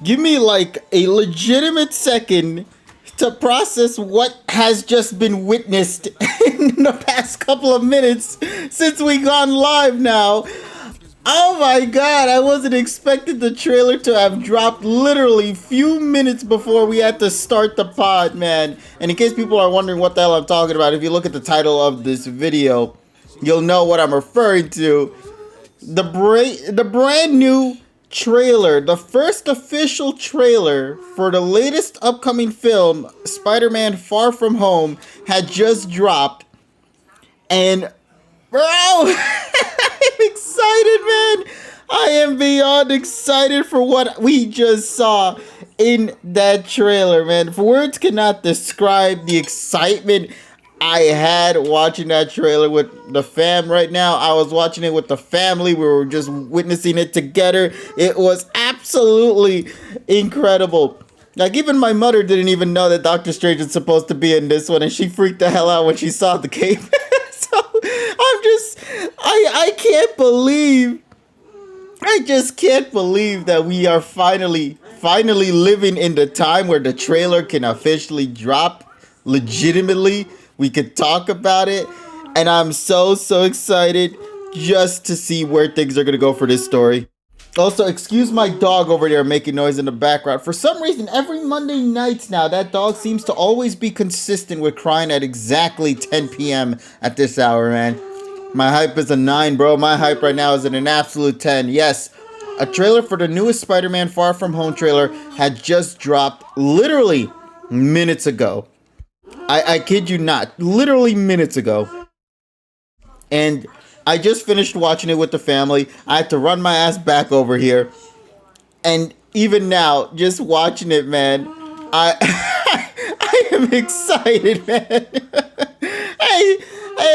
Give me like a legitimate second to process what has just been witnessed in the past couple of minutes since we gone live now. Oh my god, I wasn't expecting the trailer to have dropped literally few minutes before we had to start the pod, man. And in case people are wondering what the hell I'm talking about, if you look at the title of this video, you'll know what I'm referring to. The brand new trailer, the first official trailer for the latest upcoming film, Spider-Man Far From Home, had just dropped. And bro, I'm excited, man. I am beyond excited for what we just saw in that trailer, man. Words cannot describe the excitement I had watching that trailer with the fam right now. I was watching it with the family. We were just witnessing it together. It was absolutely incredible. Like, even my mother didn't even know that Doctor Strange is supposed to be in this one, and she freaked the hell out when she saw the cape. So, I can't believe, I just can't believe that we are finally living in the time where the trailer can officially drop legitimately. We could talk about it, and I'm so excited just to see where things are going to go for this story. Also, excuse my dog over there making noise in the background. For some reason, every Monday nights now, that dog seems to always be consistent with crying at exactly 10 p.m. at this hour, man. My hype is a 9, bro. My hype right now is at an absolute 10. Yes, a trailer for the newest Spider-Man Far From Home trailer had just dropped literally minutes ago. I kid you not, literally minutes ago. And I just finished watching it with the family. I had to run my ass back over here. And even now, just watching it, man, I I am excited, man. hey,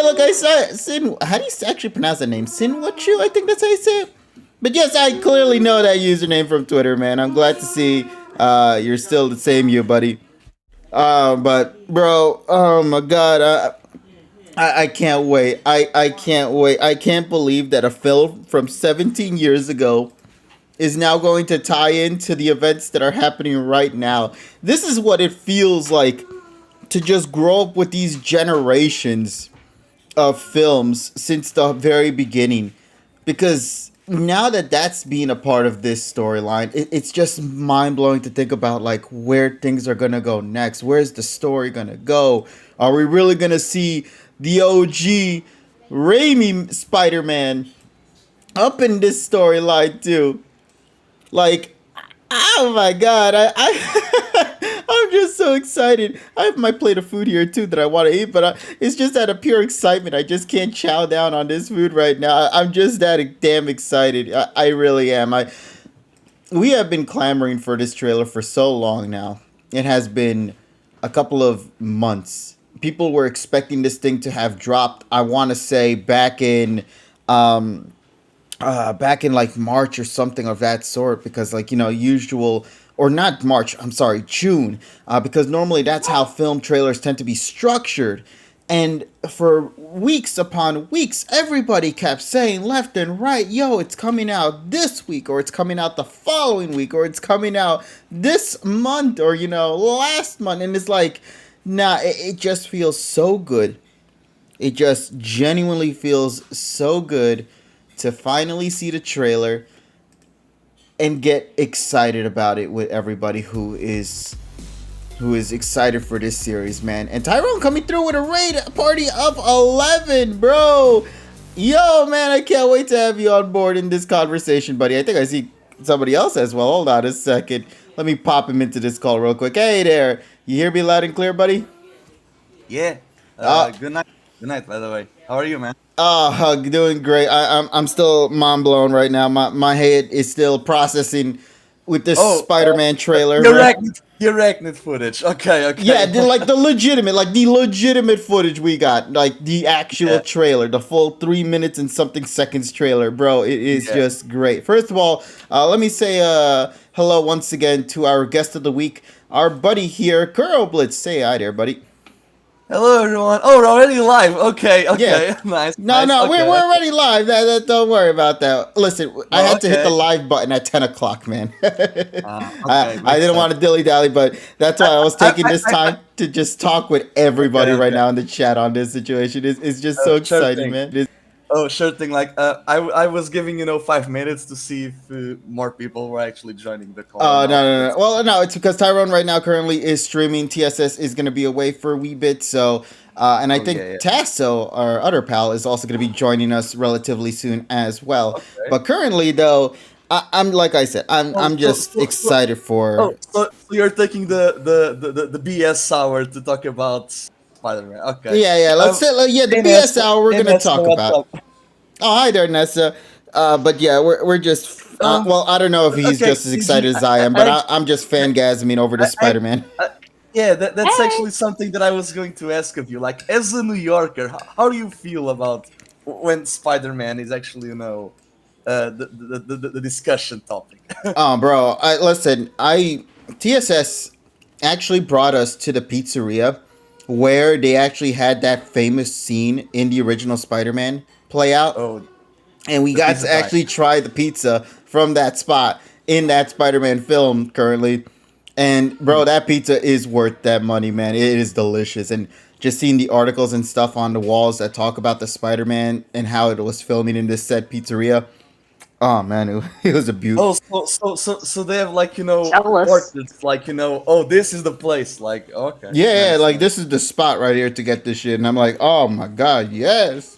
look, I saw Sin. How do you actually pronounce that name? Sinwachu? I think that's how you say it. But yes, I clearly know that username from Twitter, man. I'm glad to see you're still the same you, buddy. But bro, oh my god, I can't wait. I can't wait. I can't believe that a film from 17 years ago is now going to tie into the events that are happening right now. This is what it feels like to just grow up with these generations of films since the very beginning. Because now that that's being a part of this storyline, it's just mind-blowing to think about like where things are gonna go next. Where's the story gonna go? Are we really gonna see the OG Raimi Spider-Man up in this storyline too? Like, oh my god, I'm just so excited. I have my plate of food here too that I want to eat, but it's just out of pure excitement. I just can't chow down on this food right now. I'm just that damn excited. I really am. We have been clamoring for this trailer for so long now. It has been a couple of months. People were expecting this thing to have dropped, I want to say, back in like March or something of that sort, because like, usual, or not March, I'm sorry, June, because normally that's how film trailers tend to be structured. And for weeks upon weeks, everybody kept saying left and right, yo, it's coming out this week, or it's coming out the following week, or it's coming out this month, or, last month. And it's like, nah, it just feels so good. It just genuinely feels so good to finally see the trailer and get excited about it with everybody who is excited for this series, man. And Tyrone coming through with a raid party of 11, bro. Yo, man, I can't wait to have you on board in this conversation, buddy. I think I see somebody else as well. Hold on a second. Let me pop him into this call real quick. Hey there. You hear me loud and clear, buddy? Yeah. Good night. Good night, by the way. How are you, man? Doing great. I'm still mind blown right now. My head is still processing with this Spider-Man trailer. Your Arachnid footage. Okay. Yeah, the legitimate footage we got, like the actual trailer, the full 3 minutes and something seconds trailer, bro. It is just great. First of all, let me say hello once again to our guest of the week, our buddy here, Kuro Blitz. Say hi there, buddy. Hello, everyone. Oh, we're already live. Okay, Yeah. okay, nice, No, nice. no, Okay, we're okay. already live. Don't worry about that. Listen, I Oh, had to hit the okay. live button at 10 o'clock, man. Okay, I makes didn't sense. want to dilly dally, but that's why I was taking this I time to just talk with okay, everybody right okay. now in the chat on this situation. It's just so Sure exciting, thing. man. Oh, sure thing. Like, I was giving 5 minutes to see if more people were actually joining the call or No, not. no, But no. Well, no, it's because Tyrone right now currently is streaming. TSS is going to be away for a wee bit. So, and I oh yeah, think yeah. Tasso, our other pal, is also going to be joining us relatively soon as well. Okay. But currently, though, I'm like I said, Oh, I'm just excited oh, for. so you're taking the BS hour to talk about Spider-Man. Okay. Yeah, yeah. Let's Um, say, yeah, the hey BS Nessa, hour we're hey going to Nessa, talk what's about. up? Oh, hi there, Nessa. But yeah, we're just. Um, Well, I don't know if he's okay, just as CG, excited as I am, but I, I'm just fangasming over the I, Spider Man. I, yeah, that's Hey. actually something that I was going to ask of you. Like, as a New Yorker, how do you feel about when Spider-Man is actually, the discussion topic? Oh, bro. Listen. TSS actually brought us to the pizzeria where they actually had that famous scene in the original Spider-Man play out, Oh, and we the got pizza to time. actually try the pizza from that spot in that Spider-Man film currently. And bro, that pizza is worth that money, man. It is delicious, and just seeing the articles and stuff on the walls that talk about the Spider-Man and how it was filming in this said pizzeria. Oh man, it was a beaut. Oh, so they have Jealous. portraits like oh, this is the place. Like, okay, Yeah, yeah, nice, like nice. this is the spot right here to get this shit, and I'm like, oh my god, yes.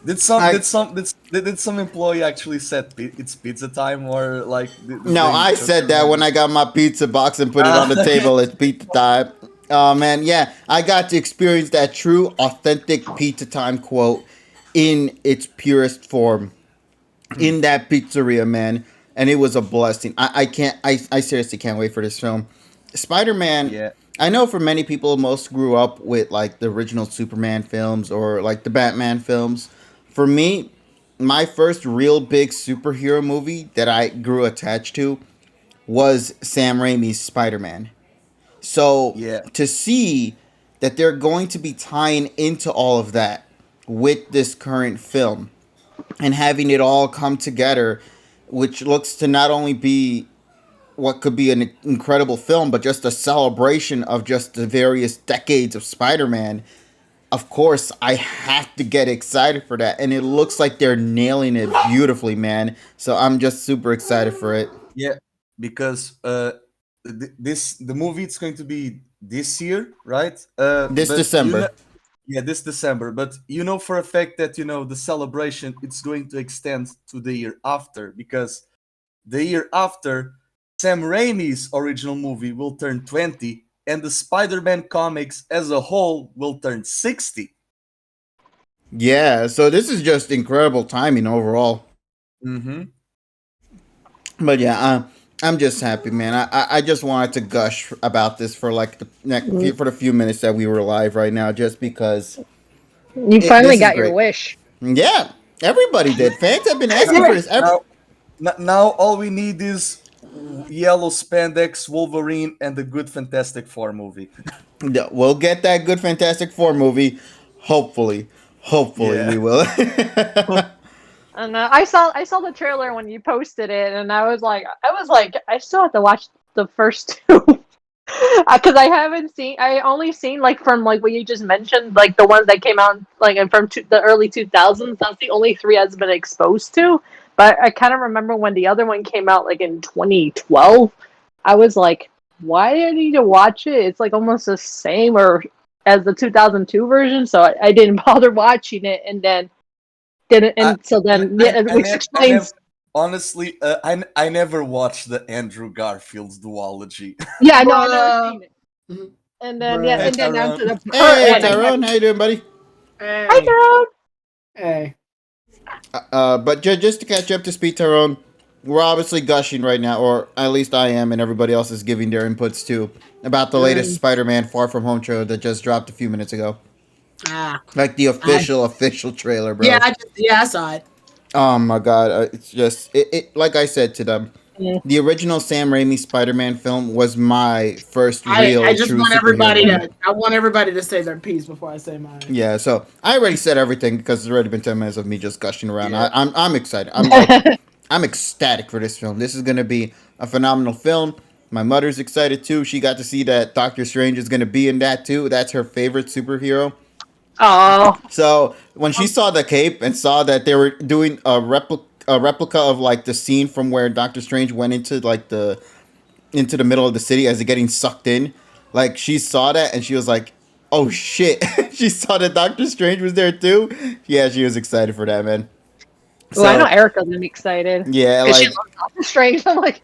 Did some I did some did some employee actually set it's pizza time, or like did No, they I just said that when remember? I got my pizza box and put it on the Okay. table. It's pizza time. Oh man, yeah, I got to experience that true, authentic pizza time quote in its purest form in that pizzeria, man, and it was a blessing. I can't. I seriously can't wait for this film. Spider Man. Yeah. I know for many people, most grew up with like the original Superman films or like the Batman films. For me, my first real big superhero movie that I grew attached to was Sam Raimi's Spider Man. So Yeah. to see that they're going to be tying into all of that with this current film and having it all come together, which looks to not only be what could be an incredible film, but just a celebration of just the various decades of Spider Man. Of course, I have to get excited for that. And it looks like they're nailing it beautifully, man. So I'm just super excited for it. Yeah, because the movie it's going to be this year, right? This But December. yeah, this December. But you know for a fact that the celebration it's going to extend to the year after, because the year after Sam Raimi's original movie will turn 20, and the Spider-Man comics as a whole will turn 60. Yeah, so this is just incredible timing overall. Mm-hmm. But yeah, I'm just happy, man. I just wanted to gush about this for like the next You for the few minutes that we were live right now, just because finally this is got your great. wish. Yeah, everybody did. Fans have been asking for Now, this. now, now all we need is yellow spandex, Wolverine, and the good Fantastic Four movie. Yeah, we'll get that good Fantastic Four movie. Hopefully, hopefully Yeah. we will. And I saw the trailer when you posted it, and I was like, I still have to watch the first two because I only seen like from like what you just mentioned, like the ones that came out like from the early 2000s. That's the only three I've been exposed to. But I kind of remember when the other one came out like in 2012. I was like, why do I need to watch it? It's like almost the same or as the 2002 version, so I didn't bother watching it, and then didn't, I, and so then yeah, which I never, explains. honestly, I never watched the Andrew Garfield's duology. Yeah, I know, I never Bruh. seen it, and then yeah, Bruh. Hey, and then down Tyrone. to the part Hey when he had. Tyrone, how you doing, buddy? Hi, Hey. Tyrone. Hey. But just to catch up to speed, Tyrone, we're obviously gushing right now, or at least I am, and everybody else is giving their inputs too about the latest Spider-Man Far From Home trailer that just dropped a few minutes ago. Ah. Like the I official trailer, yeah, bro. I saw it. Oh my god, it's just it. Like I said to them, the original Sam Raimi Spider-Man film was my first I real just true want superhero movie. I want everybody to say their piece before I say mine. Yeah, so I already said everything because it's already been 10 minutes of me just gushing around. Yeah. I'm excited. I'm ecstatic for this film. This is gonna be a phenomenal film. My mother's excited too. She got to see that Doctor Strange is gonna be in that too. That's her favorite superhero. Oh, So when she saw the cape and saw that they were doing a replica of like the scene from where Doctor Strange went into like the into the middle of the city as it getting sucked in, like she saw that and she was like, "Oh shit!" She saw that Doctor Strange was there too. Yeah, she was excited for that, man. well, I know So Erica's gonna be excited yeah, because she like loves Doctor Strange. I'm like,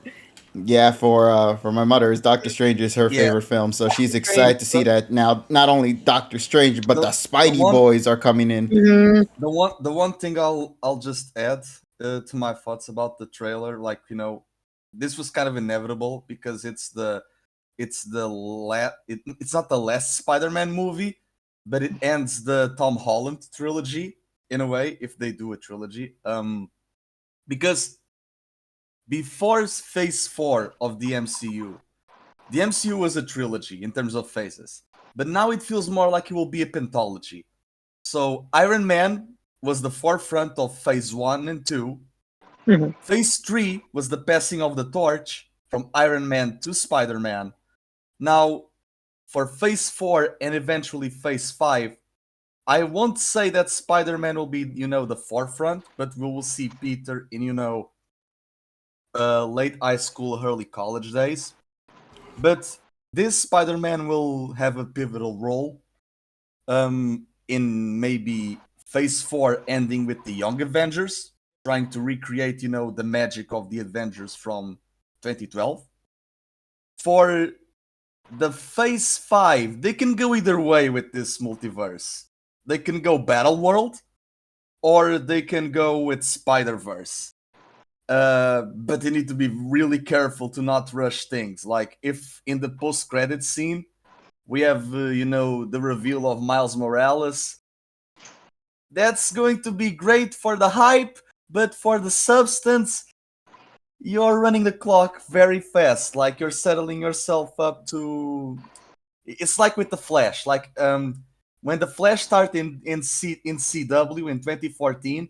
yeah, for my mother, Doctor Strange is her Yeah. favorite film, so she's Strange. excited to see that now. Not only Doctor Strange, but the The Spidey one boys are coming in. the one thing I'll just add to my thoughts about the trailer, like this was kind of inevitable because it's not the last Spider-Man movie, but it ends the Tom Holland trilogy in a way if they do a trilogy. Because before Phase 4 of the MCU was a trilogy in terms of phases, but now it feels more like it will be a pentology. So Iron Man was the forefront of Phase 1 and 2. Mhm. Phase 3 was the passing of the torch from Iron Man to Spider-Man. Now, for Phase 4 and eventually Phase 5, I won't say that Spider-Man will be, the forefront, but we will see Peter in, late high school, early college days. But this Spider-Man will have a pivotal role in maybe Phase 4 ending with the Young Avengers, trying to recreate, the magic of the Avengers from 2012. For the Phase 5, they can go either way with this multiverse. They can go Battle World, or they can go with Spider-Verse. But they need to be really careful to not rush things. Like if in the post-credit scene we have, the reveal of Miles Morales, that's going to be great for the hype, but for the substance, you're running the clock very fast. Like you're settling yourself up to. It's like with the Flash. Like when the Flash started in CW in 2014,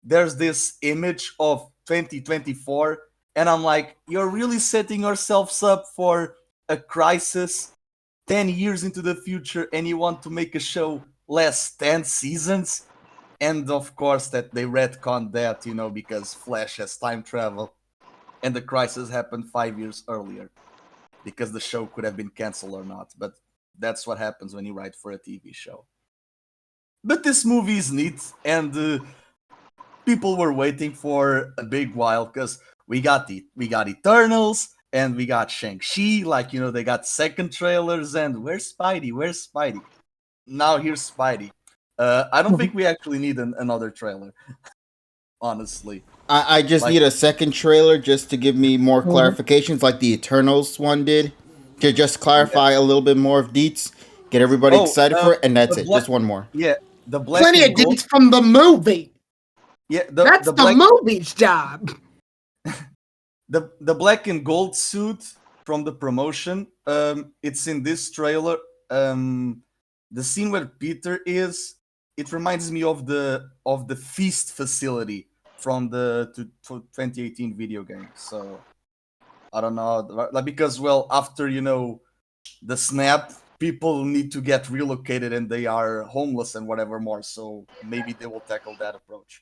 there's this image of 2024, and I'm like, you're really setting yourselves up for a crisis 10 years into the future, and you want to make a show last 10 seasons. And of course that they retconned that, because Flash has time travel, and the crisis happened 5 years earlier because the show could have been canceled or not. But that's what happens when you write for a TV show. But this movie is neat, and people were waiting for a big while because we got Eternals and we got Shang-Chi. Like, they got second trailers, and where's Spidey? Where's Spidey? Now here's Spidey. I don't think we actually need another trailer, honestly. I just Like- need a second trailer just to give me more clarifications, like the Eternals one did, to just clarify a little bit more of deets, get everybody excited for it, and that's it. Just one more. Yeah, the black Plenty and of gold. deeds from the movie. Yeah, That's the black, movie's job. the black and gold suit from the promotion. It's in this trailer. The scene where Peter is, it reminds me of the feast facility from the 2018 video game. So I don't know, like, because after the snap, people need to get relocated and they are homeless and whatever more. So maybe they will tackle that approach.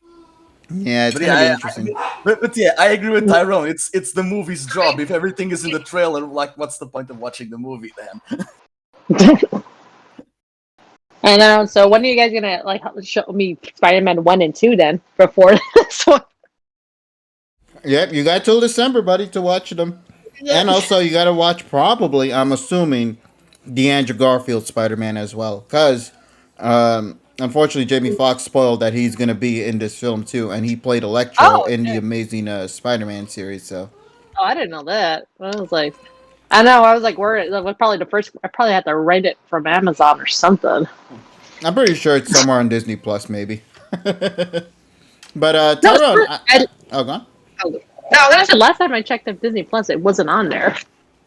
Yeah, it's But gonna yeah, be interesting. But yeah, I agree with Tyrone. It's the movie's job. If everything is in the trailer, like, what's the point of watching the movie then? I know. So when are you guys gonna show me Spider-Man 1 and 2 then before this one? Yep, you got till December, buddy, to watch them. And also, you got to watch probably, I'm assuming, the Andrew Garfield Spider-Man as well. Because, unfortunately, Jamie Foxx spoiled that he's going to be in this film, too. And he played Electro Oh, in the okay. Amazing Spider-Man series, so. Oh, I didn't know that. I was like, I know. I was like, worried. That was probably the first. I probably had to rent it from Amazon or something. I'm pretty sure it's somewhere on Disney Plus, maybe. But, No, Tyrone... I, oh, go on. No, that's the last time I checked up Disney Plus, it wasn't on there.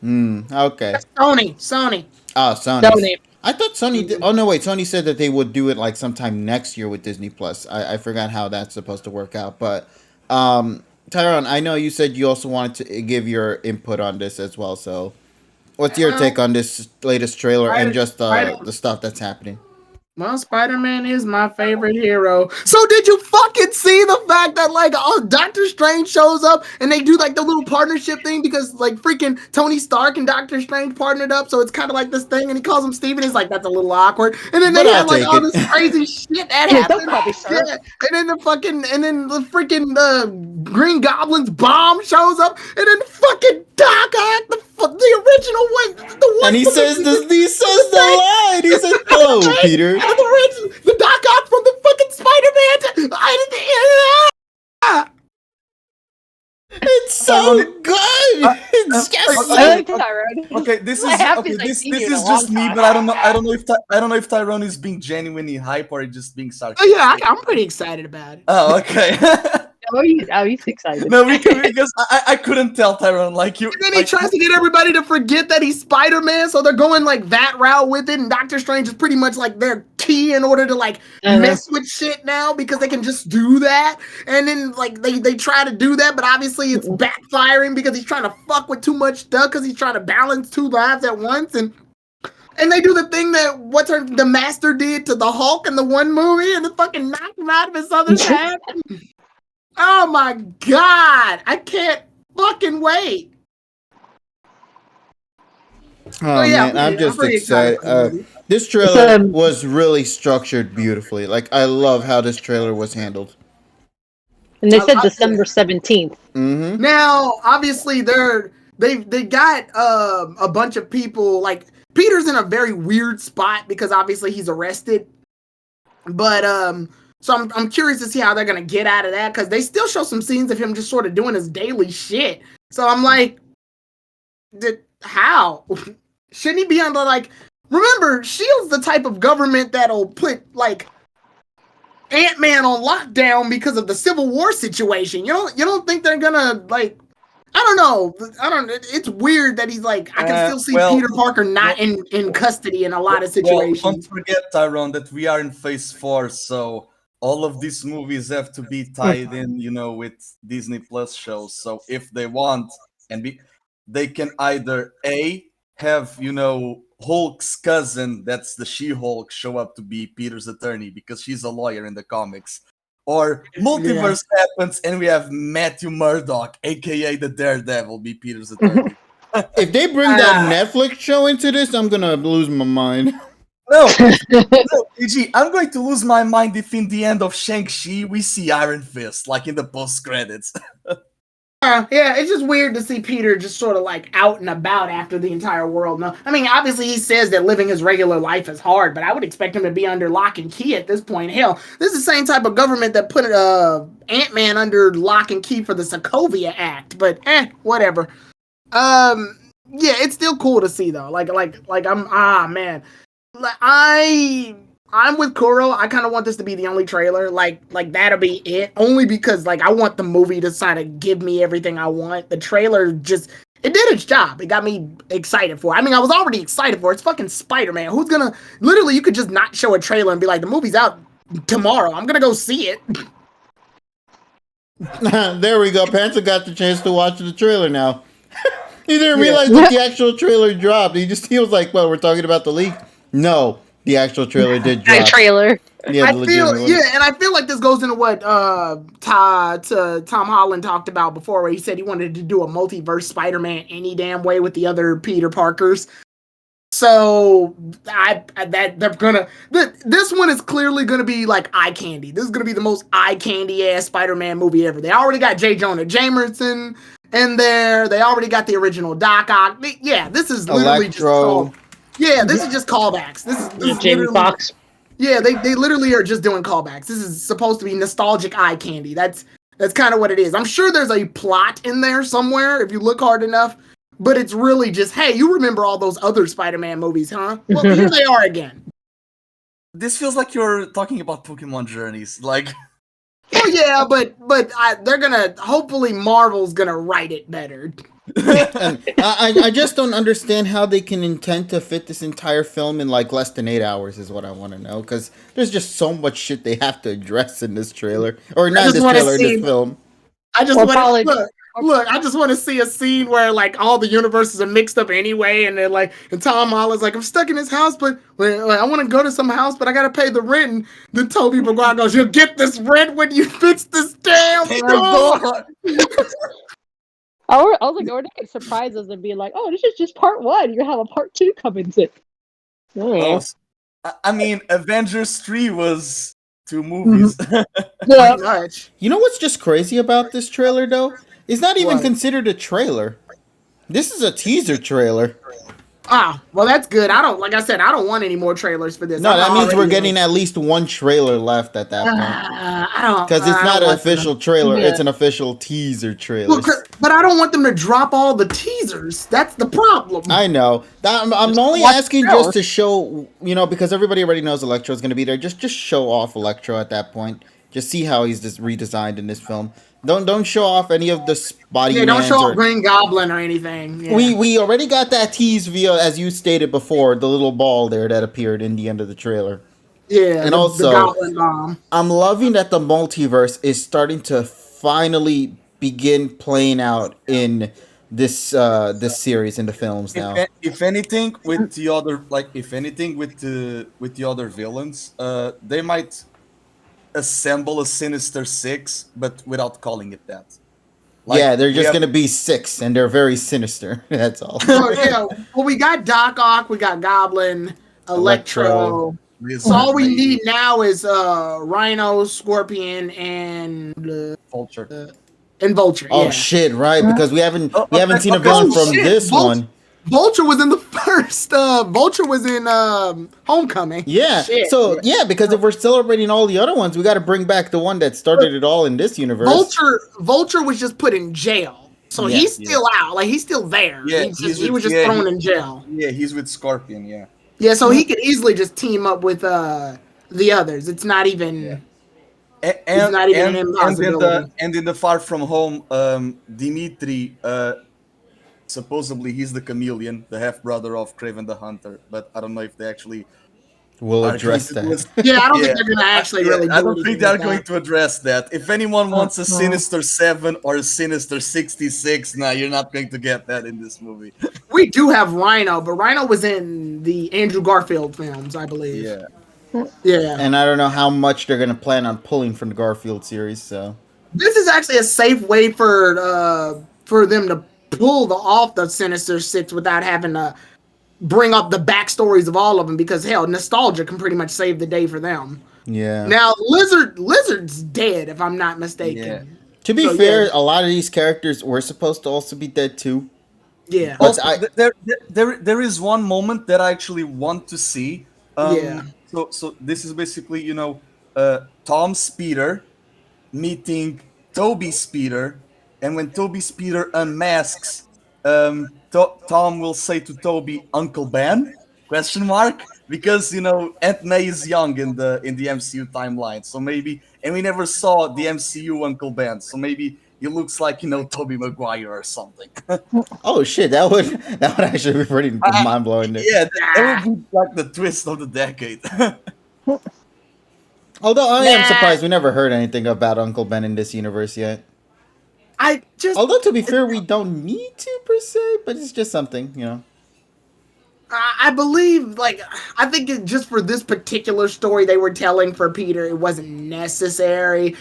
Okay. Sony. Oh, Sony. Sony. I thought Sony did. Oh no, wait. Sony said that they would do it like sometime next year with Disney Plus. I forgot how that's supposed to work out. But Tyrone, I know you said you also wanted to give your input on this as well. So, what's your take on this latest trailer and just the stuff that's happening? Well, Spider-Man is my favorite hero. So did you fucking see the fact that like Doctor Strange shows up and they do like the little partnership thing because like freaking Tony Stark and Doctor Strange partnered up, so it's kind of like this thing, and he calls him Steven. He's like, that's a little awkward. And then they had like all this crazy shit that happened. Yeah. And then the freaking Green Goblin's bomb shows up, and then fucking Doc Ock, the original one, the one. And he says the line. He says, "Hello, Peter." The Doc Ock from the fucking Spider-Man. It's so good. It's just okay. This is just me, but I don't know if Tyrone is being genuinely hype or just being sarcastic. Oh yeah, I'm pretty excited about it. Oh, okay. He's excited. No, because I couldn't tell Tyrone like you. And then he tries to get everybody to forget that he's Spider-Man, so they're going like that route with it. And Doctor Strange is pretty much like their key in order to like mess with shit now because they can just do that. And then like they try to do that, but obviously it's backfiring because he's trying to fuck with too much stuff because he's trying to balance two lives at once. And they do the thing that the Master did to the Hulk in the one movie and fucking knocked him out of his other head. Oh my god! I can't fucking wait. Oh yeah, man, I'm just excited. This trailer was really structured beautifully. Like I love how this trailer was handled. And they said December 17th. Mm-hmm. Now, obviously, they got a bunch of people. Like Peter's in a very weird spot because obviously he's arrested. But so I'm curious to see how they're gonna get out of that because they still show some scenes of him just sort of doing his daily shit. So I'm like, how? Shouldn't he be under like? Remember, S.H.I.E.L.D.'s the type of government that'll put like Ant-Man on lockdown because of the Civil War situation. You don't think they're gonna like? I don't know. It's weird that he's like. I can still see Peter Parker not in custody in a lot of situations. Don't forget, Tyrone, that we are in Phase 4, so all of these movies have to be tied in, with Disney Plus shows. So if they want, they can either have Hulk's cousin, that's the She-Hulk, show up to be Peter's attorney because she's a lawyer in the comics. Or Multiverse happens and we have Matthew Murdock, aka the Daredevil, be Peter's attorney. If they bring that Netflix show into this, I'm gonna lose my mind. No, PG, I'm going to lose my mind if in the end of Shang-Chi we see Iron Fist, like in the post-credits. Yeah, it's just weird to see Peter just sort of like out and about after the entire world. No, I mean, obviously he says that living his regular life is hard, but I would expect him to be under lock and key at this point. Hell, this is the same type of government that put Ant-Man under lock and key for the Sokovia Act, but whatever. Yeah, it's still cool to see though. Like man. I'm with Kuro. I kind of want this to be the only trailer. Like that'll be it. Only because like I want the movie to kind of give me everything I want. The trailer it did its job. It got me excited for it. I mean, I was already excited for it. It's fucking Spider-Man. Who's gonna literally? You could just not show a trailer and be like, the movie's out tomorrow. I'm gonna go see it. There we go. Panther got the chance to watch the trailer now. He didn't realize that the actual trailer dropped. He was like, "Well, we're talking about the leak." No. The actual trailer did drop. The trailer. Yeah, and I feel like this goes into what Tom Holland talked about before, where he said he wanted to do a multiverse Spider-Man any damn way with the other Peter Parkers. So this one is clearly gonna be like eye candy. This is gonna be the most eye candy ass Spider-Man movie ever. They already got J. Jonah Jameson in there. They already got the original Doc Ock. This is literally just called. Yeah, this is just callbacks. This is Jamie Foxx. Yeah, they literally are just doing callbacks. This is supposed to be nostalgic eye candy. That's kind of what it is. I'm sure there's a plot in there somewhere if you look hard enough, but it's really just, hey, you remember all those other Spider-Man movies, huh? Well, here they are again. This feels like you're talking about Pokemon journeys. Like, Oh yeah, but they're gonna hopefully Marvel's gonna write it better. And I just don't understand how they can intend to fit this entire film in like less than 8 hours is what I want to know, because there's just so much shit they have to address in this trailer, or not in just this wanna trailer, in this see- film. I just Or want probably- to look. I just want to see a scene where like all the universes are mixed up anyway, and they're like, and Tom Holland's like, I'm stuck in this house, but I want to go to some house, but I gotta pay the rent. And then Tobey Maguire goes, "You'll get this rent when you fix this damn door." I was like, or they could surprise us and be like, "Oh, this is just part one. You have a part two coming soon." Oh, I mean, Avengers 3 was 2 movies. Yeah. Pretty much. You know what's just crazy about this trailer though? It's not even What? considered a trailer. This is a teaser trailer. Ah, well, that's good. Like I said, I don't want any more trailers for this. No, I'm that means we're already- getting at least one trailer left at that point. I don't Because it's I not don't an want them to- official trailer, Yeah. it's an official teaser trailer. But I don't want them to drop all the teasers. That's the problem. I know. I'm only watch asking the trailer. just to show, because everybody already knows Electro's going to be there. Just show off Electro at that point. Just see how he's just redesigned in this film. Don't show off any of the spotty. Yeah, don't mans show or- off Green Goblin or anything. Yeah. We already got that tease via, as you stated before, the little ball there that appeared in the end of the trailer. yeah, and the also- Goblin Bomb. I'm loving that the multiverse is starting to finally begin playing out in this series in the films now. If anything, with the other, with the other villains, they might assemble a Sinister Six, but without calling it that. Yeah, they're we just have- gonna be 6, and they're very sinister. That's all. So, yeah, well, we got Doc Ock, we got Goblin, Electro. So all we need now is Rhino, Scorpion, and Vulture. Vulture. Oh yeah. shit! Right, because we haven't seen a okay. villain Oh, from shit, this one. Vulture was in the first. Vulture was in Homecoming. Yeah. Shit. So yeah, because if we're celebrating all the other ones, we got to bring back the one that started it all in this universe. Vulture was just put in jail, so Yeah, he's still out. Like he's still there. Yeah, he was just thrown in jail. Yeah, he's with Scorpion. Yeah. Yeah, so he could easily just team up with the others. It's not even. And, not even an and impossibility. in the Far From Home, Dimitri, supposedly he's the chameleon, the half brother of Kraven the Hunter. But I don't know if they actually We'll are address going to do that. it. Yeah, I don't Yeah. think they're gonna actually Yeah, really. Do I don't anything think they're with going that. to address that. If anyone wants a Sinister 7 or a Sinister 66, nah, you're not going to get that in this movie. We do have Rhino, but Rhino was in the Andrew Garfield films, I believe. Yeah. Yeah. And I don't know how much they're gonna plan on pulling from the Garfield series. So This is actually a safe way for them to pull off the Sinister Six without having to bring up the backstories of all of them, because hell, nostalgia can pretty much save the day for them. yeah. Now, Lizard's dead, if I'm not mistaken. Yeah. To be So, fair, yeah. a lot of these characters were supposed to also be dead too. Yeah. But Also, there is one moment that I actually want to see. Yeah. So this is basically, Tom Speeder meeting Toby Speeder, and when Toby Speeder unmasks, Tom will say to Toby, "Uncle Ben?" Question mark? Because Aunt May is young in the MCU timeline, so maybe, and we never saw the MCU Uncle Ben, so maybe he looks like Toby Maguire or something. Oh shit, that would actually be pretty mind blowing. Yeah, that would be like the twist of the decade. Although I am Nah. surprised we never heard anything about Uncle Ben in this universe yet. I just Although to be fair, we don't need to per se, but it's just something. I believe, I think just for this particular story they were telling for Peter, it wasn't necessary.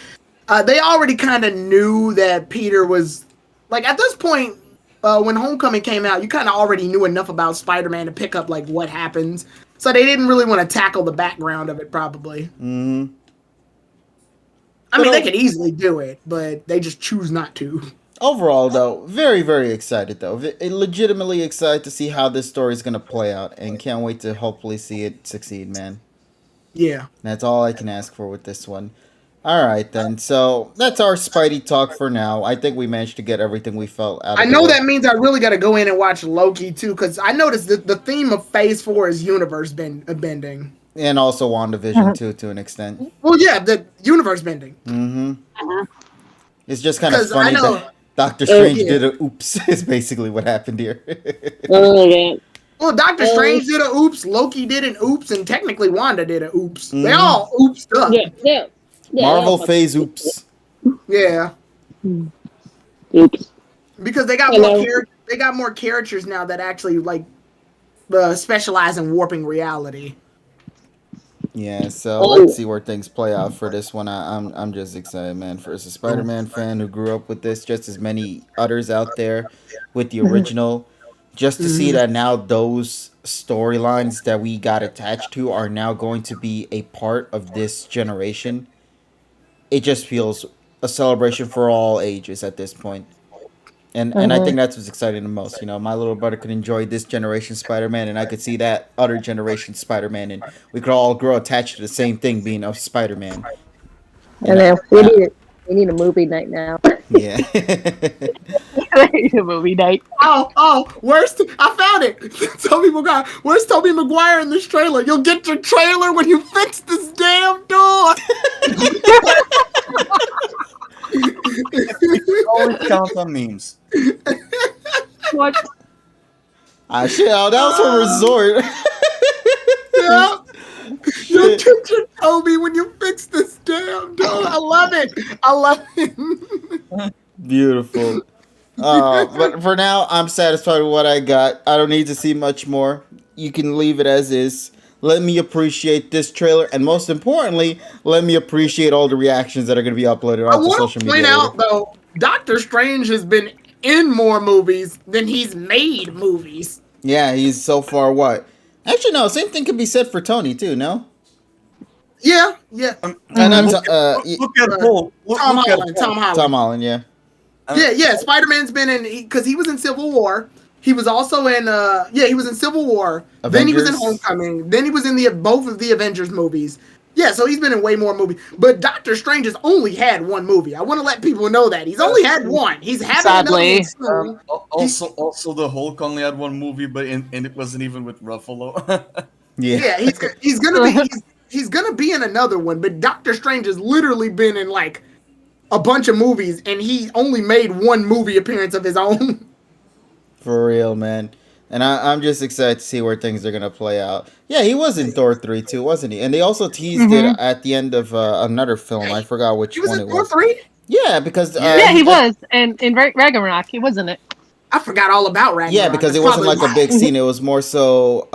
They already kind of knew that Peter was, at this point, when Homecoming came out, you kind of already knew enough about Spider-Man to pick up, what happens. So they didn't really want to tackle the background of it, probably. Mm-hmm. I mean, But they could easily do it, but they just choose not to. Overall, though, very, very excited, though. Legitimately excited to see how this story is going to play out, and can't wait to hopefully see it succeed, man. Yeah. That's all I can ask for with this one. Alright, then. So, that's our Spidey talk for now. I think we managed to get everything we felt out of I the know way. that means I really got to go in and watch Loki, too, because I noticed that the theme of Phase 4 is universe bending. And also WandaVision too, to an extent. Well, yeah, the universe bending. It's just kind of 'Cause funny I know- that Doctor Strange yeah. did a oops. Is basically what happened here. Well, Doctor Strange did a oops, Loki did an oops, and technically Wanda did a oops. They Mhm. all oopsed up. Yeah. Marvel phase oops. Yeah. Oops. Because they got Hello. they got more characters now that actually like specialize in warping reality. Yeah, so let's see where things play out for this one. I'm just excited, man. For as a Spider-Man fan who grew up with this, just as many others out there with the original, just to see that now those storylines that we got attached to are now going to be a part of this generation. It just feels a celebration for all ages at this point. And I think that's what's exciting the most. You know, my little brother could enjoy this generation Spider-Man, and I could see that other generation Spider-Man, and we could all grow attached to the same thing, being of Spider-Man. And we need a movie night now. Yeah. We need a movie night. Oh, I found it. Where's Tobey Maguire in this trailer? You'll get your trailer when you fix this damn door. Always count on memes. What? Shit, that was for Resort. Yeah. You'll get your Toby when you fix this damn door. I love it. Beautiful. But for now, I'm satisfied with what I got. I don't need to see much more. You can leave it as is. Let me appreciate this trailer, and most importantly, let me appreciate all the reactions that are going to be uploaded I onto want social to media. point out, later. though, Doctor Strange has been in more movies than he's made movies. Yeah, he's so far what? Actually, no. Same thing could be said for Tony too. No. Yeah. And I'm Look at Bull. Tom Holland. Tom Holland. Yeah. Yeah. Spider-Man's been in because he was in Civil War. He was also in he was in Civil War. Avengers. Then he was in Homecoming. Then he was in both of the Avengers movies. Yeah, so he's been in way more movies. But Doctor Strange has only had one movie. I want to let people know that he's only had one. He's having Sadly. another one soon. Also, the Hulk only had one movie, but and it wasn't even with Ruffalo. Yeah. Yeah, he's gonna be in another one. But Doctor Strange has literally been in like a bunch of movies, and he only made one movie appearance of his own. For real, man. And I'm just excited to see where things are gonna play out. Yeah, he was in Thor 3 too, wasn't he? And they also teased it at the end of another film. I forgot which He was one in it Thor was. 3? Yeah, because Yeah, he was. And in Ragnarok, he was in it. I forgot all about Ragnarok. yeah, because it That's wasn't like probably a big scene. It was more so.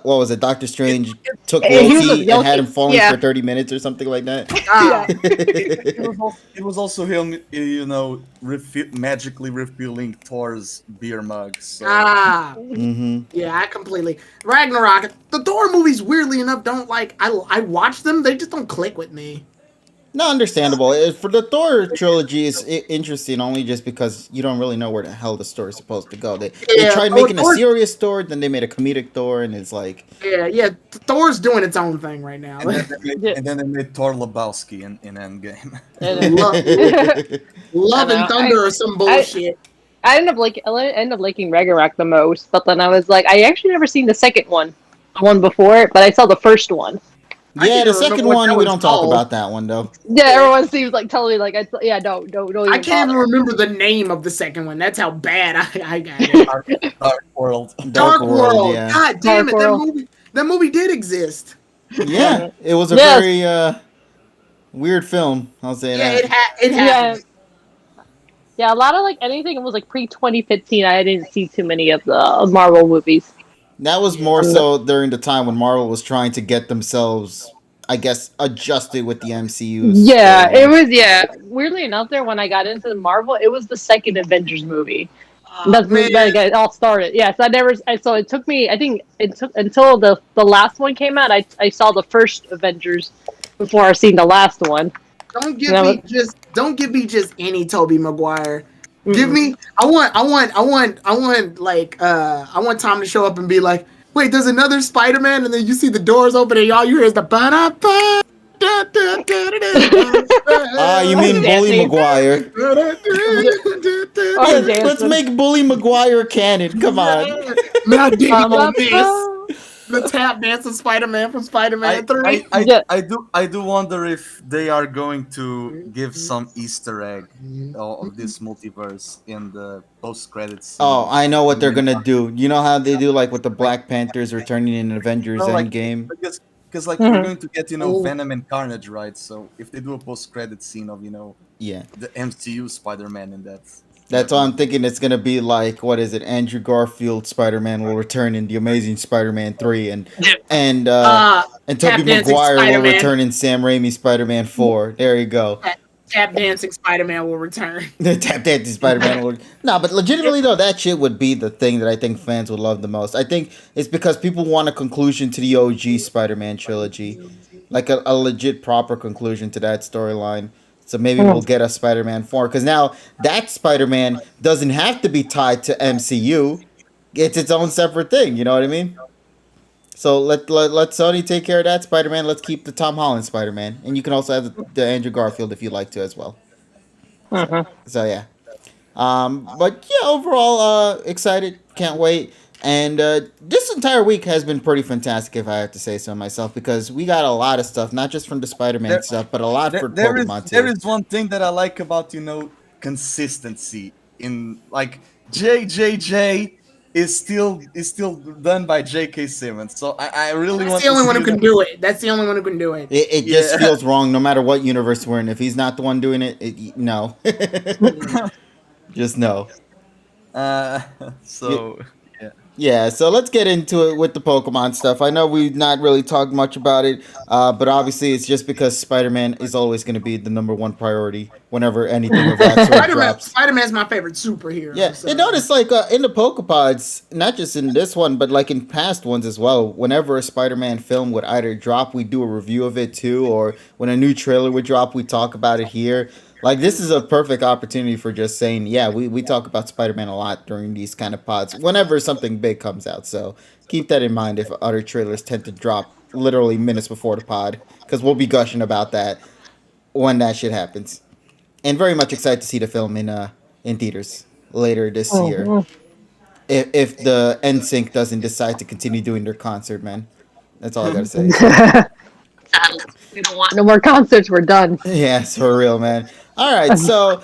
What was it? Doctor Strange took He was Loki a and had him Loki, falling yeah. for 30 minutes or something like that. Ah, It was also him, magically refilling Thor's beer mug. So. Mm-hmm. Yeah, I completely. Ragnarok. The Thor movies, weirdly enough, don't like. I watch them. They just don't click with me. No, understandable. For the Thor trilogy, it's interesting only just because you don't really know where the hell the story's supposed to go. They tried making a serious Thor, then they made a comedic Thor, and it's like... Yeah. Thor's doing its own thing right now. And then they made Thor Lebowski in Endgame. Love and Thunder or some bullshit. I ended up liking Ragnarok the most, but then I was like, I actually never seen the second one, the one before it, but I saw the first one. Yeah, the second one, we was don't talk called. about that one, though. Yeah, everyone seems like telling me like, don't even I can't even bother. remember the name of the second one. That's how bad I got it. Dark World. Dark World. yeah. God damn Dark it! World. That movie did exist. Yeah, it was a Yes. very weird film, I'll say Yeah, that. it happened. Yeah, a lot of like anything was like pre 2015. I didn't see too many of the Marvel movies. That was more so during the time when Marvel was trying to get themselves, I guess, adjusted with the MCU. Yeah, it was. Yeah, weirdly enough, there when I got into the Marvel, it was the second Avengers movie. That's when it all started. Yeah, so it took me. I think it took until the last one came out. I saw the first Avengers before I seen the last one. Don't give me just any Tobey Maguire. Give me. I want Tom to show up and be like, wait, there's another Spider-Man, and then you see the doors open and all you hear is the ba-da-ba. You mean Bully Maguire? Let's make Bully Maguire canon. Come on. Now dig on this. the tap dance of Spider-Man from Spider-Man 3. Yeah. I do wonder if they are going to give some Easter egg of this multiverse in the post credits Oh, scene. I know what they're When- gonna do. You know how they do like with the Black Panthers returning in Avengers like Endgame. because like Mhm. we're going to get Oh. Venom and Carnage, right? So if they do a post credit scene of Yeah, the MCU Spider-Man in that. that's why I'm thinking it's gonna be like what is it? Andrew Garfield Spider-Man will return in the Amazing Spider-Man 3, and and Tap Tobey dancing Maguire will Spider-Man. return in Sam Raimi's Spider-Man 4. There you go. Tap dancing Spider-Man will return. The tap dancing Spider-Man will. No, but legitimately though, that shit would be the thing that I think fans would love the most. I think it's because people want a conclusion to the OG Spider-Man trilogy, like a legit proper conclusion to that storyline. So maybe we'll get a Spider-Man 4 because now that Spider-Man doesn't have to be tied to MCU. It's its own separate thing. You know what I mean? So let Sony take care of that Spider-Man. Let's keep the Tom Holland Spider-Man, and you can also have the Andrew Garfield if you'd like to as well. So yeah, but yeah, overall, excited, can't wait, and this entire week has been pretty fantastic, if I have to say so myself, because we got a lot of stuff, not just from the Spider-Man There- stuff, but a lot for There is Pokemon there too. is one thing that I like about consistency in like JJJ is still done by J.K. Simmons. So I really That's want the only to one see who can do it. That's the only one who can do it. It just Yeah. feels wrong, no matter what universe we're in. If he's not the one doing it, no, just no. So Yeah, so let's get into it with the Pokemon stuff. I know we've not really talked much about it, but obviously it's just because Spider-Man is always going to be the number one priority whenever anything of that sort drops. Spider-Man's my favorite superhero. Yeah, so. and notice like in the Pokepods, not just in this one, but like in past ones as well. Whenever a Spider-Man film would either drop, we do a review of it too, or when a new trailer would drop, we talk about it here. Like this is a perfect opportunity for just saying, yeah, we talk about Spider-Man a lot during these kind of pods. Whenever something big comes out, so keep that in mind if other trailers tend to drop literally minutes before the pod, because we'll be gushing about that when that shit happens. And very much excited to see the film in theaters later this year. If the NSYNC doesn't decide to continue doing their concert, man. That's all I gotta say. We don't want no more concerts. We're done. Yes, for real, man. All right, so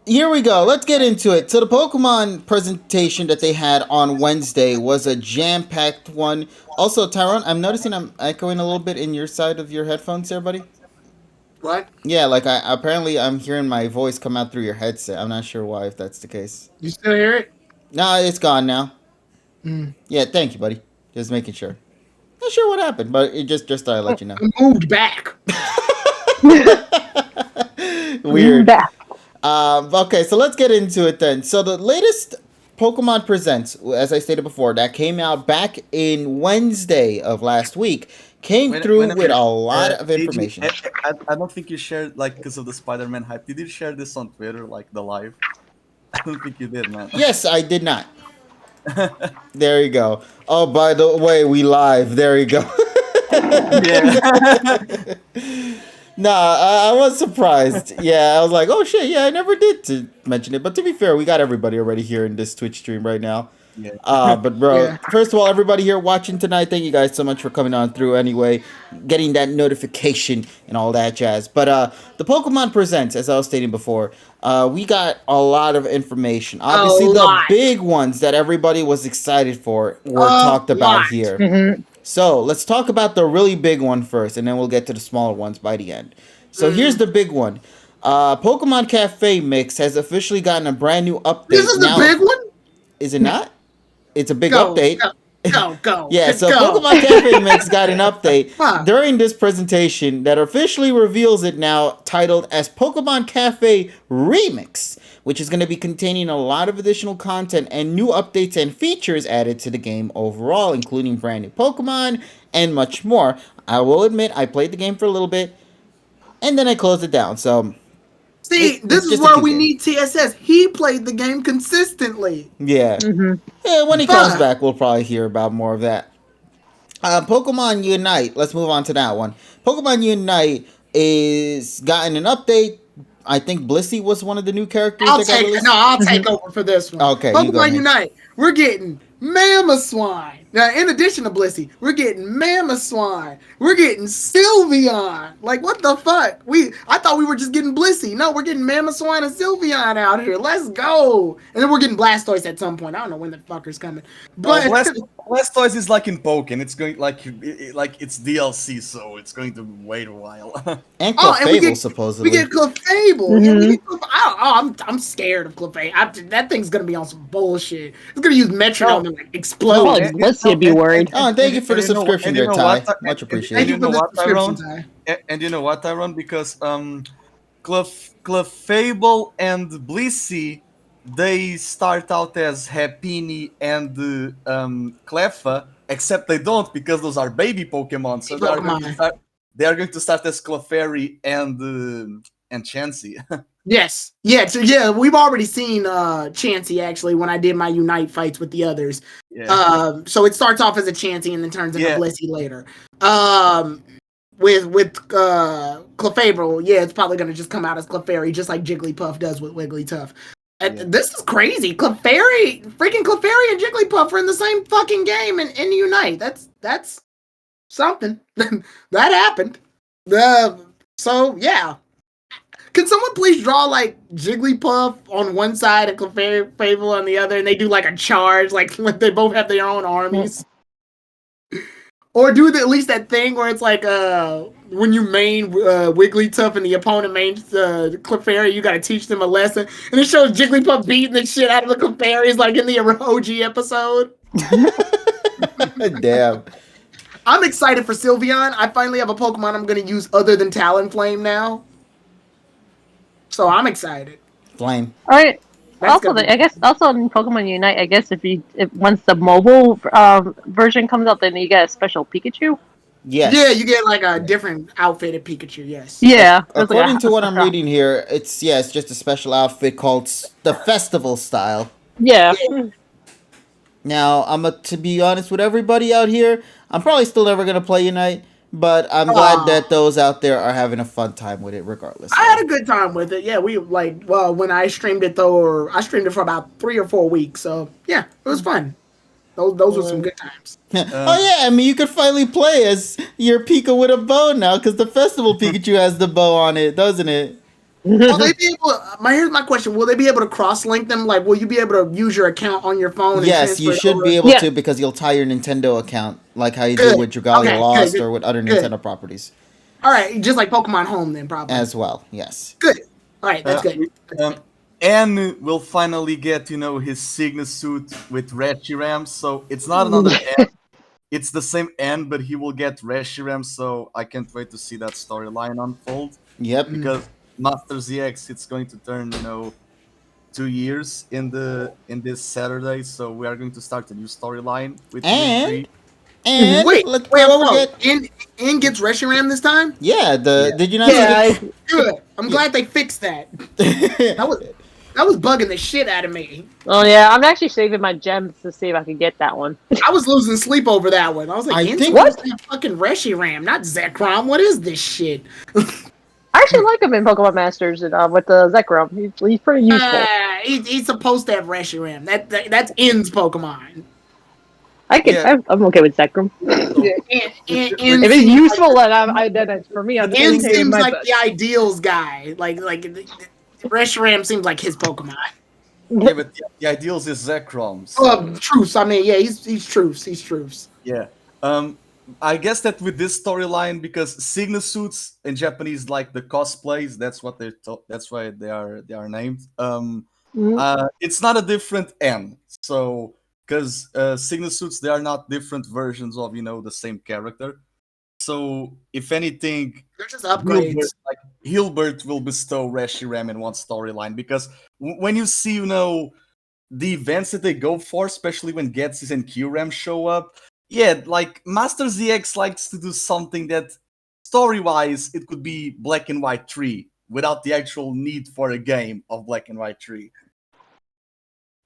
here we go. Let's get into it. So the Pokemon presentation that they had on Wednesday was a jam-packed one. Also, Tyrone, I'm noticing I'm echoing a little bit in your side of your headphones there, buddy. What? Yeah, like apparently I'm hearing my voice come out through your headset. I'm not sure why, if that's the case. You still hear it? No, it's gone now. Mm. Yeah, thank you, buddy. Just making sure. Not sure what happened, but it just thought I'd let you know. It moved back. Weird. Back. Okay, so let's get into it then. So the latest Pokemon Presents, as I stated before, that came out back in Wednesday of last week, came through with a lot of information. I don't think you shared like because of the Spider-Man hype. Did you share this on Twitter, like the live? I don't think you did, man. Yes, I did not. There you go. Oh, by the way, we live. There you go. Yeah. Nah, I was surprised. Yeah, I was like, oh shit, yeah, I never did to mention it. But to be fair, we got everybody already here in this Twitch stream right now. Yeah. But bro, Yeah. first of all, everybody here watching tonight, thank you guys so much for coming on through anyway, getting that notification and all that jazz. But the Pokemon Presents, as I was stating before, we got a lot of information. Obviously, the lot. big ones that everybody was excited for were talked about lot. here. So let's talk about the really big one first, and then we'll get to the smaller ones by the end. So here's the big one. Pokemon Cafe Mix has officially gotten a brand new update. This is the big one? Is it not? It's a big Go, update. Go. Yeah, so go. Pokemon Cafe Mix got an update Huh. during this presentation that officially reveals it now, titled as Pokemon Cafe Remix, which is going to be containing a lot of additional content and new updates and features added to the game overall, including brand new Pokemon and much more. I will admit, I played the game for a little bit, and then I closed it down, so... See, It's this is just a why cute we game. need TSS. He played the game consistently. Yeah. Yeah, when he comes back, we'll probably hear about more of that. Pokemon Unite. Let's move on to that one. Pokemon Unite is gotten an update. I think Blissey was one of the new characters. I'll that got take released. I'll take over for this one. Okay, you go Pokemon ahead. Unite. We're getting Mamoswine. Now, in addition to Blissey, we're getting Mamoswine. We're getting Sylveon. Like, what the fuck? I thought we were just getting Blissey. No, we're getting Mamoswine and Sylveon out here. Let's go. And then we're getting Blastoise at some point. I don't know when the fucker's coming. But Blastoise is like in Pokken. It's going like it's DLC, so it's going to wait a while. And Clefable, supposedly. We get Clefable. Yeah, we get I'm scared of Clefable. That thing's gonna be on some bullshit. It's gonna use Metronome and like explode. Oh, Blissey be worried. Oh, and thank you for the subscription there, Ty. Much appreciated. And you know what, Tyrone? And you know what, Tyrone? Because Clefable and Blissey, they start out as Happiny and Cleffa, except they don't because those are baby Pokemon. So they are going to start as Clefairy and Chansey. Yes. Yeah, we've already seen Chansey actually when I did my Unite fights with the others. Yeah. So it starts off as a Chansey and then turns into Blissey later. With Clefable, yeah, it's probably gonna just come out as Clefairy, just like Jigglypuff does with Wigglytuff. This is crazy. Clefairy and Jigglypuff are in the same fucking game in Unite. That's something. That happened. So yeah. Can someone please draw like Jigglypuff on one side and Clefable on the other, and they do like a charge, like they both have their own armies? Or do at least that thing where it's like when you main Wigglytuff and the opponent mains Clefairy, you gotta teach them a lesson, and it shows Jigglypuff beating the shit out of the Clefairies like in the OG episode. Damn. I'm excited for Sylveon. I finally have a Pokemon I'm gonna use other than Talonflame now. So I'm excited. Flame. All right. Also, I guess also in Pokemon Unite, I guess if once the mobile version comes out, then you get a special Pikachu. Yes. Yeah, you get like a different outfitted Pikachu. Yes. Yeah. According to what I'm reading here, it's just a special outfit called the Festival Style. Yeah. Now, to be honest with everybody out here, I'm probably still never gonna play Unite. But I'm glad that those out there are having a fun time with it, regardless. I had a good time with it. Yeah, when I streamed it I streamed it for about 3 or 4 weeks. So yeah, it was fun. Those were some good times. Oh yeah, I mean you could finally play as your Pika with a bow now because the Festival Pikachu has the bow on it, doesn't it? Will they be able? Here's my question: will they be able to cross-link them? Like, will you be able to use your account on your phone? Yes, you should be able to because you'll tie your Nintendo account like how you do with Dragalia Lost or with other Nintendo properties. All right, just like Pokemon Home, then probably as well. Yes. Good. All right, that's good. N will finally get his Signa suit with Reshiram, so it's not another N. It's the same N, but he will get Reshiram. So I can't wait to see that storyline unfold. Yep. Because Master ZX, it's going to turn 2 years in this Saturday, so we are going to start a new storyline with and wait, In gets Reshiram this time? Yeah, did you not see good. I'm glad they fixed that. That was bugging the shit out of me. Oh yeah, I'm actually saving my gems to see if I can get that one. I was losing sleep over that one. I was like, what's that fucking Reshiram, not Zekrom? What is this shit? I actually like him in Pokemon Masters and with the Zekrom. He's pretty useful. He's supposed to have Reshiram. That's N's Pokemon. I'm okay with Zekrom. If it's useful, then it's for me. N seems like the ideals guy. Like Reshiram seems like his Pokemon. Yeah, but the ideals is Zekrom. So. Truths. I mean, yeah, he's Truths. He's Truths. Yeah. I guess that with this storyline, because Signa suits in Japanese like the cosplays, that's what that's why they are named. It's not a different N. So because Signa suits, they are not different versions of the same character. So if anything, they're just upgrades. Hilbert will bestow Reshiram in one storyline, because when you see the events that they go for, especially when Getsis and Kyurem show up. Yeah, like Master ZX likes to do something that, story-wise, it could be Black and White 3 without the actual need for a game of Black and White 3.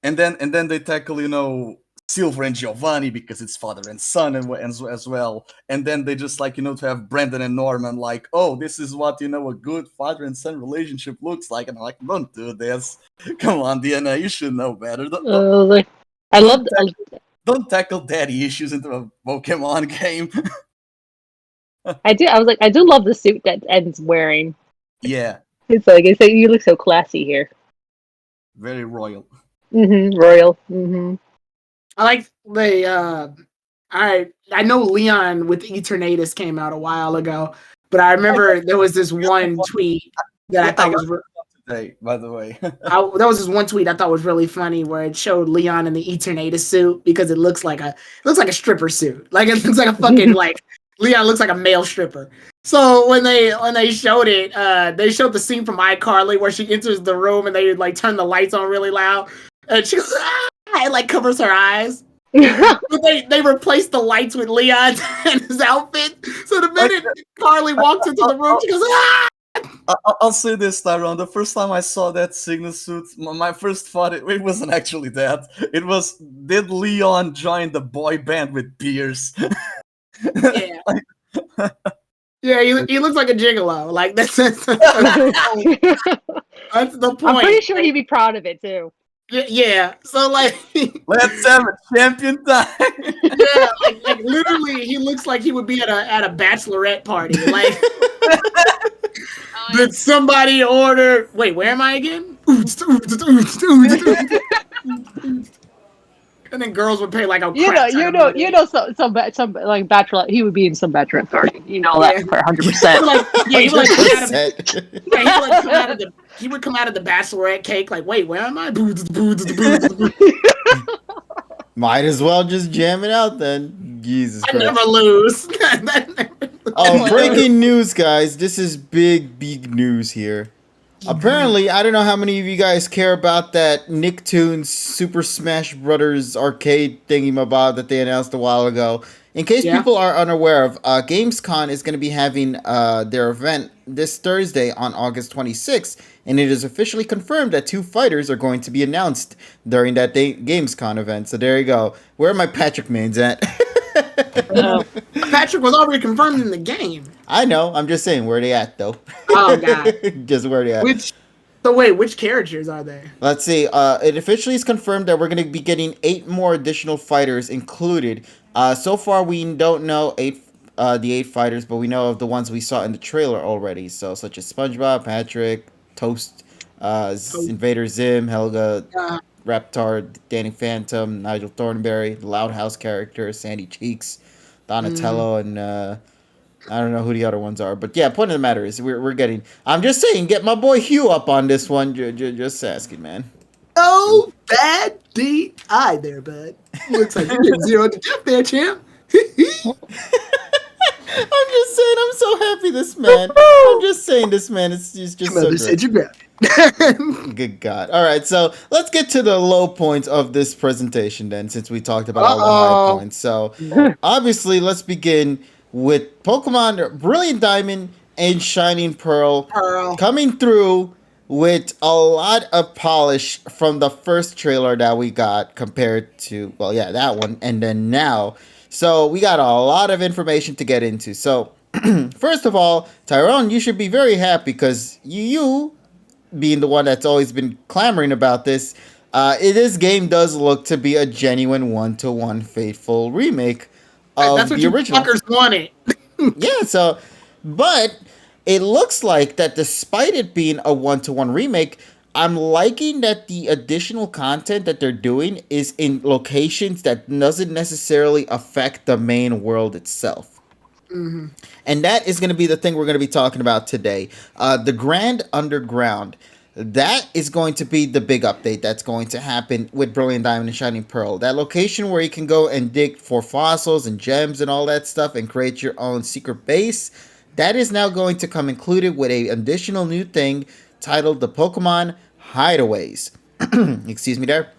And then they tackle, Silver and Giovanni because it's father and son as well. And then they just to have Brandon and Norman like, oh, this is what a good father and son relationship looks like. And I'm like, don't do this. Come on, DNA, you should know better. don't tackle daddy issues into a Pokemon game. I do. I was like, I do love the suit that Ed's wearing. Yeah, It's like you look so classy here. very royal. Royal. Mm-hmm. I like the I know Leon with Eternatus came out a while ago, but I remember there was this one tweet that I thought was today, by the way. that was this one tweet I thought was really funny where it showed Leon in the Eternatus suit because it looks like a stripper suit. Like it looks like a fucking like Leon looks like a male stripper. So when they showed it, they showed the scene from iCarly where she enters the room and they like turn the lights on really loud and she goes and like covers her eyes. But they replaced the lights with Leon and his outfit. So the minute Carly walks into the room, she goes, ah! I'll say this, Tyrone. The first time I saw that Signa suit, my first thought, it wasn't actually that. It was, did Leon join the boy band with Pierce? Yeah. Yeah, he looks like a gigolo. Like that's the point. I'm pretty sure he'd be proud of it too. Yeah. So like, let's have a champion time. Yeah, like literally, he looks like he would be at a bachelorette party. Like, did somebody order? Wait, where am I again? And then girls would pay like a some like bachelor. He would be in some bachelorette party. You know that for 100%. Like, he would come out of the bachelorette cake. Like, wait, where am I? Might as well just jam it out then. Jesus Christ. I never lose. Breaking news, guys. This is big news here. Apparently, I don't know how many of you guys care about that Nicktoons Super Smash Brothers arcade thingy-mabob that they announced a while ago. In case people are unaware of, Gamescom is going to be having their event this Thursday on August 26th, and it is officially confirmed that 2 fighters are going to be announced during that Gamescom event. So there you go. Where are my Patrick mains at? Patrick was already confirmed in the game. I know. I'm just saying, where are they at, though? Oh, God. Just where they at. Which characters are they? Let's see. It officially is confirmed that we're going to be getting 8 more additional fighters included. So far, we don't know the 8 fighters, but we know of the ones we saw in the trailer already. So, such as SpongeBob, Patrick, Toast, Invader Zim, Helga, Reptar, Danny Phantom, Nigel Thornberry, the Loud House character, Sandy Cheeks, Donatello, and I don't know who the other ones are. But yeah, point of the matter is we're getting... I'm just saying, get my boy Hugh up on this one. Just asking, man. Oh, bad D.I. there, bud. Looks like you get 0 to death there, champ. I'm just saying, I'm so happy this man. I'm just saying this man is just so said you great. Good God. All right, so let's get to the low points of this presentation then, since we talked about all the high points. So, obviously, let's begin with Pokemon Brilliant Diamond and Shining Pearl coming through with a lot of polish from the first trailer that we got compared to, well, yeah, that one, and then now. So, we got a lot of information to get into. So, first of all, Tyrone, you should be very happy because you being the one that's always been clamoring about this, this game does look to be a genuine 1-to-1 faithful remake of that's what the original. Fuckers wanted. Yeah, so, but it looks like that despite it being a 1-to-1 remake, I'm liking that the additional content that they're doing is in locations that doesn't necessarily affect the main world itself. Mm-hmm. And that is going to be the thing we're going to be talking about today. The Grand Underground. That is going to be the big update that's going to happen with Brilliant Diamond and Shining Pearl. That location where you can go and dig for fossils and gems and all that stuff and create your own secret base. That is now going to come included with an additional new thing titled the Pokemon Hideaways. Excuse me there.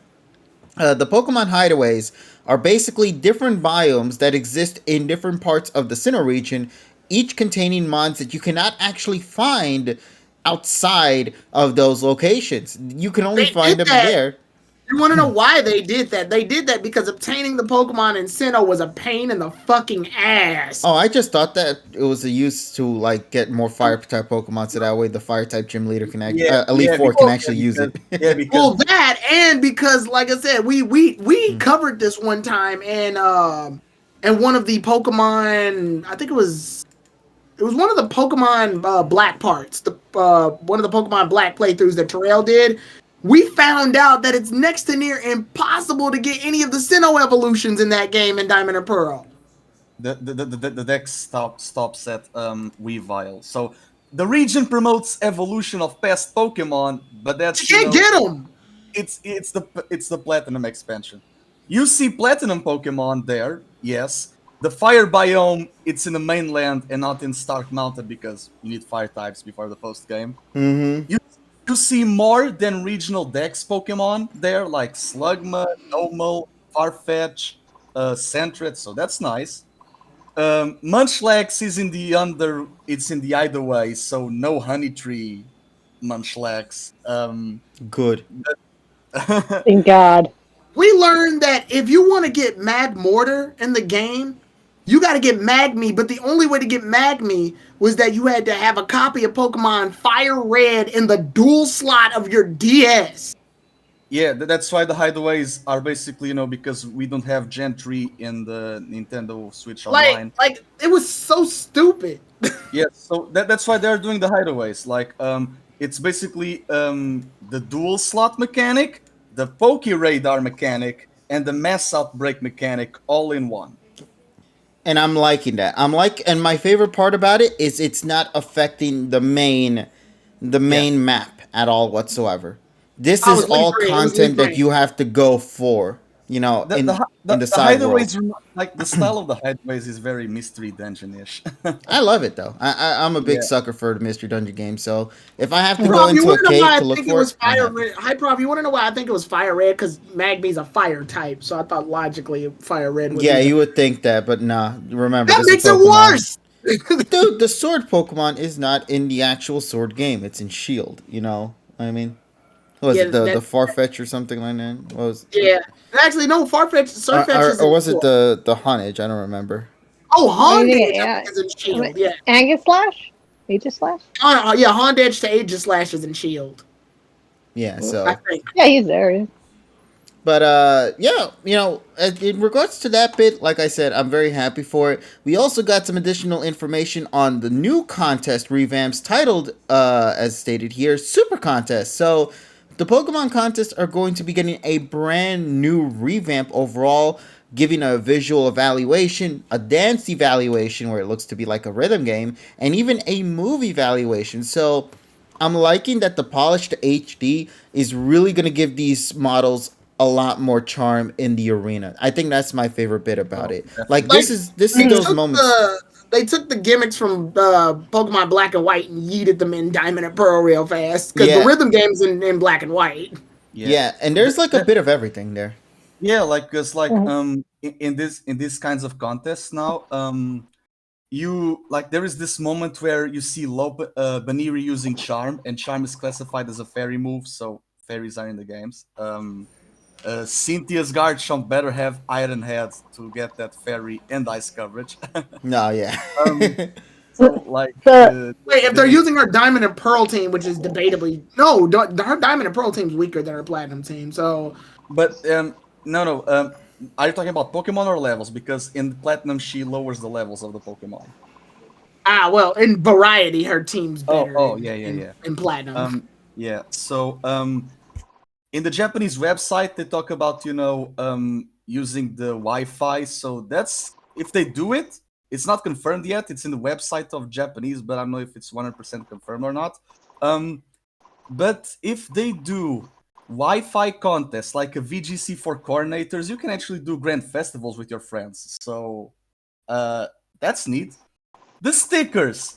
The Pokemon Hideaways are basically different biomes that exist in different parts of the Sinnoh region, each containing mons that you cannot actually find outside of those locations. You can only find them there. You want to know why they did that? They did that because obtaining the Pokemon in Sinnoh was a pain in the fucking ass. Oh, I just thought that it was a use to like get more fire type Pokemon, so that way the fire type gym leader can actually, Elite Four can actually use it. Because Well, that and because, like I said, we covered this one time and one of the Pokemon, I think it was one of the Pokemon Black parts, the one of the Pokemon Black playthroughs that Terrell did. We found out that it's next to near impossible to get any of the Sinnoh evolutions in that game in Diamond and Pearl. the dex stops at Weavile. So the region promotes evolution of past Pokemon, but that's You can't get them. It's the Platinum expansion. You see Platinum Pokemon there, yes. The fire biome, it's in the mainland and not in Stark Mountain because you need fire types before the post game. Mm-hmm. You see more than regional dex Pokemon there, like Slugma, Nomal, Farfetch, Sentret, so that's nice. Munchlax is it's in the either way, so no Honeytree Munchlax. Good. Thank God. We learned that if you want to get Magmortar in the game, you got to get Magme, but the only way to get Magme was that you had to have a copy of Pokemon Fire Red in the dual slot of your DS. Yeah, that's why the hideaways are basically, because we don't have Gen 3 in the Nintendo Switch Online. Like it was so stupid. Yeah, so that's why they're doing the hideaways. Like, it's basically the dual slot mechanic, the Poke Radar mechanic, and the Mass Outbreak mechanic all in one. And I'm liking that. And my favorite part about it is it's not affecting the main map at all whatsoever. This is all content that you have to go for, in the side hideaways world. like the style of the hideaways is very mystery dungeon-ish. I love it though. I'm a big Yeah. sucker for the mystery dungeon game. So if I have to go Prof, you into a want to know cave why I to look think it for was it, I'm Fire happy. Red? Hi, Prof, you want to know why I think it was Fire Red? Because Magme's a fire type, so I thought logically Fire Red would Yeah, be you would think that, but nah. Remember, that this makes is it Pokemon. worse! Dude, the sword Pokemon is not in the actual sword game. It's in Shield. I mean, what was Yeah, it the Farfetch or something like that? What was Yeah. Actually, no, Surfetch is or was it Shield. the Honage? I don't remember. Oh, What do you think? Hondage is in Shield, yeah. Aegislash? Aegislash? Yeah, Hondage to Aegislash is in Shield. Yeah, I so think. Yeah, he's there. but yeah, in regards to that bit, like I said, I'm very happy for it. We also got some additional information on the new contest revamps titled as stated here, Super Contest. So the Pokemon contests are going to be getting a brand new revamp overall, giving a visual evaluation, a dance evaluation where it looks to be like a rhythm game, and even a move evaluation. So I'm liking that the polished HD is really going to give these models a lot more charm in the arena. I think that's my favorite bit about it. Like this is those moments. They took the gimmicks from Pokemon Black and White and yeeted them in Diamond and Pearl real fast. Because the rhythm game's in Black and White. Yeah, and there's like a bit of everything there. Yeah, because in these kinds of contests now, you there is this moment where you see Baniri using Charm, and Charm is classified as a fairy move, so fairies are in the games. Cynthia's Garchomp better have Iron Head to get that fairy and ice coverage. No, yeah. So wait, if they're using her Diamond and Pearl team, which is debatably her Diamond and Pearl team's weaker than her Platinum team. So, but no. Are you talking about Pokemon or levels? Because in Platinum she lowers the levels of the Pokemon. Well, in variety, her team's better. In Platinum. Yeah. So in the Japanese website they talk about using the Wi-Fi. So that's if they do it. It's not confirmed yet. It's in the website of Japanese, but I don't know if it's 100% confirmed or not. But if they do Wi-Fi contests like a VGC for coordinators, you can actually do grand festivals with your friends. So that's neat. The stickers,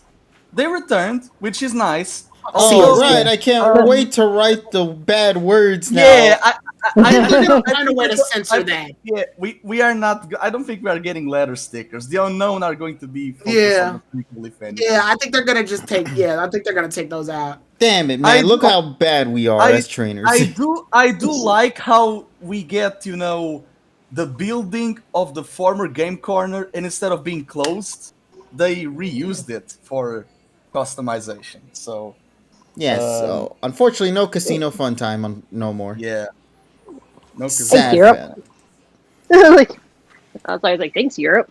they returned, which is nice. Oh, although- right. I can't wait to write the bad words now. Yeah, They're gonna I find a think way to that- censor I- that. Yeah, we are not. I don't think we are getting letter stickers. The unknown are going to be focused Yeah. on the prequel, if anything. Yeah, I think they're gonna just take. Yeah, I think they're gonna take those out. Damn it, I man. Look do- how bad we are as trainers. I do like how we get the building of the former game corner, and instead of being closed, they reused it for customization. So Yes, so unfortunately, no casino fun time no more. yeah, no, Sad Europe. Like, I was like, thanks, Europe.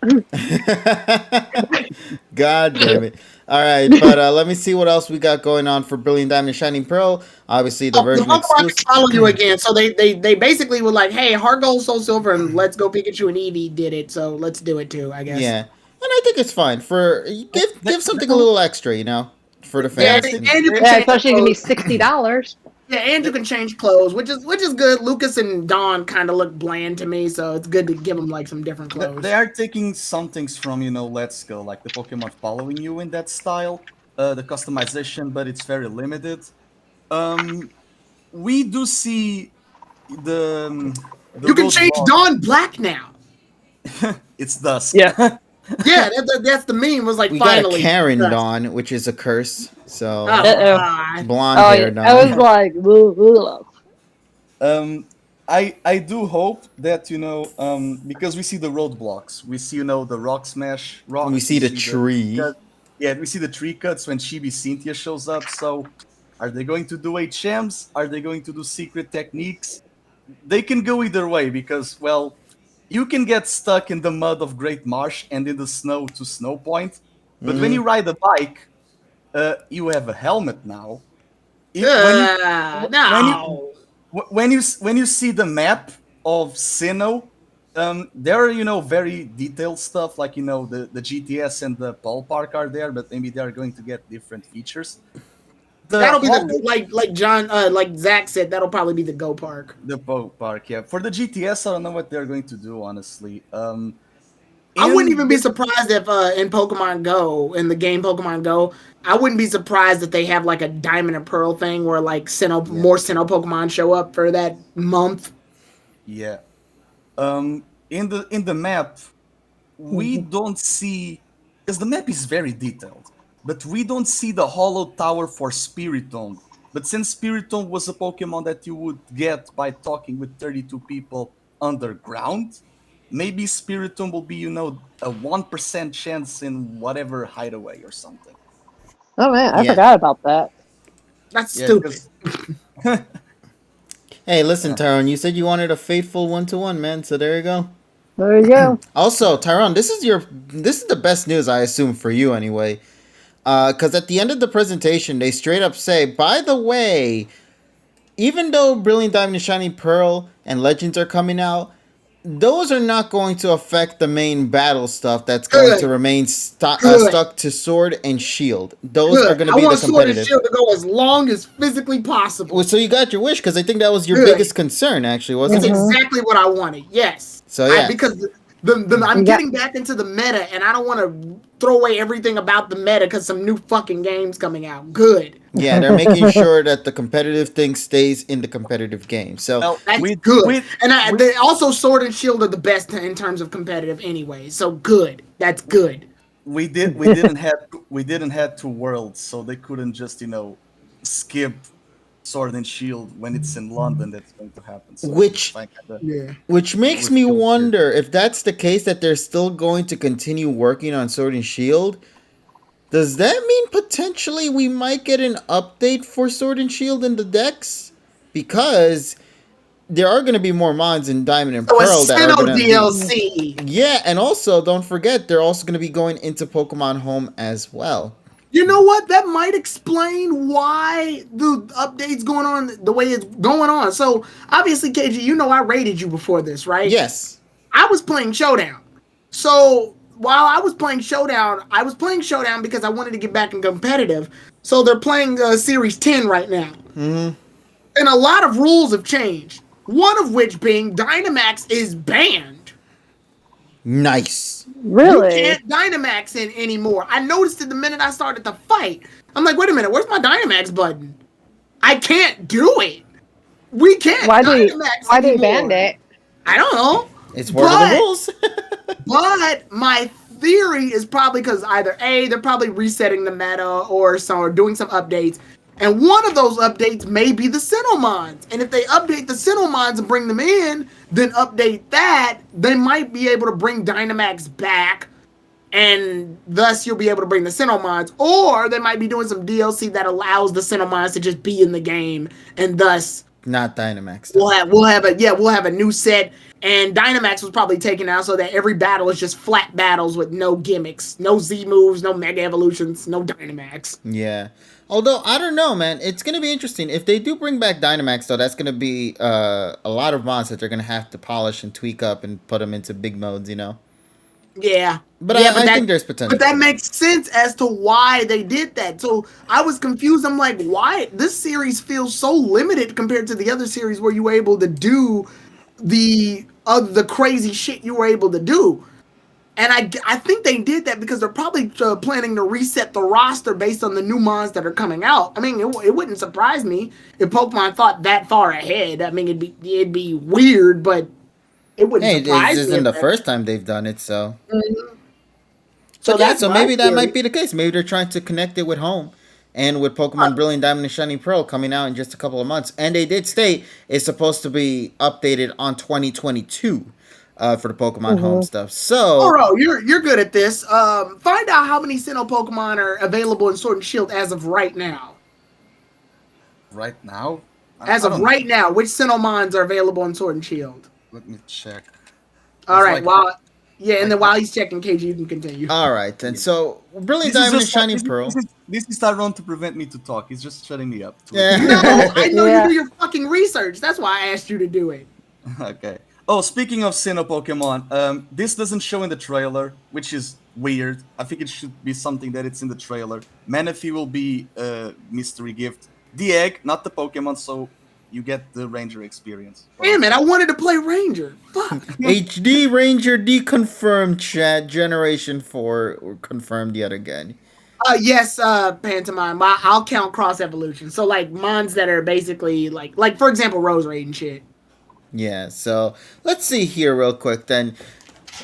God damn it. All right, but let me see what else we got going on for Brilliant Diamond and Shining Pearl. Obviously, the version Pokemon exclusive. follow you again. So they basically were like, hey, Heart Gold, Soul Silver, and Let's Go Pikachu and Eevee did it. So let's do it too, I guess. Yeah, and I think it's fine for give something a little extra, for the Yeah, fans. and you can Yeah, change especially gonna be clothes. $60. Yeah, and you can change clothes, which is good. Lucas and Dawn kind of look bland to me, so it's good to give them like some different clothes. They are taking some things from Let's Go, like the Pokemon following you in that style, the customization, but it's very limited. We do see the You can change roadblock. Dawn black now. It's dusk. Yeah. Yeah, that's the meme. Was like We got finally. a Karen Yes. Dawn, which is a curse. So Oh, Uh-oh. God. blonde Oh, hair yeah. I was Dawn. like, ugh. I do hope that because we see the roadblocks, we see the rock smash rocks, We see the tree. we see the tree cuts when Chibi Cynthia shows up. So, are they going to do HMs? Are they going to do secret techniques? They can go either way because you can get stuck in the mud of Great Marsh and in the snow to Snow Point, but when you ride a bike, you have a helmet now. No. When you see the map of Sinnoh, there are very detailed stuff like the GTS and the ballpark are there, but maybe they are going to get different features. That'll be like John like Zach said. That'll probably be the Go Park. The ballpark, yeah. For the GTS, I don't know what they're going to do, honestly. I wouldn't even be surprised if in Pokemon Go, in the game Pokemon Go, I wouldn't be surprised if they have like a Diamond and Pearl thing where like more Sinnoh Pokemon show up for that month. Yeah. In the map, we don't see, because the map is very detailed, but we don't see the Hollow Tower for Spiritomb. But since Spiritomb was a Pokemon that you would get by talking with 32 people underground, maybe Spiritomb will be, a 1% chance in whatever hideaway or something. Oh man, I Yeah. forgot about that. That's Yeah, stupid. Hey, listen, Tyrone, you said you wanted a faithful 1-to-1, man. So there you go. There you go. Also, Tyrone, this is the best news, I assume, for you anyway. Because at the end of the presentation, they straight up say, by the way, even though Brilliant Diamond and Shining Pearl and Legends are coming out, those are not going to affect the main battle stuff that's going to remain stuck to Sword and Shield. Those are going to be the competitive. I want Sword and Shield to go as long as physically possible. Well, so you got your wish, because I think that was your biggest concern, actually, wasn't That's it? exactly what I wanted. Yes. So, yeah. Because I'm getting back into the meta, and I don't want to throw away everything about the meta because some new fucking games coming out. Good. Yeah, they're making sure that the competitive thing stays in the competitive game. So That's good. They also Sword and Shield are the best in terms of competitive anyway. So good. That's good. We didn't have 2 worlds, so they couldn't just skip Sword and Shield when it's in London. That's going to happen. So which makes me wonder if that's the case, that they're still going to continue working on Sword and Shield. Does that mean potentially we might get an update for Sword and Shield in the decks? Because there are going to be more mods in Diamond and Pearl that are going to DLC. Yeah, and also don't forget they're also going to be going into Pokemon Home as well. You know what? That might explain why the update's going on the way it's going on. So obviously, KG, I rated you before this, right? Yes. I was playing Showdown. So while I was playing Showdown because I wanted to get back in competitive. So they're playing Series 10 right now. Mm-hmm. And a lot of rules have changed. One of which being Dynamax is banned. Nice. Really? You can't Dynamax in anymore. I noticed it the minute I started the fight. I'm like, wait a minute, where's my Dynamax button? I can't do it. We can't Why do Dynamax you banned anymore. it? I don't know. It's part of the rules. But my theory is probably because either A, they're probably resetting the meta or doing some updates. And one of those updates may be the Sinnomons. And if they update the Sinnomons and bring them in, then update that, they might be able to bring Dynamax back. And thus you'll be able to bring the Sinnomons. Or they might be doing some DLC that allows the Sinnomons to just be in the game. And thus Not Dynamax. we'll have a new set. And Dynamax was probably taken out so that every battle is just flat battles with no gimmicks, no Z moves, no Mega Evolutions, no Dynamax. Yeah. Although, I don't know, man. It's going to be interesting. If they do bring back Dynamax, though, that's going to be a lot of mods that they're going to have to polish and tweak up and put them into big modes, you know? Yeah. But Yeah, I think there's potential. But that makes sense as to why they did that. So I was confused. I'm like, why? This series feels so limited compared to the other series where you were able to do the crazy shit you were able to do. And I think they did that because they're probably planning to reset the roster based on the new mons that are coming out. I mean, it wouldn't surprise me if Pokemon thought that far ahead. I mean, it'd be weird, but it wouldn't surprise me. This isn't the first time they've done it, so. Mm-hmm. So maybe that might be the case. Maybe they're trying to connect it with home. And with Pokemon Brilliant Diamond and Shining Pearl coming out in just a couple of months. And they did state it's supposed to be updated on 2022 for the Pokemon Home stuff. So... Oro, you're good at this. Find out how many Sinnoh Pokemon are available in Sword and Shield as of right now. Right now? As of right now, which Sinnomons are available in Sword and Shield? Let me check. All right, while he's checking, KG, you can continue. All right, then. So, Brilliant Diamond and Shining Pearl. This is Tyrone to prevent me to talk. He's just shutting me up. Yeah. No, I know you do your fucking research. That's why I asked you to do it. Okay. Oh, speaking of Sinnoh Pokemon, this doesn't show in the trailer, which is weird. I think it should be something that it's in the trailer. Manaphy will be a mystery gift. The egg, not the Pokemon, so you get the Ranger experience. Damn it, I wanted to play Ranger. Fuck. HD Ranger deconfirmed, chat. Generation 4 confirmed yet again. Yes, Pantomime. I'll count cross evolution. So like mons that are basically like for example, Rose Raid and shit. Yeah, so let's see here real quick then.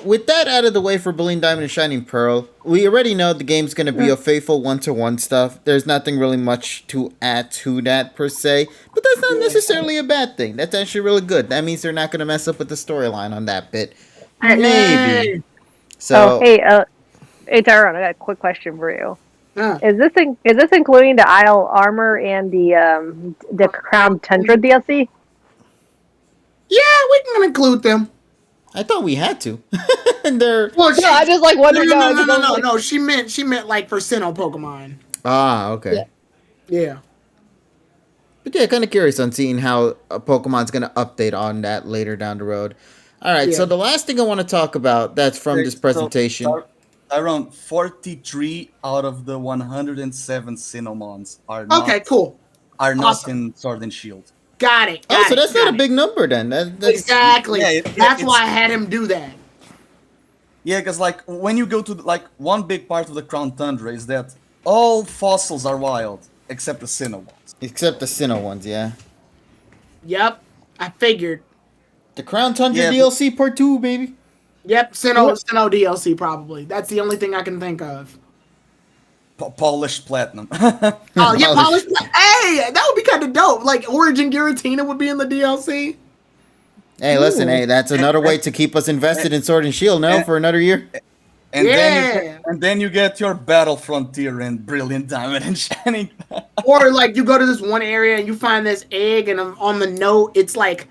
With that out of the way for Brilliant Diamond and Shining Pearl, we already know the game's going to be a faithful one-to-one stuff. There's nothing really much to add to that per se, but that's not necessarily a bad thing. That's actually really good. That means they're not going to mess up with the storyline on that bit. Maybe. So, hey, Tyrone, I got a quick question for you. Uh, Is this including the Isle Armor and the Crown Tundra DLC? yeah, we can include them. I thought we had to. And they're... Well, No, I just like wondering. No. She meant like for Sinnoh Pokemon. Ah, okay. Yeah. But yeah, kind of curious on seeing how Pokemon's going to update on that later down the road. All right, so the last thing I want to talk about that's from this presentation... So, around 43 out of the 107 Sinnomons are not, not in Sword and Shield. Got it. So that's not a big number then. That's... Exactly. Yeah, that's why I had him do that. Yeah, because like when you go to one big part of the Crown Tundra is that all fossils are wild except the Sinnoh ones. Except the Sinnoh ones, yeah. Yep, I figured. The Crown Tundra DLC Part 2, baby. Yep, Sinnoh DLC probably. That's the only thing I can think of. Polished Platinum. Oh yeah, polished. Hey, that would be kind of dope. Like Origin Giratina would be in the DLC. Hey, listen, that's another way to keep us invested in Sword and Shield, for another year. And then you get your Battle Frontier in Brilliant Diamond and Shining. Or like you go to this one area and you find this egg, and on the note it's like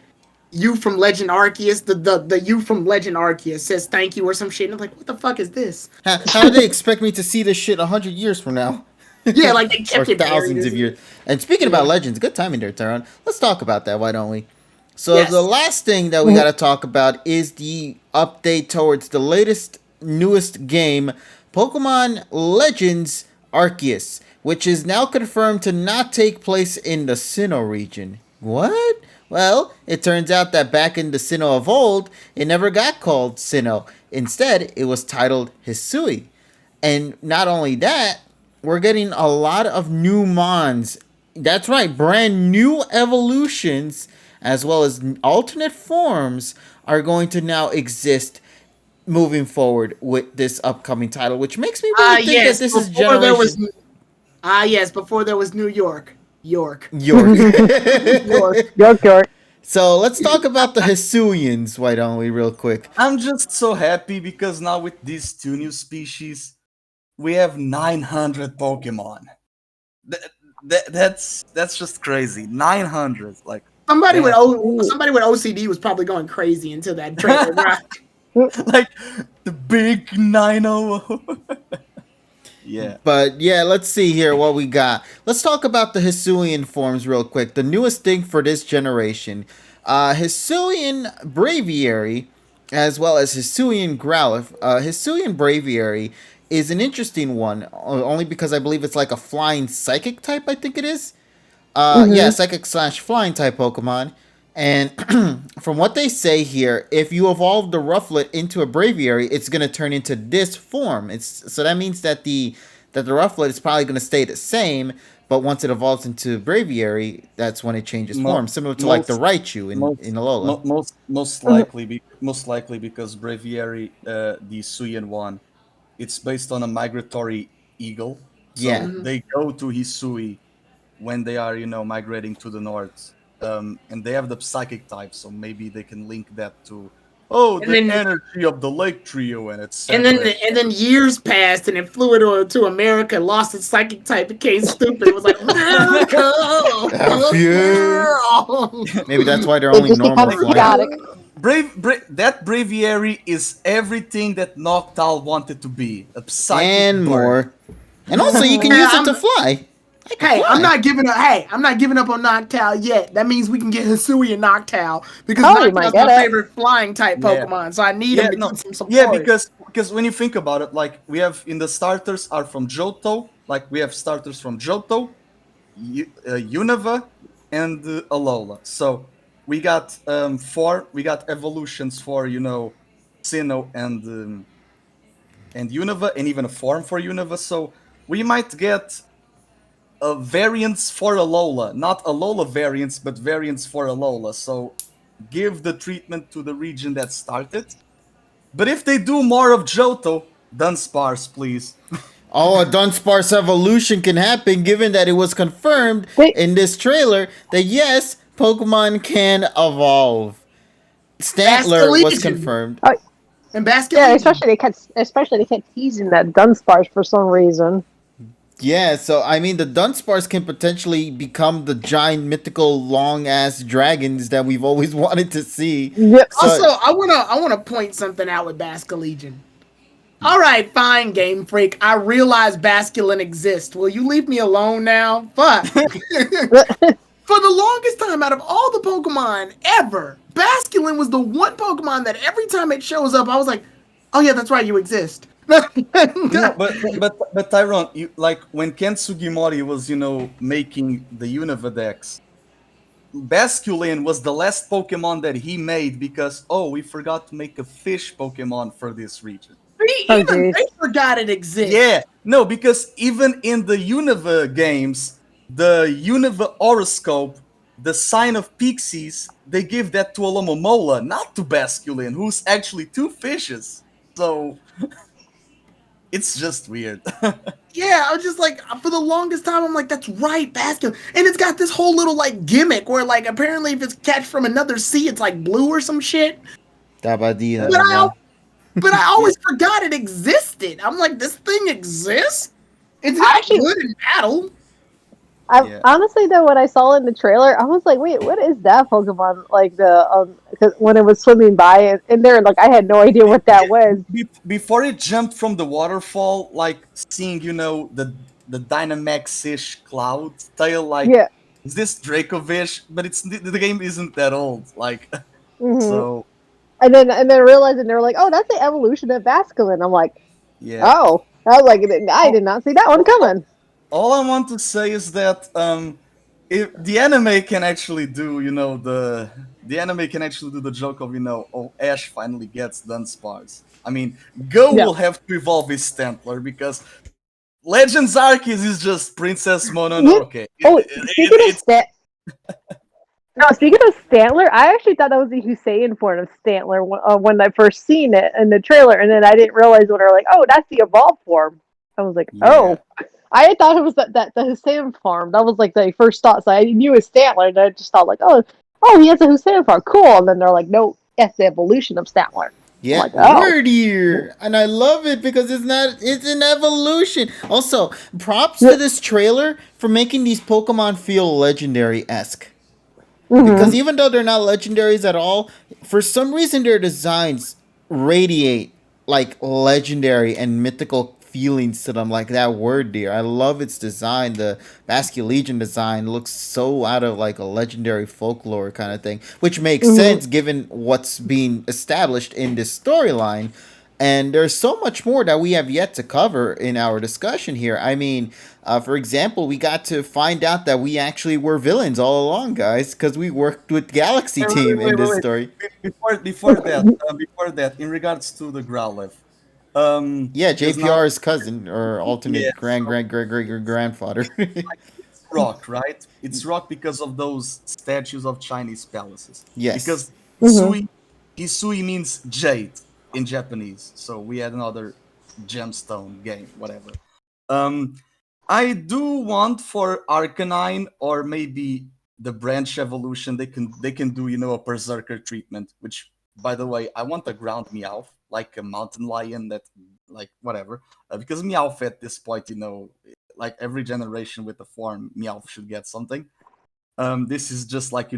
you from Legend Arceus. The you from Legend Arceus says thank you or some shit. And I'm like, what the fuck is this? How do they expect me to see this shit 100 years from now? Yeah, like they kept or it thousands of years. And speaking about Legends, good timing there, Tyrone. Let's talk about that, why don't we? So the last thing that we got to talk about is the update towards the newest game, Pokemon Legends Arceus, which is now confirmed to not take place in the Sinnoh region. What? Well, it turns out that back in the Sinnoh of old, it never got called Sinnoh. Instead, it was titled Hisui. And not only that, we're getting a lot of new mons. That's right, brand new evolutions as well as alternate forms are going to now exist moving forward with this upcoming title, which makes me really think that this is generation. Yes, before there was New York. York. York. So let's talk about the Hisuians, why don't we, real quick? I'm just so happy because now with these two new species, we have 900 Pokemon. That's just crazy. 900, like Somebody with damn. somebody with OCD was probably going crazy until that trailer dropped. Like the big 900. Yeah. But yeah, let's see here what we got. Let's talk about the Hisuian forms real quick. The newest thing for this generation. Hisuian Braviary, as well as Hisuian Growlithe. Hisuian Braviary is an interesting one, only because I believe it's like a flying psychic type, I think it is. Yeah, psychic slash flying type Pokemon. And from what they say here, if you evolve the Rufflet into a Braviary, it's gonna turn into this form. So that means that the Rufflet is probably gonna stay the same, but once it evolves into Braviary, that's when it changes form, similar to like the Raichu in Alola. Most likely because Braviary, the Hisuian one, it's based on a migratory eagle. So Yeah. they go to Hisui when they are, migrating to the north. And they have the psychic type, so maybe they can link that to energy of the lake trio and it's And then years passed and it flew to America, lost its psychic type, became stupid. It was like America. Maybe that's why they're only normal flying. That Braviary is everything that Noctowl wanted to be. A psychic And bird. more. And also you can use it to fly. Hey, I'm not giving up. Hey, I'm not giving up on Noctowl yet. That means we can get Hisui and Noctowl because Noctowl's my favorite flying type Pokemon. So I need him to get some support. Yeah, because when you think about it, like we have in the starters are from Johto, like we have starters from Johto, Unova, and Alola. So we got we got evolutions for Sinnoh and Unova, and even a form for Unova. So we might get variants for Alola, not Alola variants, but variants for Alola. So give the treatment to the region that started. But if they do more of Johto, Dunsparce, please. Oh, a Dunsparce evolution can happen, given that it was confirmed in this trailer that yes, Pokemon can evolve. Stantler was confirmed. Oh, and Basculin. Yeah, especially they kept teasing that Dunsparce for some reason. Yeah, so I mean, the Dunsparce can potentially become the giant mythical long ass dragons that we've always wanted to see. Yep. So, Also, I wanna point something out with Basculegion. All right, fine, Game Freak. I realize Basculin exists. Will you leave me alone now? Fuck. For the longest time, out of all the Pokemon ever, Basculin was the one Pokemon that every time it shows up, I was like, "Oh yeah, that's right, you exist." Yeah, but Tyrone, like when Ken Sugimori was making the Unova Dex, Basculin was the last Pokemon that he made because we forgot to make a fish Pokemon for this region. They forgot it exists. Yeah, no, because even in the Unova games, the Unova horoscope, the sign of Pixies, they give that to Alomomola, not to Basculin, who's actually two fishes. So it's just weird. Yeah, I was just like, for the longest time, I'm like, that's right, Basculin. And it's got this whole little, like, gimmick where, like, apparently if it's catch from another sea, it's, like, blue or some shit. But I always forgot it existed. I'm like, this thing exists? It's actually good in battle. Honestly, though, when I saw it in the trailer, I was like, "Wait, what is that Pokemon?" Like cause when it was swimming by in there, like I had no idea what that was. Before it jumped from the waterfall, like seeing the Dynamax-ish cloud tail, like is this Dracovish? But the game isn't that old, like so. And then realizing they were like, "Oh, that's the evolution of Basculin." I'm like, yeah. Oh, I was like, I did not see that one coming. All I want to say is that if the anime can actually do, the anime can actually do the joke of, oh, Ash finally gets Dunsparce. I mean, Go Yeah. will have to evolve his Stantler because Legends Arceus is just Princess Mononoke. Oh, speaking of It's no, speaking of Stantler, I actually thought that was the Hisuian form of Stantler when I first seen it in the trailer, and then I didn't realize when I was like, oh, that's the evolved form. I was like, Yeah. oh, I thought it was that the Hisuian form. That was like the first thought. So I knew it was Stantler, and I just thought like, oh, he has a Hisuian form, cool. And then they're like, no, that's the evolution of Stantler. I'm Yeah, like, oh, word here, and I love it because it's an evolution. Also, props to this trailer for making these Pokemon feel legendary-esque. Because even though they're not legendaries at all, for some reason their designs radiate like legendary and mythical feelings to them, like that word deer. I love its design. The Basculegion design looks so out of like a legendary folklore kind of thing, which makes sense given what's being established in this storyline. And there's so much more that we have yet to cover in our discussion here. I mean, for example, we got to find out that we actually were villains all along, guys, because we worked with Galaxy Team in this story. Before that, in regards to the Growlithe, Yeah, because now, JPR's cousin or yeah, alternate grandfather. it's rock, right? It's rock because of those statues of Chinese palaces. Yes. Because Hisui means jade in Japanese, so we had another gemstone game, whatever. Um, I do want for Arcanine or maybe the branch evolution. They can do a berserker treatment. Which, by the way, I want a ground Meowth, like a mountain lion that, like, whatever. Because Meowth at this point, like every generation with the form, Meowth should get something. This is just like,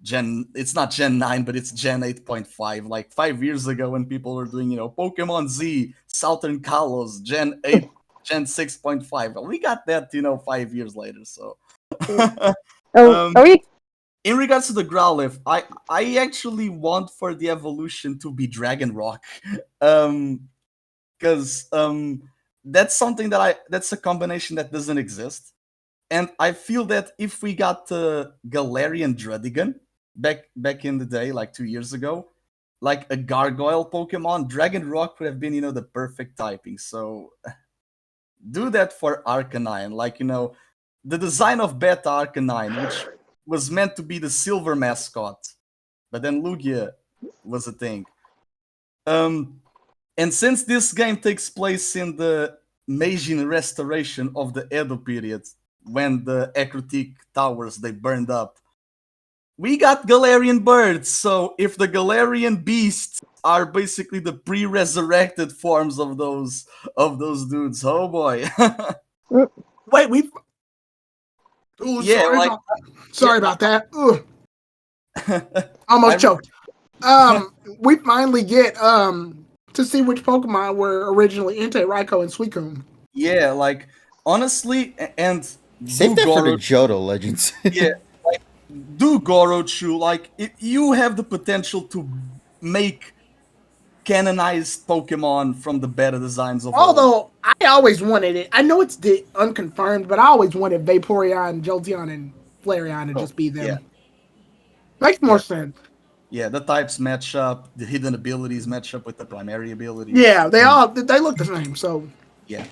Gen. It's not Gen 9, but it's Gen 8.5. Like 5 years ago, when people were doing, Pokemon Z, Southern Kalos, Gen 8, Gen 6.5. We got that, 5 years later. So, um, are we? in regards to the Growlithe, I actually want for the evolution to be Dragon Rock, because that's something that's a combination that doesn't exist. And I feel that if we got Galarian Druddigon back in the day, like 2 years ago, like a gargoyle Pokemon, Dragon Rock would have been, the perfect typing. So do that for Arcanine. Like, the design of Beta Arcanine, which was meant to be the silver mascot, but then Lugia was a thing. And since this game takes place in the Meijin restoration of the Edo period, when the Ecruteak towers they burned up, we got Galarian birds. So if the Galarian beasts are basically the pre-resurrected forms of those dudes, oh boy. Wait, we. Ooh, Yeah, sorry about that. Ugh, almost choked. We finally get to see which Pokemon were originally Entei, Raikou, and Suicune. Yeah, like honestly, and Save that for the Johto Legends. Yeah, like do Gorochu. Like you have the potential to make canonized Pokemon from the beta designs of Although I always wanted it. I know it's unconfirmed, but I always wanted Vaporeon, Jolteon, and Flareon to just be them. Yeah. Makes more sense. Yeah, the types match up, the hidden abilities match up with the primary abilities. Yeah, they look the same. So yeah.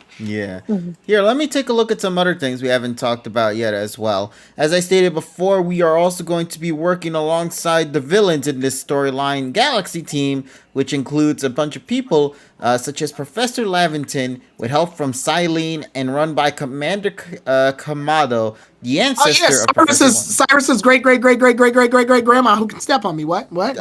Here, let me take a look at some other things we haven't talked about yet as well. As I stated before, we are also going to be working alongside the villains in this storyline Galaxy Team, which includes a bunch of people such as Professor Laventon, with help from Silene, and run by Commander Kamado, the ancestor of Professor Cyrus's great grandma who can step on me. What? What?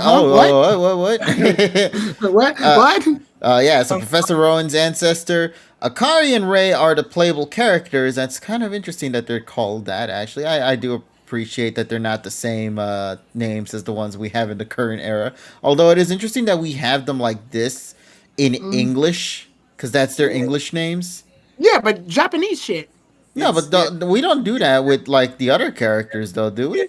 So Professor Rowan's ancestor. Akari and Ray are the playable characters. That's kind of interesting that they're called that, actually. I do appreciate that they're not the same names as the ones we have in the current era. Although it is interesting that we have them like this in English, because that's their English names. Yeah, but Japanese shit. No, but we don't do that with like the other characters, though, do we?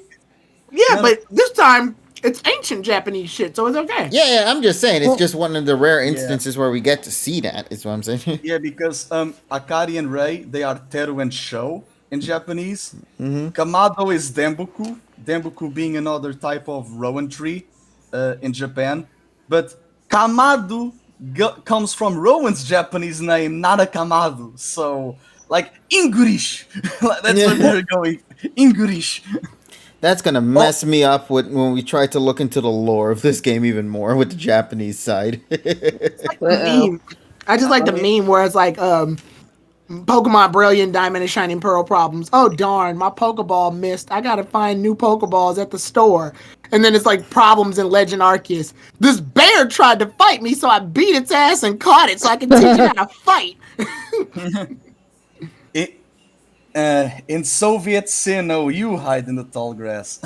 Yeah, but this time it's ancient Japanese shit, so it's okay. Yeah, I'm just saying it's just one of the rare instances where we get to see that. Is what I'm saying. Yeah, because Akari and Ray, they are Teru and Sho, in Japanese. Mm-hmm. Kamado is Dembuku. Dembuku being another type of rowan tree in Japan. But Kamado comes from Rowan's Japanese name, not a Kamado. So, like, English. That's what they're going. English. That's gonna mess me up when we try to look into the lore of this game even more with the Japanese side. Meme. I just like the meme where it's like, Pokemon Brilliant, Diamond, and Shining Pearl problems. Oh darn, my Pokeball missed. I gotta find new Pokeballs at the store. And then it's like problems in Legend Arceus. This bear tried to fight me, so I beat its ass and caught it so I can teach it how to fight. In Soviet Sin, oh, you hide in the tall grass.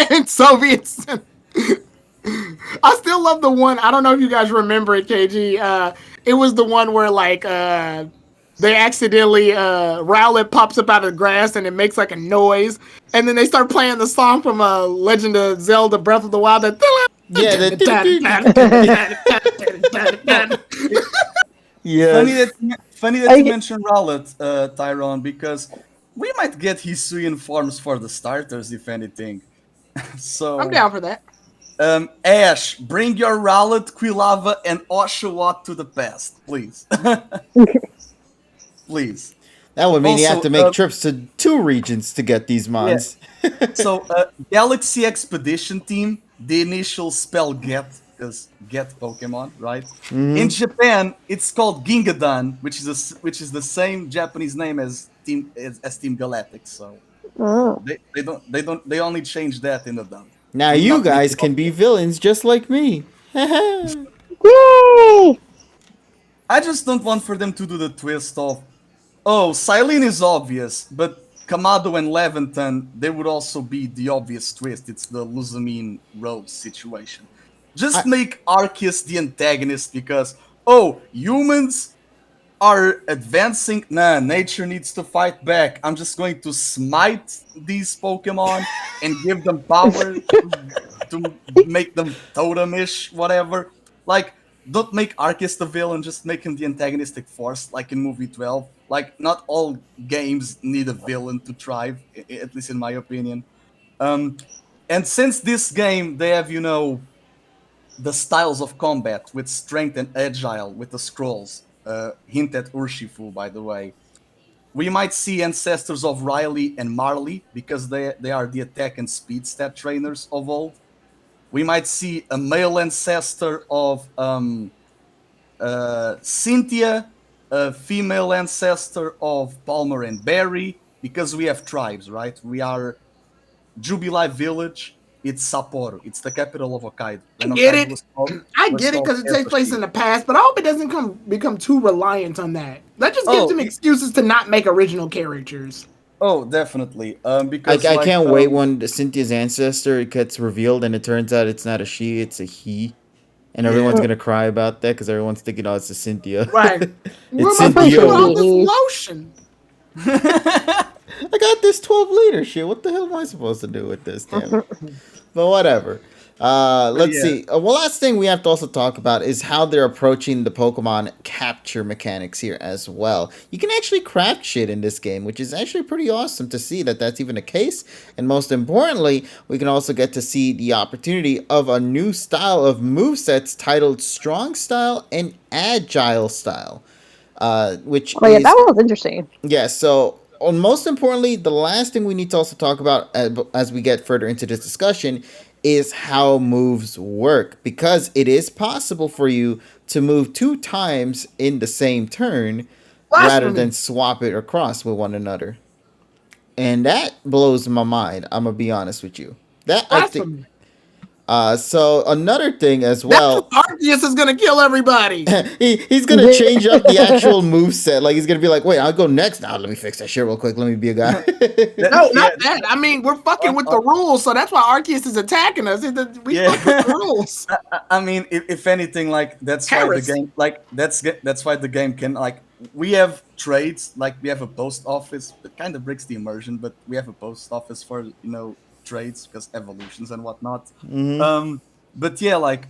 In Soviets. I still love the one. I don't know if you guys remember it, KG. It was the one where like they accidentally Rowlet pops up out of the grass and it makes like a noise, and then they start playing the song from Legend of Zelda: Breath of the Wild. Yeah, Yeah. Funny that you mentioned Rowlet, Tyrone, because we might get Hisuian forms for the starters, if anything. So I'm down for that. Ash, bring your Rowlet, Quilava, and Oshawott to the past, please. Please. That would mean you have Also, to make trips to 2 regions to get these mons. So, Galaxy Expedition Team, the initial spell get, because get Pokemon, right? In Japan, it's called Gingadan, which is the same Japanese name as Team Galactic. So they only change that in the dub. Now you guys can be villains just like me. Yay! I just don't want for them to do the twist of, oh, Silene is obvious, but Kamado and Leventon, they would also be the obvious twist. It's the Luzamine Rose situation. Just make Arceus the antagonist because, oh, humans are advancing. Nah, nature needs to fight back. I'm just going to smite these Pokemon and give them power to make them totemish, whatever. Like, don't make Arceus the villain, just make him the antagonistic force, like in movie 12. Like, not all games need a villain to thrive, at least in my opinion. And since this game, they have, the styles of combat with strength and agile with the scrolls. Hint at Urshifu, by the way. We might see ancestors of Riley and Marley because they are the attack and speed stat trainers of old. We might see a male ancestor of Cynthia, a female ancestor of Palmer and Barry, because we have tribes, right? We are Jubilee Village. It's Sapporo. It's the capital of Hokkaido. I get it because it takes place in the past, but I hope it doesn't become too reliant on that. That just gives them excuses to not make original characters. Oh, definitely. Because I can't wait when Cynthia's ancestor gets revealed and it turns out it's not a she, it's a he. And everyone's going to cry about that because everyone's thinking, oh, it's a Cynthia. Right. It's Cynthia. All Cynthia. this lotion. I got this 12-liter shit. What the hell am I supposed to do with this? Damn it. But whatever. Let's see. Last thing we have to also talk about is how they're approaching the Pokemon capture mechanics here as well. You can actually craft shit in this game, which is actually pretty awesome to see that that's even a case. And most importantly, we can also get to see the opportunity of a new style of movesets titled Strong Style and Agile Style. That was interesting. Yeah, so most importantly, the last thing we need to also talk about as we get further into this discussion is how moves work, because it is possible for you to move 2 times in the same turn rather than swap it across with one another. And that blows my mind, I'm gonna be honest with you. That I think. So another thing as well. Arceus is gonna kill everybody. He's gonna change up the actual moveset. Like he's gonna be like, wait, I'll go next. Now let me fix that shit real quick. Let me be a guy. No, not that. I mean, we're fucking with the rules, so that's why Arceus is attacking us. We fuck with the rules. I mean, if anything, like that's why the game, like that's why the game can like we have trades, like we have a post office. It kind of breaks the immersion, but we have a post office for trades because evolutions and whatnot. But yeah, like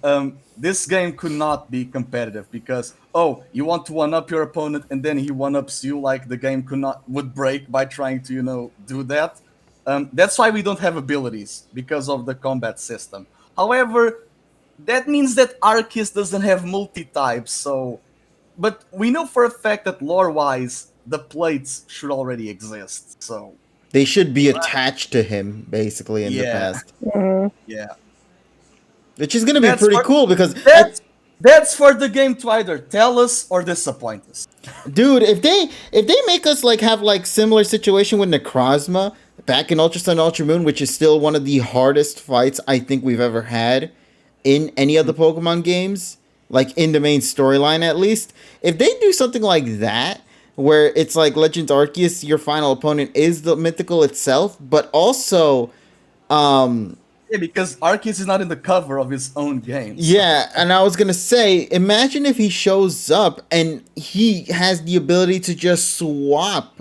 this game could not be competitive because you want to one up your opponent and then he one ups you. Like the game would break by trying to do that. That's why we don't have abilities because of the combat system. However, that means that Arceus doesn't have multi-types. So, but we know for a fact that lore-wise the plates should already exist. So They should be attached to him, basically, in the yeah, past. yeah. Which is going to be That's pretty for- cool because, That's for the game to either tell us or disappoint us. dude, if they make us like have like similar situation with Necrozma back in Ultra Sun Ultra Moon, which is still one of the hardest fights I think we've ever had in any of the Pokemon games, like in the main storyline at least. If they do something like that, where it's like Legends Arceus, your final opponent is the mythical itself, but also, Yeah, because Arceus is not in the cover of his own game. yeah, and I was gonna say, imagine if he shows up and he has the ability to just swap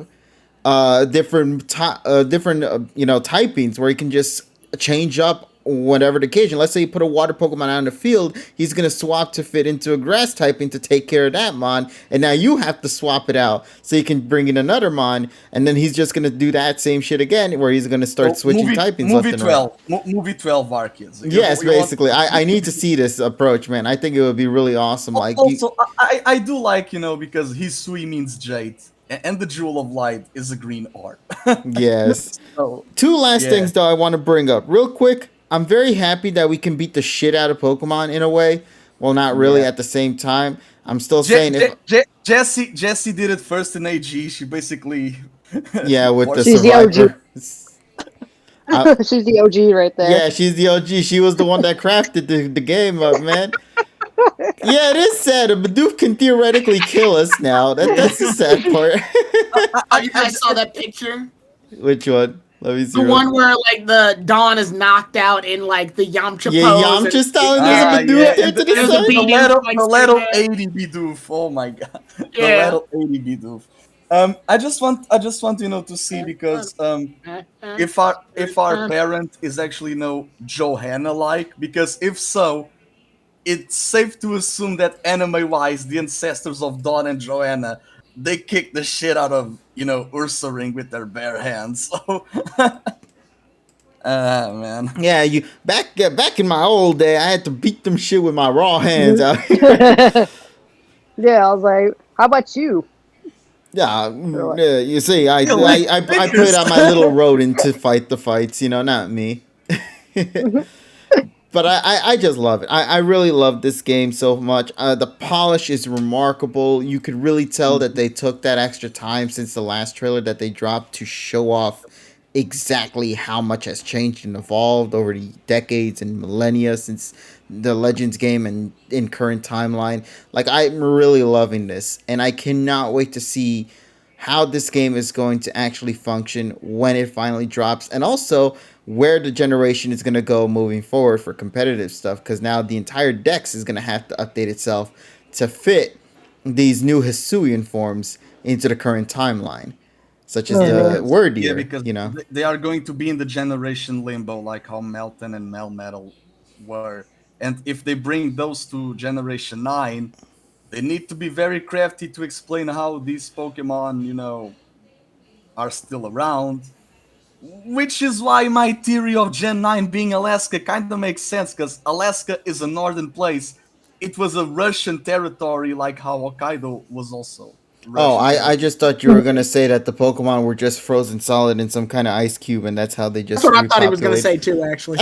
different typings, where he can just change up whatever the occasion. Let's say you put a water Pokemon out in the field, he's gonna swap to fit into a grass typing to take care of that mon, and now you have to swap it out so you can bring in another mon, and then he's just gonna do that same shit again, where he's gonna start switching typings left and right. Movie 12 Arceus. Yes, basically. I need to see this approach, man. I think it would be really awesome. Like, Also, I do like, because Hisui means jade, and the Jewel of Light is a green orb. yes. So, Two last yeah. things, though, I want to bring up. Real quick, I'm very happy that we can beat the shit out of Pokemon in a way. Well, not really Yeah. at the same time. I'm still saying Jessie did it first in AG. She basically... yeah, with the She's the Survivor. She's the OG right there. Yeah, she's the OG. She was the one that crafted the game up, man. Yeah, it is sad. A Bidoof can theoretically kill us now. That's the sad part. You guys saw that picture? Which one? Let me see. The one where like the Dawn is knocked out in like the Yamcha Yeah, pose. Yamcha style, and there's a Bidoof there to the there's a side. beat. The level 80 Bidoof. Oh my god. The Yeah. level 80 Bidoof. I just want to see, because if our parent is actually Johanna like, because if so, it's safe to assume that anime wise the ancestors of Dawn and Johanna, they kick the shit out of Ursa Ring with their bare hands. So man. Yeah, you back in my old day, I had to beat them shit with my raw hands out here. Yeah, I was like, how about you? Yeah, you see, I put out my little rodent to fight the fights, not me. But I just love it. I really love this game so much. The polish is remarkable. You could really tell that they took that extra time since the last trailer that they dropped to show off exactly how much has changed and evolved over the decades and millennia since the Legends game and in current timeline. Like, I'm really loving this, and I cannot wait to see how this game is going to actually function when it finally drops, and also where the generation is going to go moving forward for competitive stuff, because now the entire Dex is going to have to update itself to fit these new Hisuian forms into the current timeline, such as the Word Eater, because they are going to be in the generation limbo, like how Melton and Melmetal were. And if they bring those to Generation 9, they need to be very crafty to explain how these Pokemon, are still around. Which is why my theory of Gen 9 being Alaska kind of makes sense, because Alaska is a northern place. It was a Russian territory, like how Hokkaido was also Russian I just thought you were going to say that the Pokemon were just frozen solid in some kind of ice cube, and that's how they just That's what I thought he was going to say repopulate. too, actually.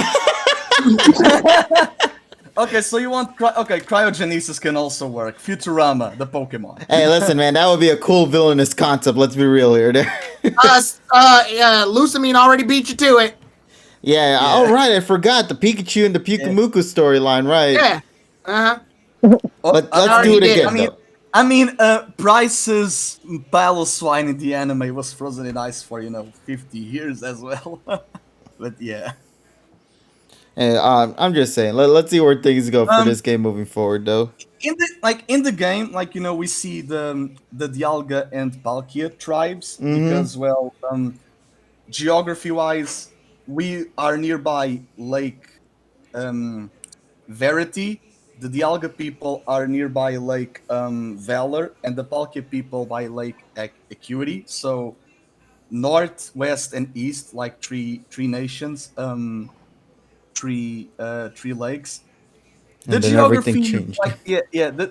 Okay, so you want cryogenesis can also work. Futurama, the Pokemon. Hey, listen, man, that would be a cool villainous concept. Let's be real here. Lusamine already beat you to it. Yeah. Oh, right, I forgot the Pikachu and the Pikamuku storyline, right? Yeah. Uh-huh. Let's do it again, Bryce's Paloswine in the anime was frozen in ice for 50 years as well. But yeah. And I'm just saying, let's see where things go for this game moving forward, though. In the game, we see the Dialga and Palkia tribes, because geography wise, we are nearby Lake Verity, the Dialga people are nearby Lake Valor, and the Palkia people by Lake Acuity. So north, west, and east, like three nations, three lakes. The And then everything geography, changed. like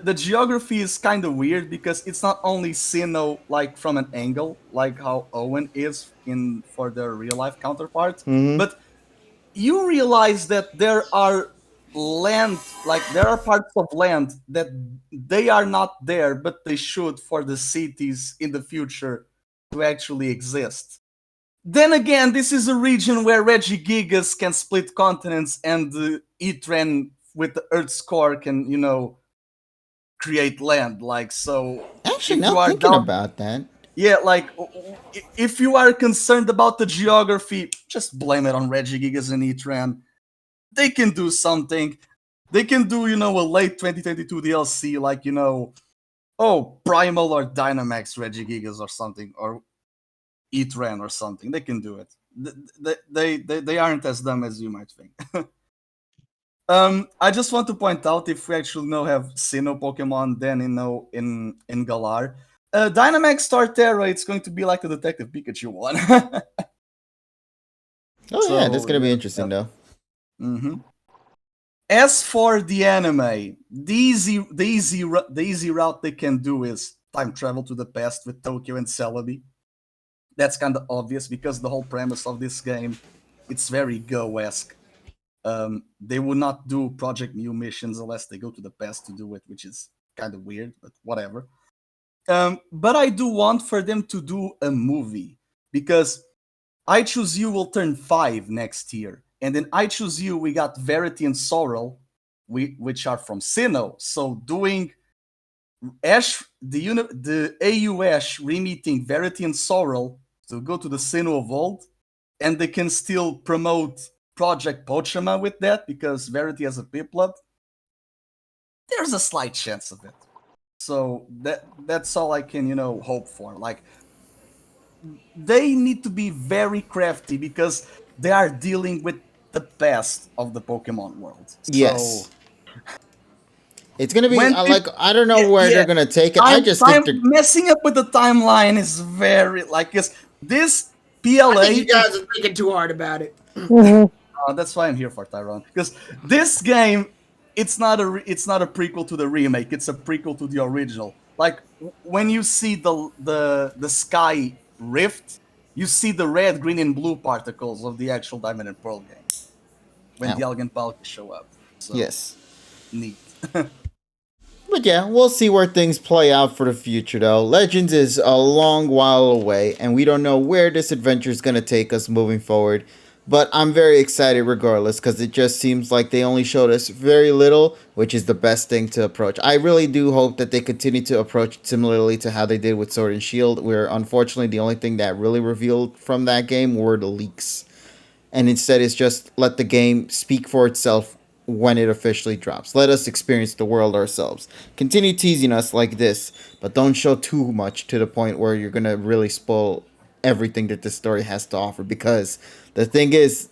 the geography is kind of weird because it's not only Sinnoh like from an angle, like how Owen is in for their real life counterparts, Hmm. but you realize that there are land, like there are parts of land that they are not there, but they should for the cities in the future to actually exist. Then again, this is a region where Regigigas can split continents, and Etran with the Earth's core can, create land. Like, so Actually, if now you are thinking down, about that, yeah, like if you are concerned about the geography, just blame it on Regigigas and Etran. They can do something. They can do, a late 2022 DLC, like, Primal or Dynamax Regigigas or something, or Etran or something. They can do it. They aren't as dumb as you might think. I just want to point out, if we actually now have Sinnoh Pokemon, then in Galar, Dynamax Torterra, it's going to be like the Detective Pikachu one. oh yeah, that's So gonna be there's interesting that. though. hmm As for the anime, the easy route they can do is time travel to the past with Tokyo and Celebi. That's kind of obvious because the whole premise of this game, it's very Go-esque. They would not do Project Mew missions unless they go to the past to do it, which is kind of weird, but whatever. But I do want for them to do a movie because I Choose You will turn 5 next year. And in I Choose You, we got Verity and Sorrel, which are from Sinnoh. So doing the AU Ash re-meeting Verity and Sorrel to go to the Sinnoh Vault, and they can still promote Project Pochama with that because Verity has a Piplup. There's a slight chance of it. So that's all I can, hope for. Like, they need to be very crafty because they are dealing with the past of the Pokemon world. So Yes, it's gonna be when like I don't know yeah, where yeah, they're gonna take it. I time just time think they're. messing up with the timeline is very like this I think you PLA. guys are thinking too hard about it. Mhm. That's why I'm here for Tyrone, because this game, it's not a prequel to the remake. It's a prequel to the original. Like when you see the sky rift, you see the red, green, and blue particles of the actual Diamond and Pearl game when Ow. the Algan Palkia show up. So Yes. neat. But yeah, we'll see where things play out for the future though. Legends is a long while away, and we don't know where this adventure is going to take us moving forward. But I'm very excited regardless, because it just seems like they only showed us very little, which is the best thing to approach. I really do hope that they continue to approach it similarly to how they did with Sword and Shield, where unfortunately the only thing that really revealed from that game were the leaks, and instead it's just let the game speak for itself when it officially drops. Let us experience the world ourselves. Continue teasing us like this, but don't show too much to the point where you're gonna really spoil everything that this story has to offer. Because the thing is,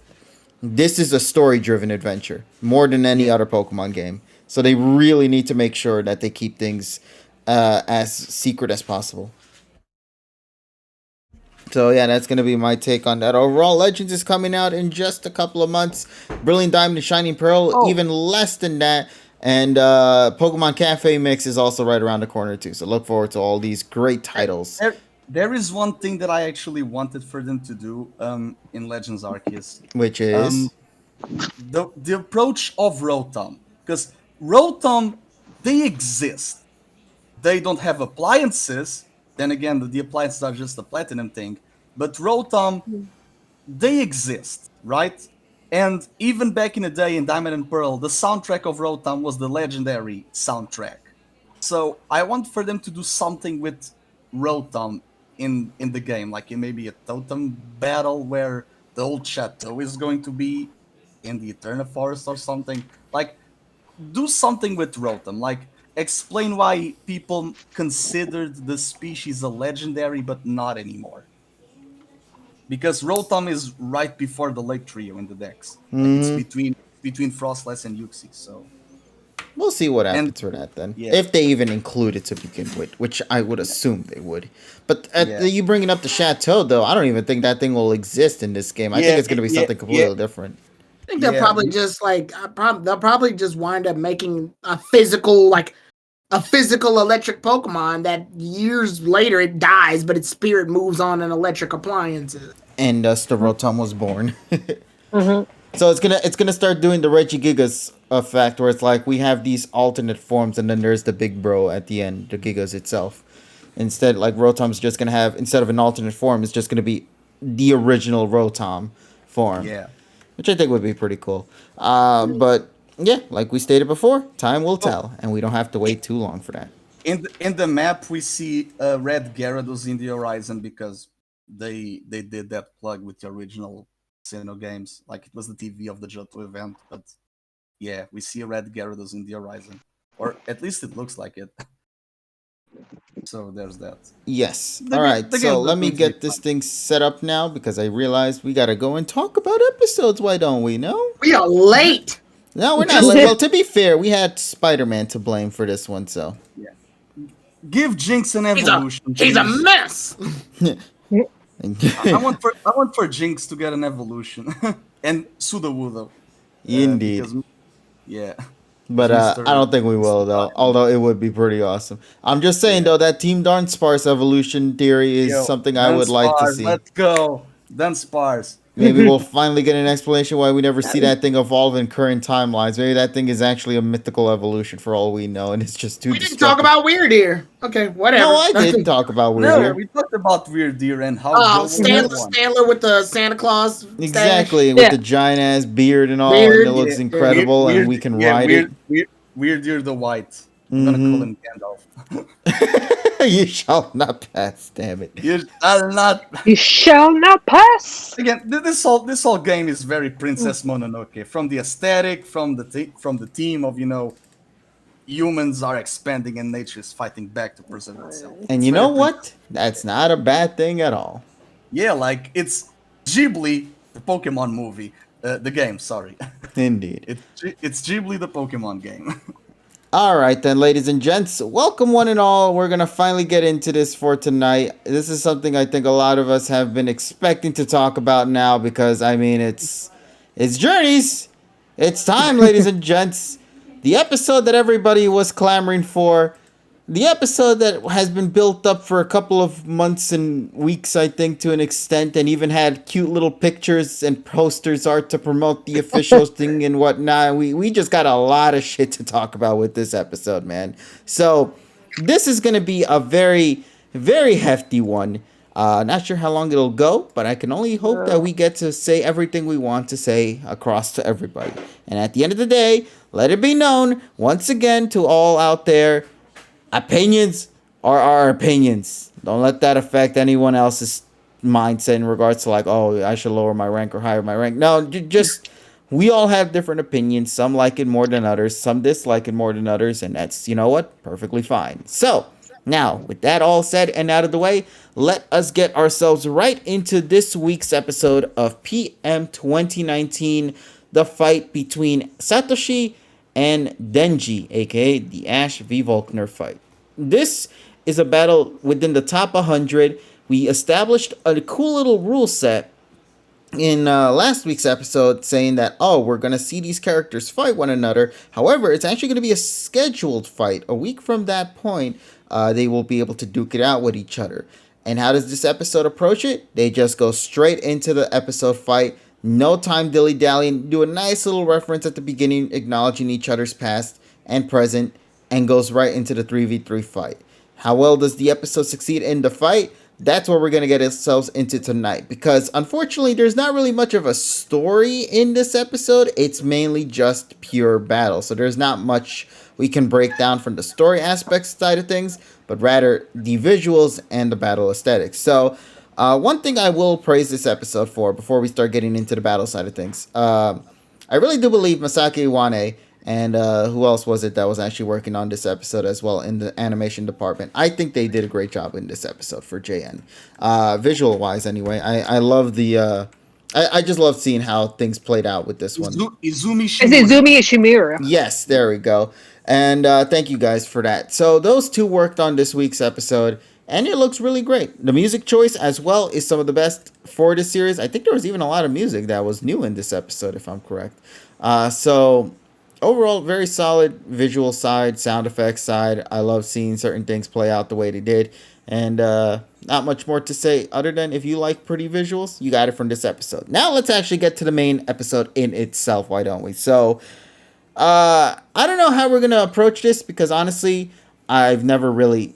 this is a story-driven adventure more than any Yeah. other Pokemon game. So they really need to make sure that they keep things as secret as possible. So yeah, that's gonna be my take on that. Overall, Legends is coming out in just a couple of months. Brilliant Diamond and Shining Pearl, Oh, even less than that. And Pokemon Cafe Mix is also right around the corner too. So look forward to all these great titles. there is one thing that I actually wanted for them to do in Legends Arceus. Which Um, is the approach of Rotom, because Rotom, they exist. They don't have appliances. Then again, the appliances are just a platinum thing. But Rotom, they exist, right? And even back in the day in Diamond and Pearl, the soundtrack of Rotom was the legendary soundtrack. So I want for them to do something with Rotom in the game, like in maybe a totem battle where the old chateau is going to be in the Eternal Forest or something. Like, do something with Rotom. Like, explain why people considered the species a legendary, but not anymore. Because Rotom is right before the Lake Trio in the decks. Like, it's mm-hmm. between Frostlass and Yuxi. So We'll see what And happens for that then. yeah, If they even include it to begin with, which I would assume they would. But yeah, you bringing up the chateau, though, I don't even think that thing will exist in this game. I think yeah, it's going to be yeah, something yeah, completely different. I think they'll yeah. probably just like they'll probably just wind up making a physical electric Pokemon that years later it dies, but its spirit moves on in electric appliances. And the Rotom was born. Mhm. So it's gonna start doing the Regigigas effect, where it's like we have these alternate forms, and then there's the big bro at the end, the Gigas itself. Instead, like Rotom's just gonna have, instead of an alternate form, it's just gonna be the original Rotom form, Yeah. which I think would be pretty cool. But yeah, like we stated before, time will tell, and we don't have to wait too long for that. In the map, we see red Gyarados in the horizon because they did that plug with the original Sinnoh games. Like it was the TV of the Johto event, but yeah, we see a red Gyarados in the horizon, or at least it looks like it. So there's that. Yes. The All ga- right. the So game's let me going to be get this thing set up now because I realized we gotta go and talk about episodes. Why don't we? No. We are late. No, we're not. Well, to be fair, we had Spider-Man to blame for this one, so. Give Jinx an He's a evolution. he's a please. mess. I want for Jinx to get an evolution and Sudowoodo. though. Indeed. Because, yeah. But Mr. I don't think we will, though. Although it would be pretty awesome. I'm just saying, though, that Team Darnsparce evolution theory is Yo, something I would like to Dunsparce, see. Let's go. Dunsparce. Maybe we'll finally get an explanation why we never see that thing evolve in current timelines. Maybe that thing is actually a mythical evolution for all we know, and it's just too We didn't talk about Weird Ear. Okay, whatever. No, I did talk about Weird No, Ear. we talked about Weird Deer and how Oh, good was that one. Stanley with the Santa Claus. stash. Exactly, with Yeah. the giant ass beard and all, Beard, and it looks yeah. incredible, and we can ride Weird Deer the White. I'm gonna call him Gandalf. it. You shall not pass, damn it. You shall not. You shall not pass. Again, this whole game is very Princess Mononoke. From the aesthetic, from the theme of humans are expanding and nature is fighting back to preserve itself. And It's you know very what? That's not a bad thing at all. Yeah, like it's Ghibli, the Pokemon movie, the game. Sorry, Indeed. it's Ghibli, the Pokemon game. All right, then, ladies and gents, welcome one and all. We're going to finally get into this for tonight. This is something I think a lot of us have been expecting to talk about now because, I mean, it's Journeys. It's time, ladies and gents. The episode that everybody was clamoring for. The episode that has been built up for a couple of months and weeks, I think, to an extent, and even had cute little pictures and posters art to promote the official thing and whatnot. We just got a lot of shit to talk about with this episode, man. So this is going to be a very, very hefty one. Not sure how long it'll go, but I can only hope that we get to say everything we want to say across to everybody. And at the end of the day, let it be known, once again, to all out there, opinions are our opinions. Don't let that affect anyone else's mindset in regards to like, oh, I should lower my rank or higher my rank. No, just we all have different opinions. Some like it more than others. Some dislike it more than others. And that's, you know what? Perfectly fine. So now, with that all said and out of the way, let us get ourselves right into this week's episode of PM 2019, the fight between Satoshi and Denji, aka the Ash v Volkner fight. This is a battle within the top 100. We established a cool little rule set in last week's episode saying that, oh, we're going to see these characters fight one another. However, it's actually going to be a scheduled fight. A week from that point, they will be able to duke it out with each other. And how does this episode approach it? They just go straight into the episode fight. No time dilly-dallying. Do a nice little reference at the beginning, acknowledging each other's past and present, and goes right into the 3v3 fight. How well does the episode succeed in the fight? That's what we're going to get ourselves into tonight. Because, unfortunately, there's not really much of a story in this episode. It's mainly just pure battle. So there's not much we can break down from the story aspects side of things, but rather the visuals and the battle aesthetics. So, one thing I will praise this episode for before we start getting into the battle side of things. I really do believe Masaki Iwane and who else was it that was actually working on this episode as well in the animation department. I think they did a great job in this episode for JN. Visual wise, anyway, I love the. I just love seeing how things played out with this one. Izumi Is Shimura. it Izumi Ishimura? Yes, there we go. And thank you guys for that. So those two worked on this week's episode, and it looks really great. The music choice as well is some of the best for this series. I think there was even a lot of music that was new in this episode, if I'm correct. So overall, very solid visual side, sound effects side. I love seeing certain things play out the way they did. And not much more to say other than if you like pretty visuals, you got it from this episode. Now let's actually get to the main episode in itself, why don't we? So I don't know how we're gonna approach this because honestly, I've never really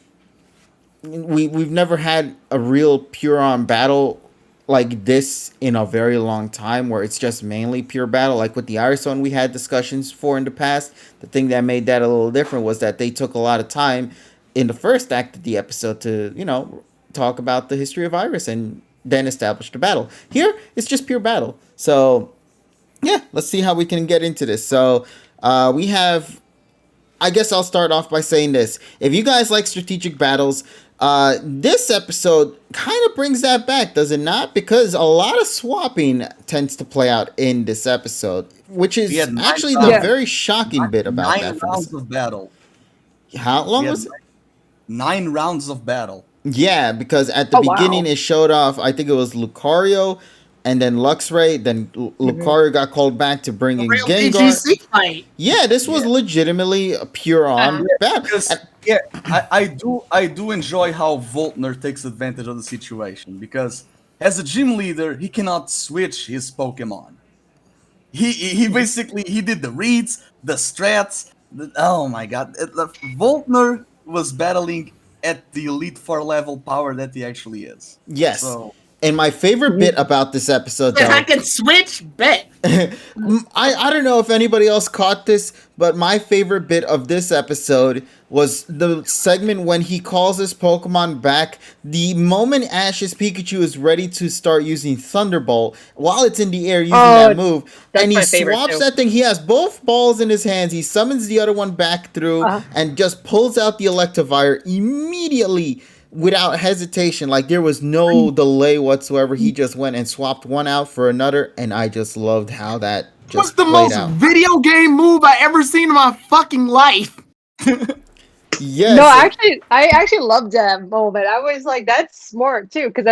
we've never had a real pure on battle like this in a very long time where it's just mainly pure battle. Like with the Iris one we had discussions for in the past. The thing that made that a little different was that they took a lot of time in the first act of the episode to, talk about the history of Iris and then establish the battle. Here, it's just pure battle. So yeah, let's see how we can get into this. So we have, I guess I'll start off by saying this. If you guys like strategic battles, this episode kind of brings that back, does it not? Because a lot of swapping tends to play out in this episode, which is actually the very shocking bit about that. 9 rounds of battle. How long was it? 9 rounds of battle. Yeah, because at the beginning it showed off, I think it was Lucario, and then Luxray, then Lucario got called back to bring in Gengar. BGC fight. Yeah, this was legitimately a pure on battle. I do enjoy how Volkner takes advantage of the situation because as a gym leader, he cannot switch his Pokemon. He basically did the reads, the strats. Oh my god, Volkner was battling at the Elite 4 level power that he actually is. Yes. So, and my favorite bit about this episode, though, I can switch, bet. I don't know if anybody else caught this, but my favorite bit of this episode was the segment when he calls his Pokemon back. The moment Ash's Pikachu is ready to start using Thunderbolt, while it's in the air using that move, and he swaps that thing. He has both balls in his hands. He summons the other one back through and just pulls out the Electivire immediately without hesitation. Like there was no delay whatsoever. He just went and swapped one out for another, and I just loved how that just What's the played most out. video game move I ever seen in my fucking life? Yes. No, I actually loved that moment. I was like, that's smart too, because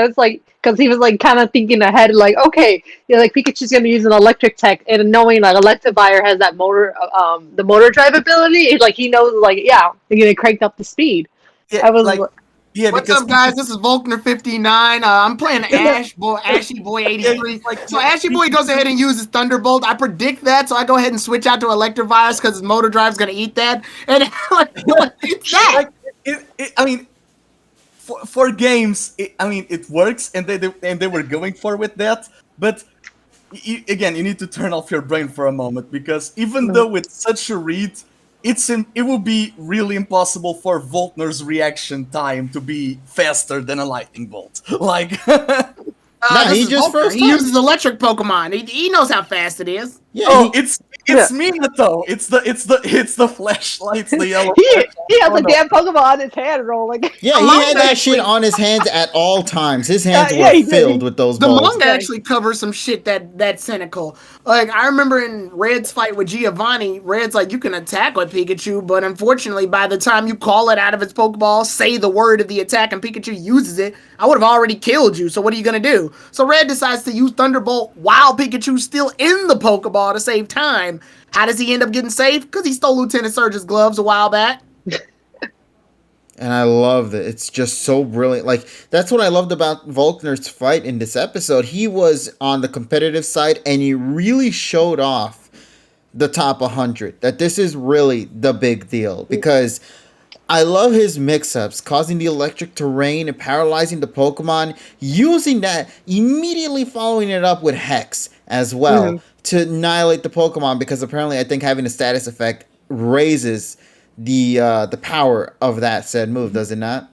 he was like kind of thinking ahead, like, okay, like Pikachu's gonna use an electric tech, and knowing like Electivire has that motor, the motor drive ability, it's like he knows, like, yeah, they're gonna crank up the speed. yeah, I was like, yeah, What's because up, guys? This is Volkner59. I'm playing Ashy Boy 83. So Ashy Boy goes ahead and uses Thunderbolt. I predict that, so I go ahead and switch out to Electivire because his motor drive's gonna eat that. And it's that. I mean, for games, it works, and they were going for with that. But again, you need to turn off your brain for a moment because even though with such a read, it will be really impossible for Volkner's reaction time to be faster than a lightning bolt. Like, he just froze. He uses electric Pokemon. He knows how fast it is. Yeah, it's Minato. It's the flashlights, the yellow. he has a damn Pokemon on his hand rolling. Yeah, he had that shit on his hands at all times. His hands Yeah, he were did. filled with those The balls. manga actually covers some shit that's cynical. Like, I remember in Red's fight with Giovanni, Red's like, you can attack with Pikachu, but unfortunately, by the time you call it out of its Pokeball, say the word of the attack, and Pikachu uses it, I would have already killed you, so what are you gonna do? So Red decides to use Thunderbolt while Pikachu's still in the Pokeball to save time. How does he end up getting saved? Because he stole Lieutenant Surge's gloves a while back. And I loved it. It's just so brilliant. Like, that's what I loved about Volkner's fight in this episode. He was on the competitive side, and he really showed off the top 100. That this is really the big deal. Because I love his mix-ups, causing the electric terrain and paralyzing the Pokemon. Using that, immediately following it up with Hex as well to annihilate the Pokemon. Because apparently, I think having a status effect raises the power of that said move, does it not?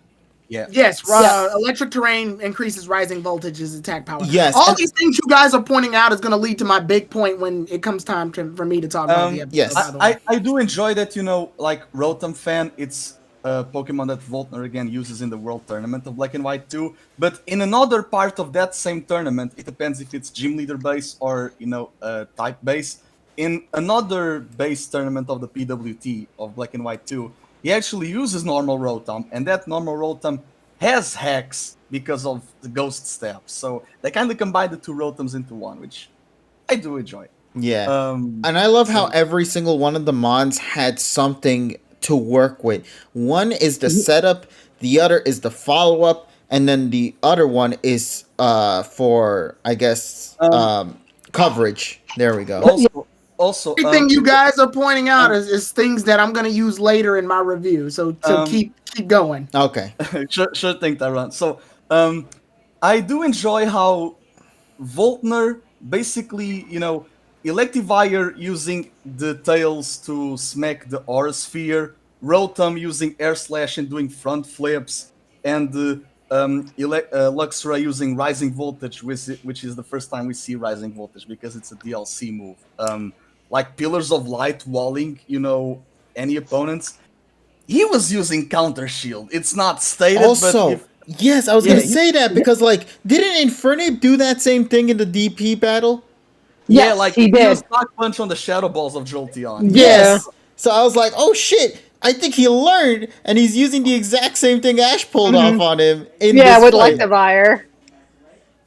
Yeah. Yes, electric terrain increases rising voltage's attack power. Yes. All these things you guys are pointing out is going to lead to my big point when it comes time for me to talk about the episode. Yes. By the way. I do enjoy that, like Rotom fan, it's a Pokemon that Volkner again uses in the World Tournament of Black and White 2. But in another part of that same tournament, it depends if it's gym leader base or type base. in another base tournament of the PWT of Black and White 2, he actually uses normal Rotom, and that normal Rotom has hacks because of the ghost steps. So they kind of combine the two Rotoms into one, which I do enjoy. Yeah. And I love how so- every single one of the mods had something to work with. One is the setup, the other is the follow up, and then the other one is for I guess coverage. There we go. Also, Everything you guys are pointing out is things that I'm gonna use later in my review. So keep going. Okay. sure thing, Tyron. So I do enjoy how Volkner basically, Electivire using the tails to smack the Aura Sphere, Rotom using Air Slash and doing front flips, and Luxray using Rising Voltage, which is the first time we see Rising Voltage because it's a DLC move. Like Pillars of Light walling, any opponents. He was using Counter Shield. It's not stated, Also, but yes, I was gonna say that because didn't Infernape do that same thing in the DP battle? Yes, he did. used Stock Punch on the Shadow Balls of Jolteon. Yes. So I was like, oh shit, I think he learned, and he's using the exact same thing Ash pulled off on him in this with fight. Electivire.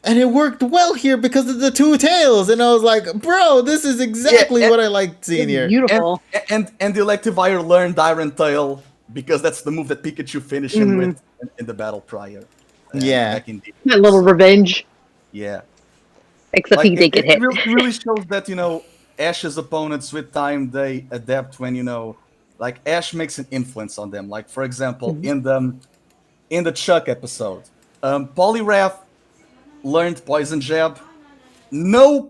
And it worked well here because of the two tails. And I was like, bro, this is exactly what I like seeing here. Beautiful. And the Electivire learned Iron Tail because that's the move that Pikachu finished him with in the battle prior. Yeah. Back in the A little revenge. Yeah. Except he did get hit. It really shows that, Ash's opponents with time, they adapt when, Ash makes an influence on them. Like, for example, in the Chuck episode, Poliwrath learned Poison Jab. No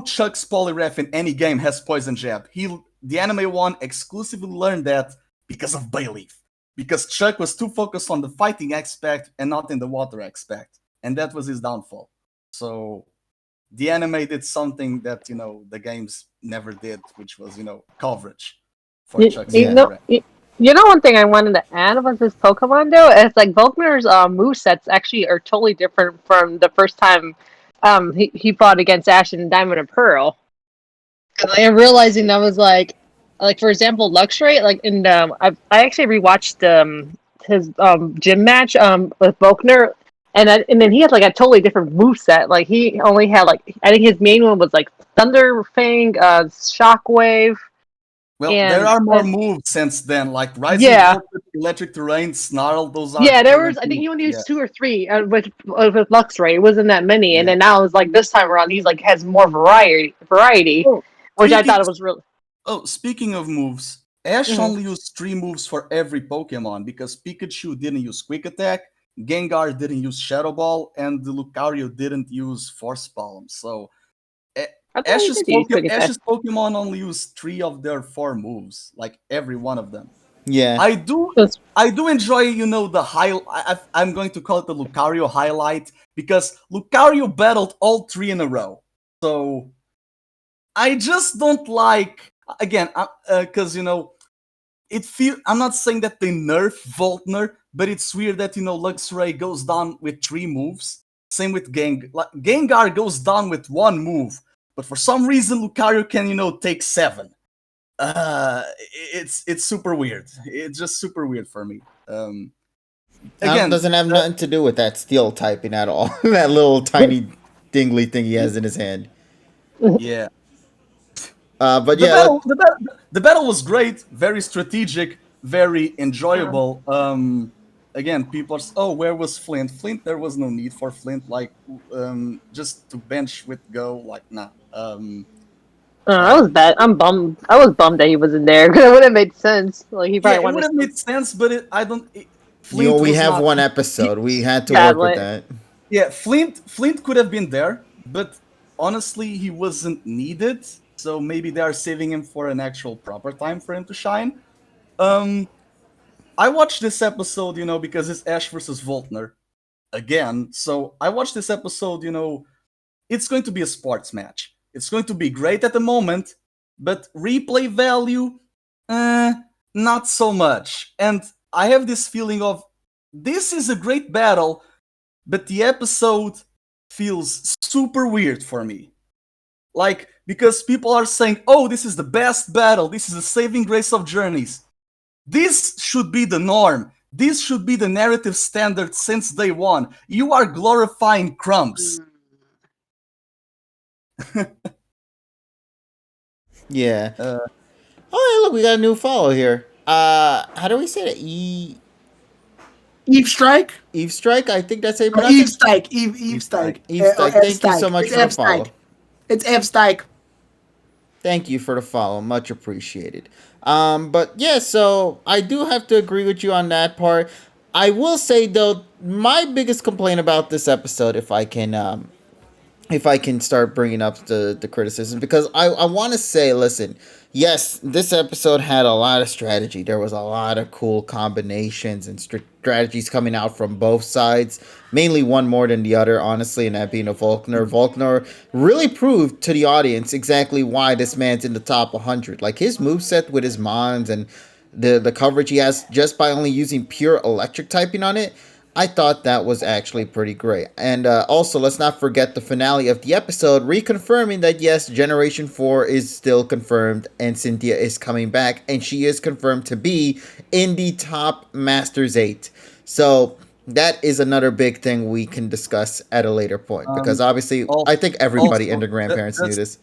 Chuck's Poliwrath in any game has Poison Jab. The anime one exclusively learned that because of Bayleaf. Because Chuck was too focused on the fighting aspect and not in the water aspect. And that was his downfall. So the anime did something that, the games never did, which was, coverage for Chuck's one thing I wanted to add was this Pokemon though. It's like Volkner's movesets actually are totally different from the first time he fought against Ash in Diamond and Pearl. I am realizing that was like for example, Luxray, like in I actually rewatched his gym match with Volkner, and then he had like a totally different moveset. Like he only had I think his main one was like Thunder Fang, Shockwave. Well, there are more moves since then, like Rising Voltage, Electric Terrain, Snarl. Those are there was. I think he only used 2 or 3 with Luxray. It wasn't that many, and then now it's like this time around he's has more variety, which I thought it was really. Oh, speaking of moves, Ash only used 3 moves for every Pokemon because Pikachu didn't use Quick Attack, Gengar didn't use Shadow Ball, and the Lucario didn't use Force Palm. So Ash's Pokemon only use 3 of their 4 moves, like every one of them. Yeah, I do enjoy, the I'm going to call it the Lucario highlight because Lucario battled all 3 in a row. So I just don't like, again, because I'm not saying that they nerf Volkner, but it's weird that Luxray goes down with 3 moves. Same with Gengar goes down with 1 move. But for some reason, Lucario can, take 7. It's super weird. It's just super weird for me. Again, doesn't have nothing to do with that steel typing at all. That little tiny dingly thing he has in his hand. Yeah. But the battle was great, very strategic, very enjoyable. Again, people are, where was Flint? Flint, there was no need for Flint, just to bench with Go, nah. I was bad. I'm bummed. I was bummed that he wasn't there because it would have made sense. Like he probably it would have made sense, but we have one episode. We had to work with that. Yeah, Flint could have been there, but honestly, he wasn't needed. So maybe they are saving him for an actual proper time for him to shine. I watched this episode, because it's Ash versus Volkner again. So I watched this episode, it's going to be a sports match. It's going to be great at the moment, but replay value, not so much. And I have this feeling of this is a great battle, but the episode feels super weird for me. Like, because people are saying, oh, this is the best battle, this is the saving grace of journeys. This should be the norm. This should be the narrative standard since day one. You are glorifying crumbs. Yeah. Oh, hey, look, we got a new follow here. How do we say that? Eve Strike? Eve Strike? I think that's how you Or pronounce Eve it. Strike. Eve Strike. Eve Strike. Thank you so much It's for the F follow. Strike. It's F Strike. Thank you for the follow. Much appreciated. But yeah, so I do have to agree with you on that part. I will say though, my biggest complaint about this episode, if I can start bringing up the criticism, because I want to say, listen, yes, this episode had a lot of strategy. There was a lot of cool combinations and strategies coming out from both sides, mainly one more than the other, honestly, and that being a Volkner. Volkner really proved to the audience exactly why this man's in the top 100. Like, his moveset with his Mons and the coverage he has just by only using pure electric typing on it, I thought that was actually pretty great. And also, let's not forget the finale of the episode, reconfirming that yes, Generation 4 is still confirmed and Cynthia is coming back, and she is confirmed to be in the top Masters 8. So that is another big thing we can discuss at a later point, because obviously I think everybody and their grandparents knew this.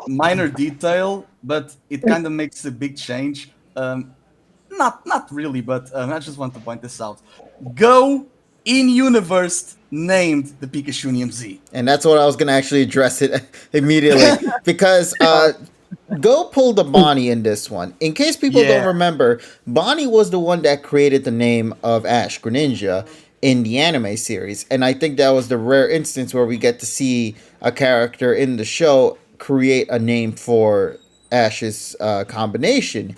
Minor detail, but it kind of makes a big change. Not really, but I just want to point this out. Go in universe named the Pikachu Z. And that's what I was going to actually address it immediately. Because Go pulled a Bonnie in this one. In case people don't remember, Bonnie was the one that created the name of Ash Greninja in the anime series. And I think that was the rare instance where we get to see a character in the show create a name for Ash's combination.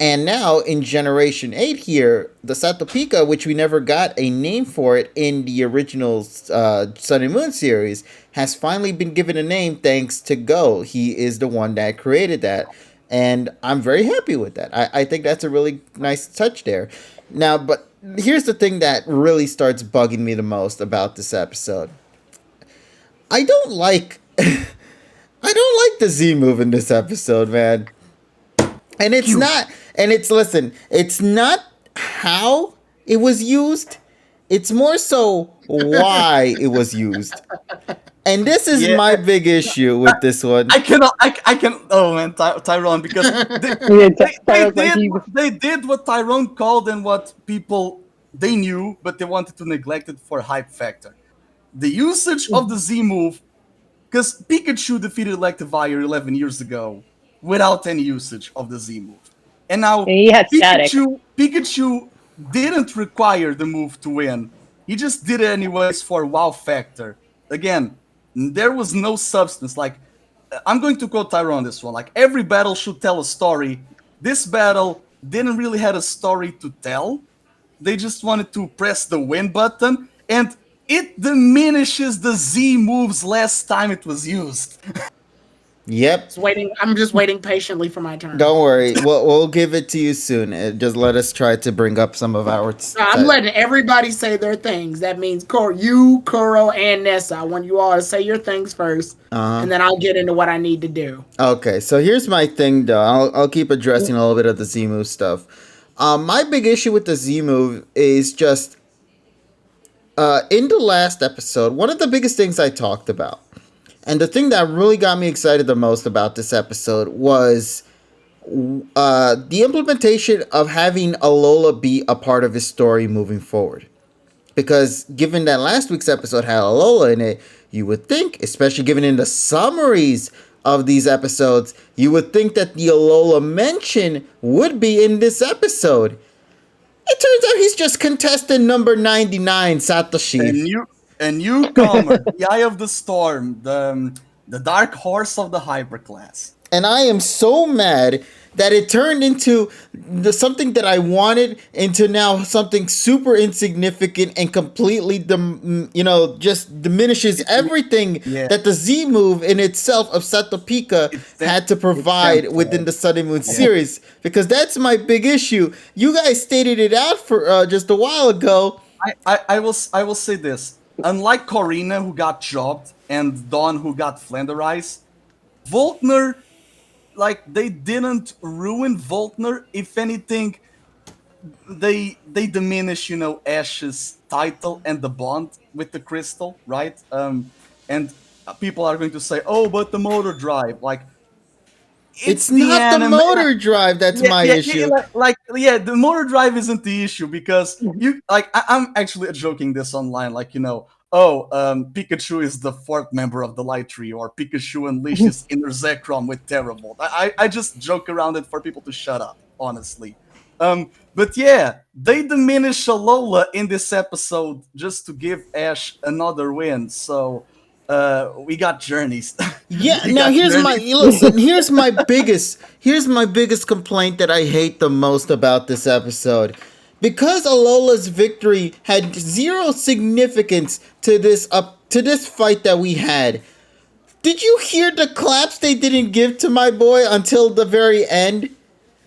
And now in Generation 8 here, the Satopika, which we never got a name for it in the original Sun and Moon series, has finally been given a name thanks to Go. He is the one that created that. And I'm very happy with that. I think that's a really nice touch there. Now, but here's the thing that really starts bugging me the most about this episode. I don't like the Z move in this episode, man. And it's not, and it's not how it was used. It's more so why it was used. And this is my big issue with this one. I can, oh man, Tyrone, because they did what Tyrone called and what people, they knew, but they wanted to neglect it for hype factor. The usage of the Z move, because Pikachu defeated Electivire 11 years ago without any usage of the Z move. And now Pikachu didn't require the move to win. He just did it anyways for wow factor. Again, there was no substance. Like, I'm going to quote Tyrone on this one. Like, every battle should tell a story. This battle didn't really have a story to tell. They just wanted to press the win button, and it diminishes the Z moves last time it was used. Yep. I'm just waiting patiently for my turn. Don't worry. We'll give it to you soon. Just let us try to bring up some of our... I'm letting everybody say their things. That means you, Kuro, and Nessa. I want you all to say your things first, and then I'll get into what I need to do. Okay, so here's my thing, though. I'll keep addressing a little bit of the Z move stuff. My big issue with the Z move is just... in the last episode, one of the biggest things I talked about, and the thing that really got me excited the most about this episode was the implementation of having Alola be a part of his story moving forward. Because given that last week's episode had Alola in it, you would think, especially given in the summaries of these episodes, you would think that the Alola mention would be in this episode. It turns out he's just contestant number 99, Satoshi. A newcomer, the Eye of the Storm, the Dark Horse of the Hyperclass. And I am so mad that it turned into something that I wanted into now something super insignificant and completely, just diminishes everything that the Z move in itself of Satopika had to provide within the Sun and Moon series. Because that's my big issue. You guys stated it out for just a while ago. I will say this. Unlike Corina, who got chopped, and Dawn, who got flanderized, Volkner, like they didn't ruin Volkner. If anything, they diminish, Ash's title and the bond with the crystal, right? And people are going to say, "Oh, but the motor drive, like it's It's the not the anime." motor drive that's Yeah, my yeah, yeah, issue. yeah. The motor drive isn't the issue because you like. I'm actually joking this online, like oh, Pikachu is the fourth member of the Light Tree, or Pikachu unleashes inner Zekrom with Terravolt. I just joke around it for people to shut up, honestly. But yeah, they diminish Alola in this episode just to give Ash another win. So we got journeys. Yeah, We now got here's my journeys. listen, here's my biggest complaint that I hate the most about this episode. Because Alola's victory had zero significance to this fight that we had. Did you hear the claps they didn't give to my boy until the very end?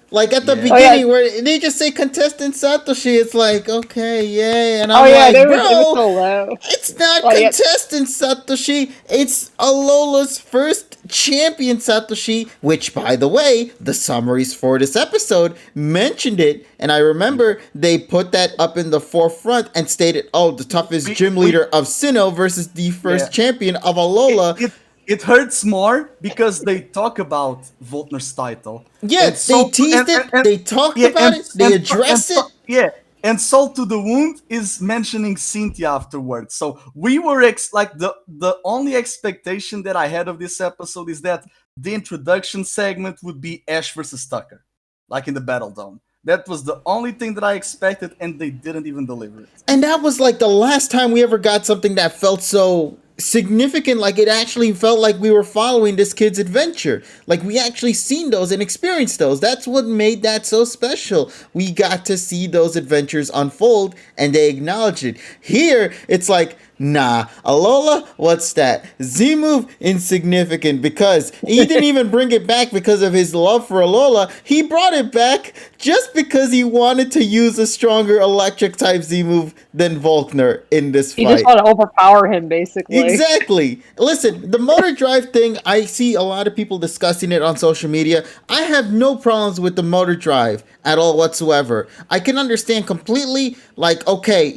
Like at the Yeah. beginning, where they just say contestant Satoshi, it's like, okay, yay, and Oh I'm yeah, like, it was bro, so low. it's not Like, contestant Satoshi, it's Alola's first champion Satoshi, which, by the way, the summaries for this episode mentioned it, and I remember they put that up in the forefront and stated, oh, the toughest gym leader of Sinnoh versus the first Yeah. champion of Alola. It hurts more because they talk about Volkner's title. Yeah, And they teased it, they talked about it, they addressed it. Yeah, and Salt to the Wound is mentioning Cynthia afterwards. So we were like the only expectation that I had of this episode is that the introduction segment would be Ash versus Tucker, like in the Battle Dome. That was the only thing that I expected, and they didn't even deliver it. And that was like the last time we ever got something that felt so significant, like it actually felt like we were following this kid's adventure. Like we actually seen those and experienced those. That's what made that so special. We got to see those adventures unfold and they acknowledged it. Here, it's like, nah, Alola, what's that? Z move, insignificant because he didn't even bring it back because of his love for Alola. He brought it back just because he wanted to use a stronger electric type Z move than Volkner in this You fight. just want to overpower him, basically. Exactly. Listen, the motor drive thing, I see a lot of people discussing it on social media. I have no problems with the motor drive at all whatsoever. I can understand completely, like, okay,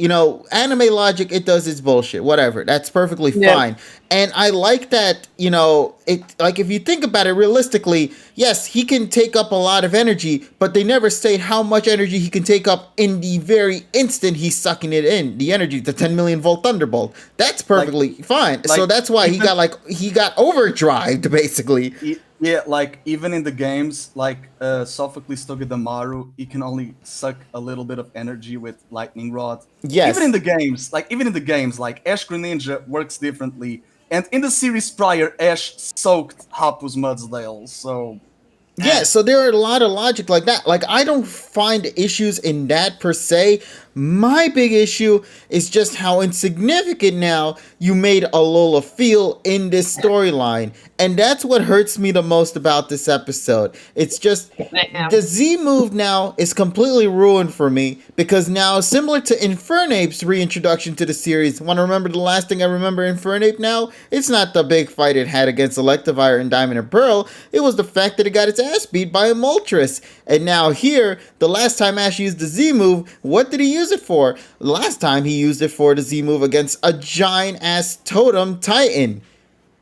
anime logic, it does its bullshit, whatever. That's perfectly fine. And I like that, it, like, if you think about it realistically, yes, he can take up a lot of energy, but they never state how much energy he can take up in the very instant he's sucking it in. The energy, the 10 million volt thunderbolt. That's perfectly fine. So that's why he got overdrived, basically. Yeah, like even in the games, like Sophocles Togedemaru, he can only suck a little bit of energy with Lightning Rod. Yes. Even in the games, like Ash Greninja works differently. And in the series prior, Ash soaked Hapu's Mudsdale, so... Yeah, so there are a lot of logic like that. Like, I don't find issues in that per se. My big issue is just how insignificant now you made Alola feel in this storyline. And that's what hurts me the most about this episode. It's just the Z move now is completely ruined for me because now, similar to Infernape's reintroduction to the series, want to remember the last thing I remember Infernape now? It's not the big fight it had against Electivire in Diamond and Pearl. It was the fact that it got its ass beat by a Moltres. And now here, the last time Ash used the Z move, what did he use it for? Last time he used it for the Z move against a giant ass totem Titan.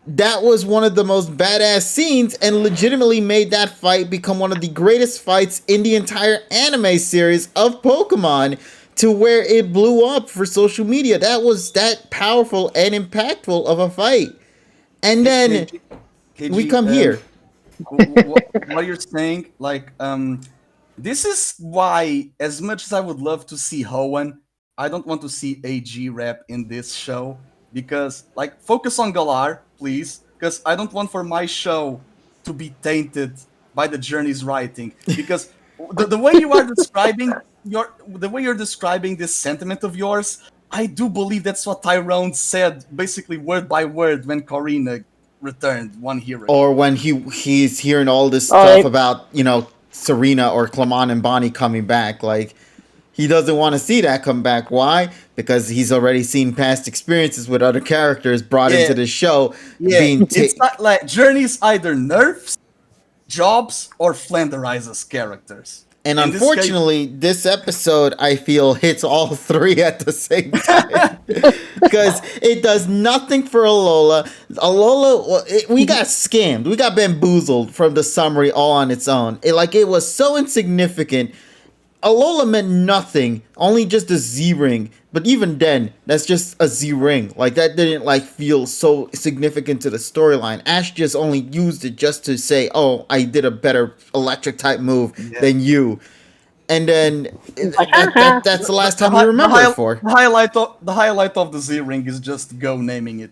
That was one of the most badass scenes and legitimately made that fight become one of the greatest fights in the entire anime series of Pokemon, to where it blew up for social media. That was that powerful and impactful of a fight. And then we come here. What you're saying, like, this is why, as much as I would love to see Hoenn, I don't want to see AG rep in this show, because, like, focus on Galar, please, because I don't want for my show to be tainted by the Journey's writing, because the way you are describing you're describing this sentiment of yours, I do believe that's what Tyrone said, basically word by word, when Corina returned 1 year ago. Or when he's hearing all this stuff about, Serena or Clement and Bonnie coming back. Like, he doesn't want to see that come back. Why? Because he's already seen past experiences with other characters brought Yeah. into the show Yeah, being it's not like Journey's either nerfs, jobs, or Flanderizes characters. And In this case- unfortunately, this episode, I feel, hits all three at the same time. Because it does nothing for Alola. We got scammed. We got bamboozled from the summary all on its own. It was so insignificant. Alola meant nothing, only just a Z ring. But even then, that's just a Z ring. Like, that didn't, feel so significant to the storyline. Ash just only used it just to say, oh, I did a better electric type move than you. And then, that's the last time we remember it for. The highlight of the Z ring is just Go naming it.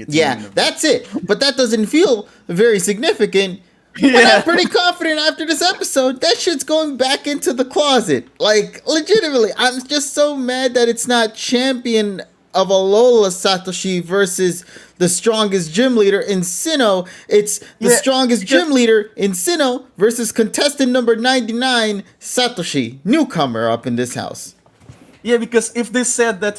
Yeah, that's it. But that doesn't feel very significant. But I'm pretty confident after this episode, that shit's going back into the closet. Legitimately, I'm just so mad that it's not champion of Alola Satoshi versus the strongest gym leader in Sinnoh. It's the strongest gym leader in Sinnoh versus contestant number 99, Satoshi, newcomer up in this house. Yeah, because if they said that,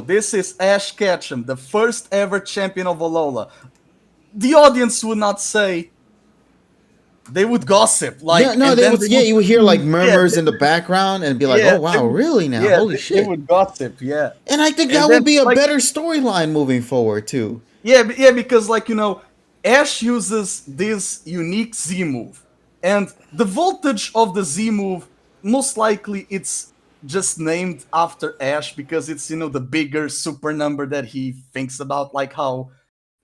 this is Ash Ketchum, the first ever champion of Alola, the audience would not say. They would gossip, you would hear murmurs in the background and be like, "Oh wow, really now? Holy shit!" They would gossip, yeah. And I think that would be a better storyline moving forward too. Yeah, because Ash uses this unique Z move, and the voltage of the Z move, most likely it's just named after Ash because it's the bigger super number that he thinks about, like how.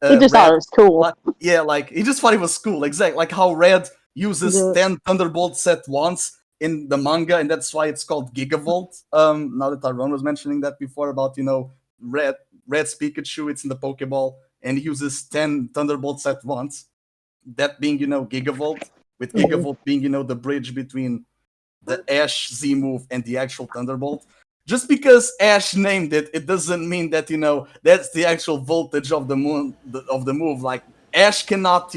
He just thought it was cool. He just thought it was cool, exactly. Like how Red uses 10 Thunderbolts at once in the manga, and that's why it's called Gigavolt. Now that Tyrone was mentioning that before about, Red's Pikachu, it's in the Pokeball, and he uses 10 Thunderbolts at once. That being, Gigavolt, with Gigavolt being, the bridge between the Ash Z move and the actual Thunderbolt. Just because Ash named it, it doesn't mean that that's the actual voltage of the move. Like Ash cannot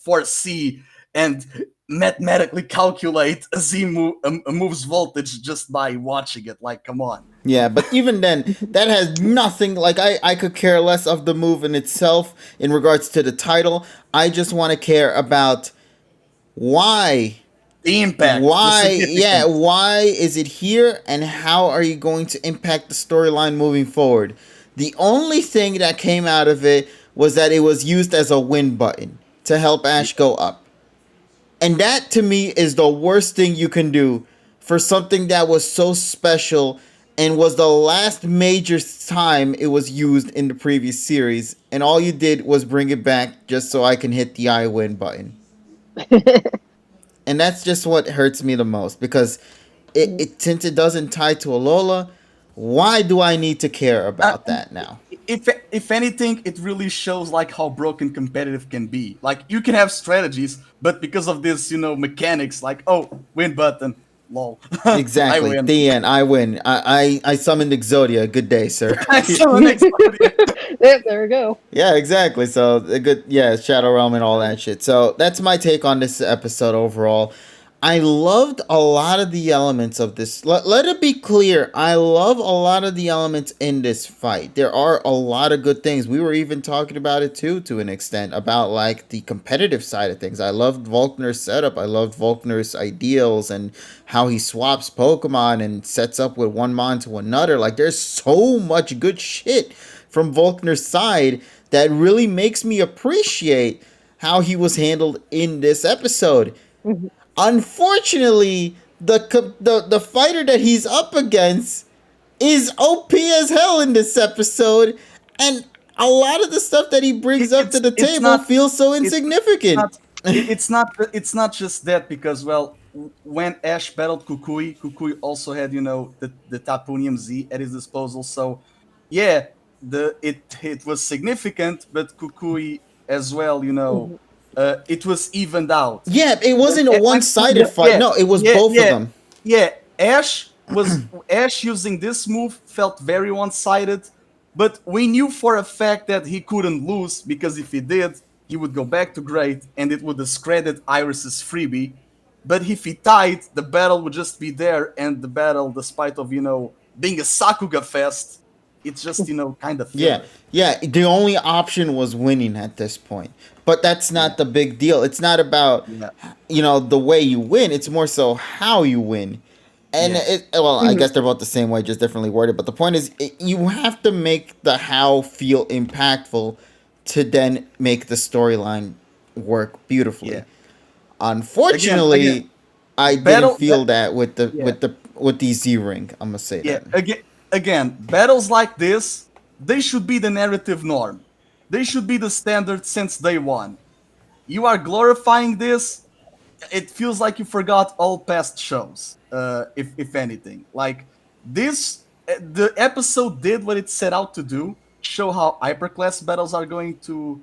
foresee and mathematically calculate a move's voltage just by watching it. Like, come on. Yeah, but even then, that has nothing. I could care less of the move in itself in regards to the title. I just want to care about why. The impact. Why? Why is it here, and how are you going to impact the storyline moving forward? The only thing that came out of it was that it was used as a win button to help Ash go up. And that, to me, is the worst thing you can do for something that was so special and was the last major time it was used in the previous series. And all you did was bring it back just so I can hit the I win button. And that's just what hurts me the most, because since it doesn't tie to Alola, why do I need to care about that now? If anything, it really shows how broken competitive can be. Like, you can have strategies, but because of this, mechanics, win button, lol. Exactly. I win. The end. I win. I summoned Exodia. Good day, sir. I summoned Exodia. There we go. Yeah, exactly. So Shadow Realm and all that shit. So that's my take on this episode overall. I loved a lot of the elements of this. Let it be clear, I love a lot of the elements in this fight. There are a lot of good things. We were even talking about it too, to an extent, about the competitive side of things. I loved Volkner's setup. I loved Volkner's ideals and how he swaps Pokemon and sets up with one mon to another. There's so much good shit from Volkner's side that really makes me appreciate how he was handled in this episode. Mm-hmm. Unfortunately, the fighter that he's up against is OP as hell in this episode, and a lot of the stuff that he brings up to the table feels so insignificant. It's not just that, because when Ash battled Kukui also had the Tapunium Z at his disposal. So yeah, it was significant, but Kukui as well, Mm-hmm. It was evened out. Yeah, it wasn't a one-sided fight. No, it was both of them. Yeah, Ash using this move felt very one-sided, but we knew for a fact that he couldn't lose, because if he did, he would go back to Great, and it would discredit Iris's freebie. But if he tied, the battle would just be there, and the battle, despite of being a Sakuga fest, it's just kind of Yeah, yeah. The only option was winning at this point, but that's not the big deal. It's not about Yeah. the way you win. It's more so how you win. And Yeah. I guess they're both the same way, just differently worded. But the point is, you have to make the how feel impactful to then make the storyline work beautifully. Yeah. Unfortunately, Again, I battle- didn't feel that with the Yeah. with the Z ring. I'm gonna say Yeah, that. again, battles like this, they should be the narrative norm. They should be the standard since day one. You are glorifying this. It feels like you forgot all past shows. If anything, like this, the episode did what it set out to do: show how hyperclass battles are going to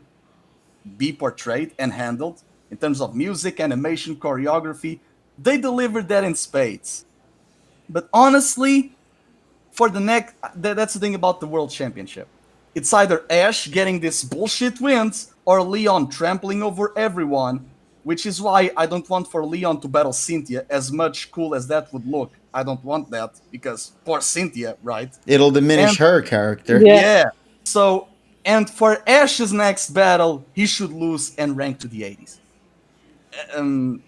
be portrayed and handled in terms of music, animation, choreography. They delivered that in spades. But honestly, for the next, that's the thing about the World Championship. It's either Ash getting this bullshit wins or Leon trampling over everyone, which is why I don't want for Leon to battle Cynthia, as much cool as that would look. I don't want that because poor Cynthia, right? It'll diminish And- her character. Yeah. Yeah. So, and for Ash's next battle, he should lose and rank to the 80s.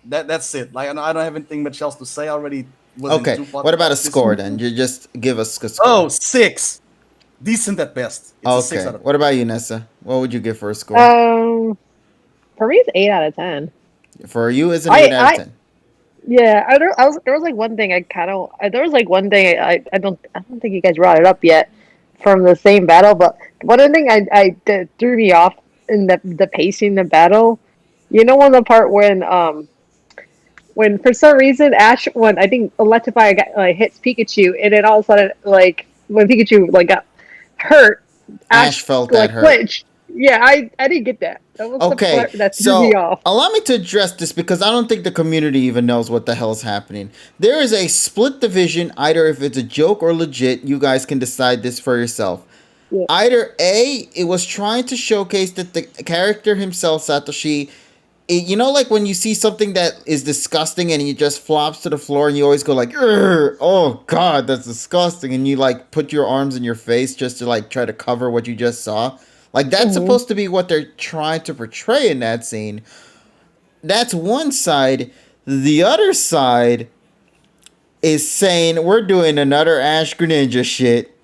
That's it. Like I don't have anything much else to say. I already was in Okay. 2 What about a podcasts this score week. then? You just give us a score. Oh, 6. Decent at best. It's a 6 okay. out of What about you, Nessa? What would you give for a score? For me, it's 8 out of 10. For you, is an I- 8 out of I- 10. Yeah, there was like one thing there was like one thing I don't think you guys brought it up yet from the same battle, but one thing that threw me off in the pacing of the battle, on the part when for some reason Ash, when I think Electrify hits Pikachu, and then all of a sudden when Pikachu got hurt, Ash felt that hurt. glitched. Yeah, I didn't get that. That was the Okay, part that threw so me off. allow me to address this because I don't think the community even knows what the hell is happening. There is a split division, either if it's a joke or legit. You guys can decide this for yourself. Yeah. Either A, it was trying to showcase that the character himself, Satoshi, like when you see something that is disgusting and he just flops to the floor and you always go like, oh god, that's disgusting, and you like put your arms in your face just to like try to cover what you just saw. Like that's supposed to be what they're trying to portray in that scene. That's one side. The other side is saying we're doing another Ash Greninja shit.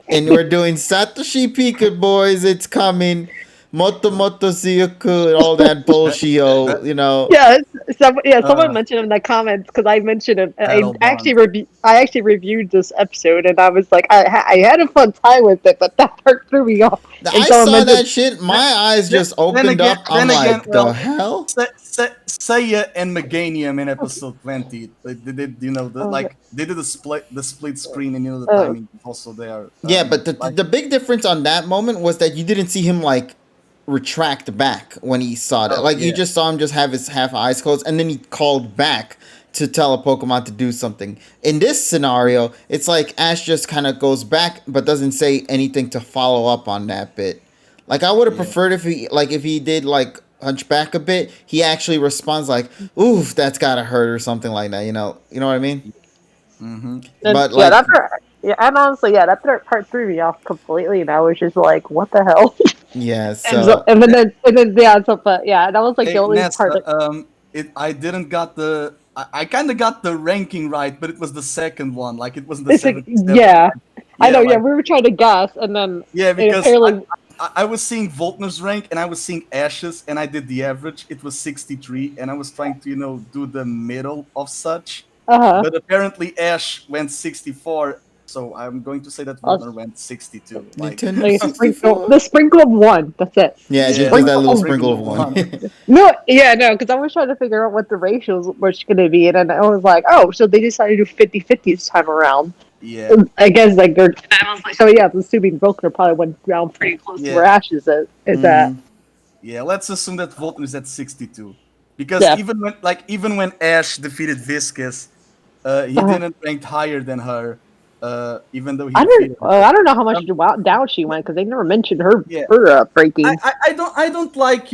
And we're doing Satoshi Pika, boys. It's coming. Moto Moto Suyoku, all that bullshit, Yeah, someone mentioned in the comments because I mentioned it. Battle I actually reviewed this episode, and I was like, I had a fun time with it, but that part threw me off. And I someone saw mentioned- that shit. My eyes just Then opened again- up. I'm then again, like, well, the hell? Seiya and Meganium in episode 20. They did, they did the split screen, and the timing is also there. Yeah, but the big difference on that moment was that you didn't see him like retract back when he saw that. Like you yeah. just saw him just have his half eyes closed, and then he called back to tell a Pokemon to do something. In this scenario, it's like Ash just kind of goes back but doesn't say anything to follow up on that bit. Like I would have preferred if he did like hunch back a bit, he actually responds like, "Oof, that's gotta hurt" or something like that. You know what I mean? Mm-hmm. But yeah, like, that part, and honestly, that part threw me off completely, and I was just like, what the hell? yeah. And then but yeah, that was like Hey, the only Nesta, part. That, I didn't got the. I kind of got the ranking right, but it was the second one. Like it wasn't the 77. yeah, I know. like- Yeah, we were trying to guess, and then Yeah, because apparently, I was seeing Volkner's rank and I was seeing Ash's, and I did the average. It was 63, and I was trying to do the middle of such. But apparently Ash went 64, so I'm going to say that Volkner went 62. Like, Nintendo like 64. the sprinkle of one. That's it. Yeah, Yeah, just that little sprinkle sprinkle of of one. No, because I was trying to figure out what the ratios were going to be, and then I was like, oh, so they decided to do 50-50 this time around. yeah. I guess like they're. I was like, so yeah, I'm assuming Volkner probably went down pretty close to where Ash is at. Yeah, let's assume that Volkner is at 62. Because Yeah. even when Ash defeated Viscus, he didn't rank higher than her. Even though he defeated her. I don't know how much down she went because they never mentioned her Yeah. her breaking. I don't like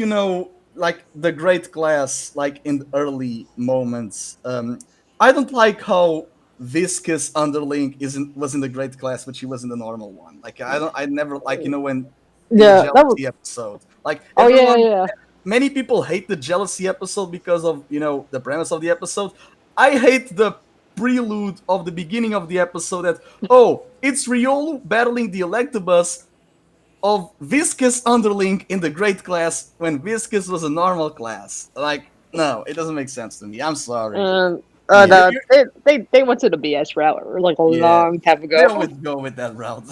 like the great class, like in the early moments. I don't like how Viscous Underling was in the great class, but she was in the normal one. Like I never like when in the Yeah, that was. jealousy episode. Like Oh yeah, everyone, yeah. many people hate the jealousy episode because of the premise of the episode. I hate the prelude of the beginning of the episode that it's Riolu battling the Electabuzz of Viscous Underling in the great class when Viscous was a normal class. Like, no, it doesn't make sense to me. I'm sorry. No, they went to the BS route like a Yeah, long time they ago. always go with that route.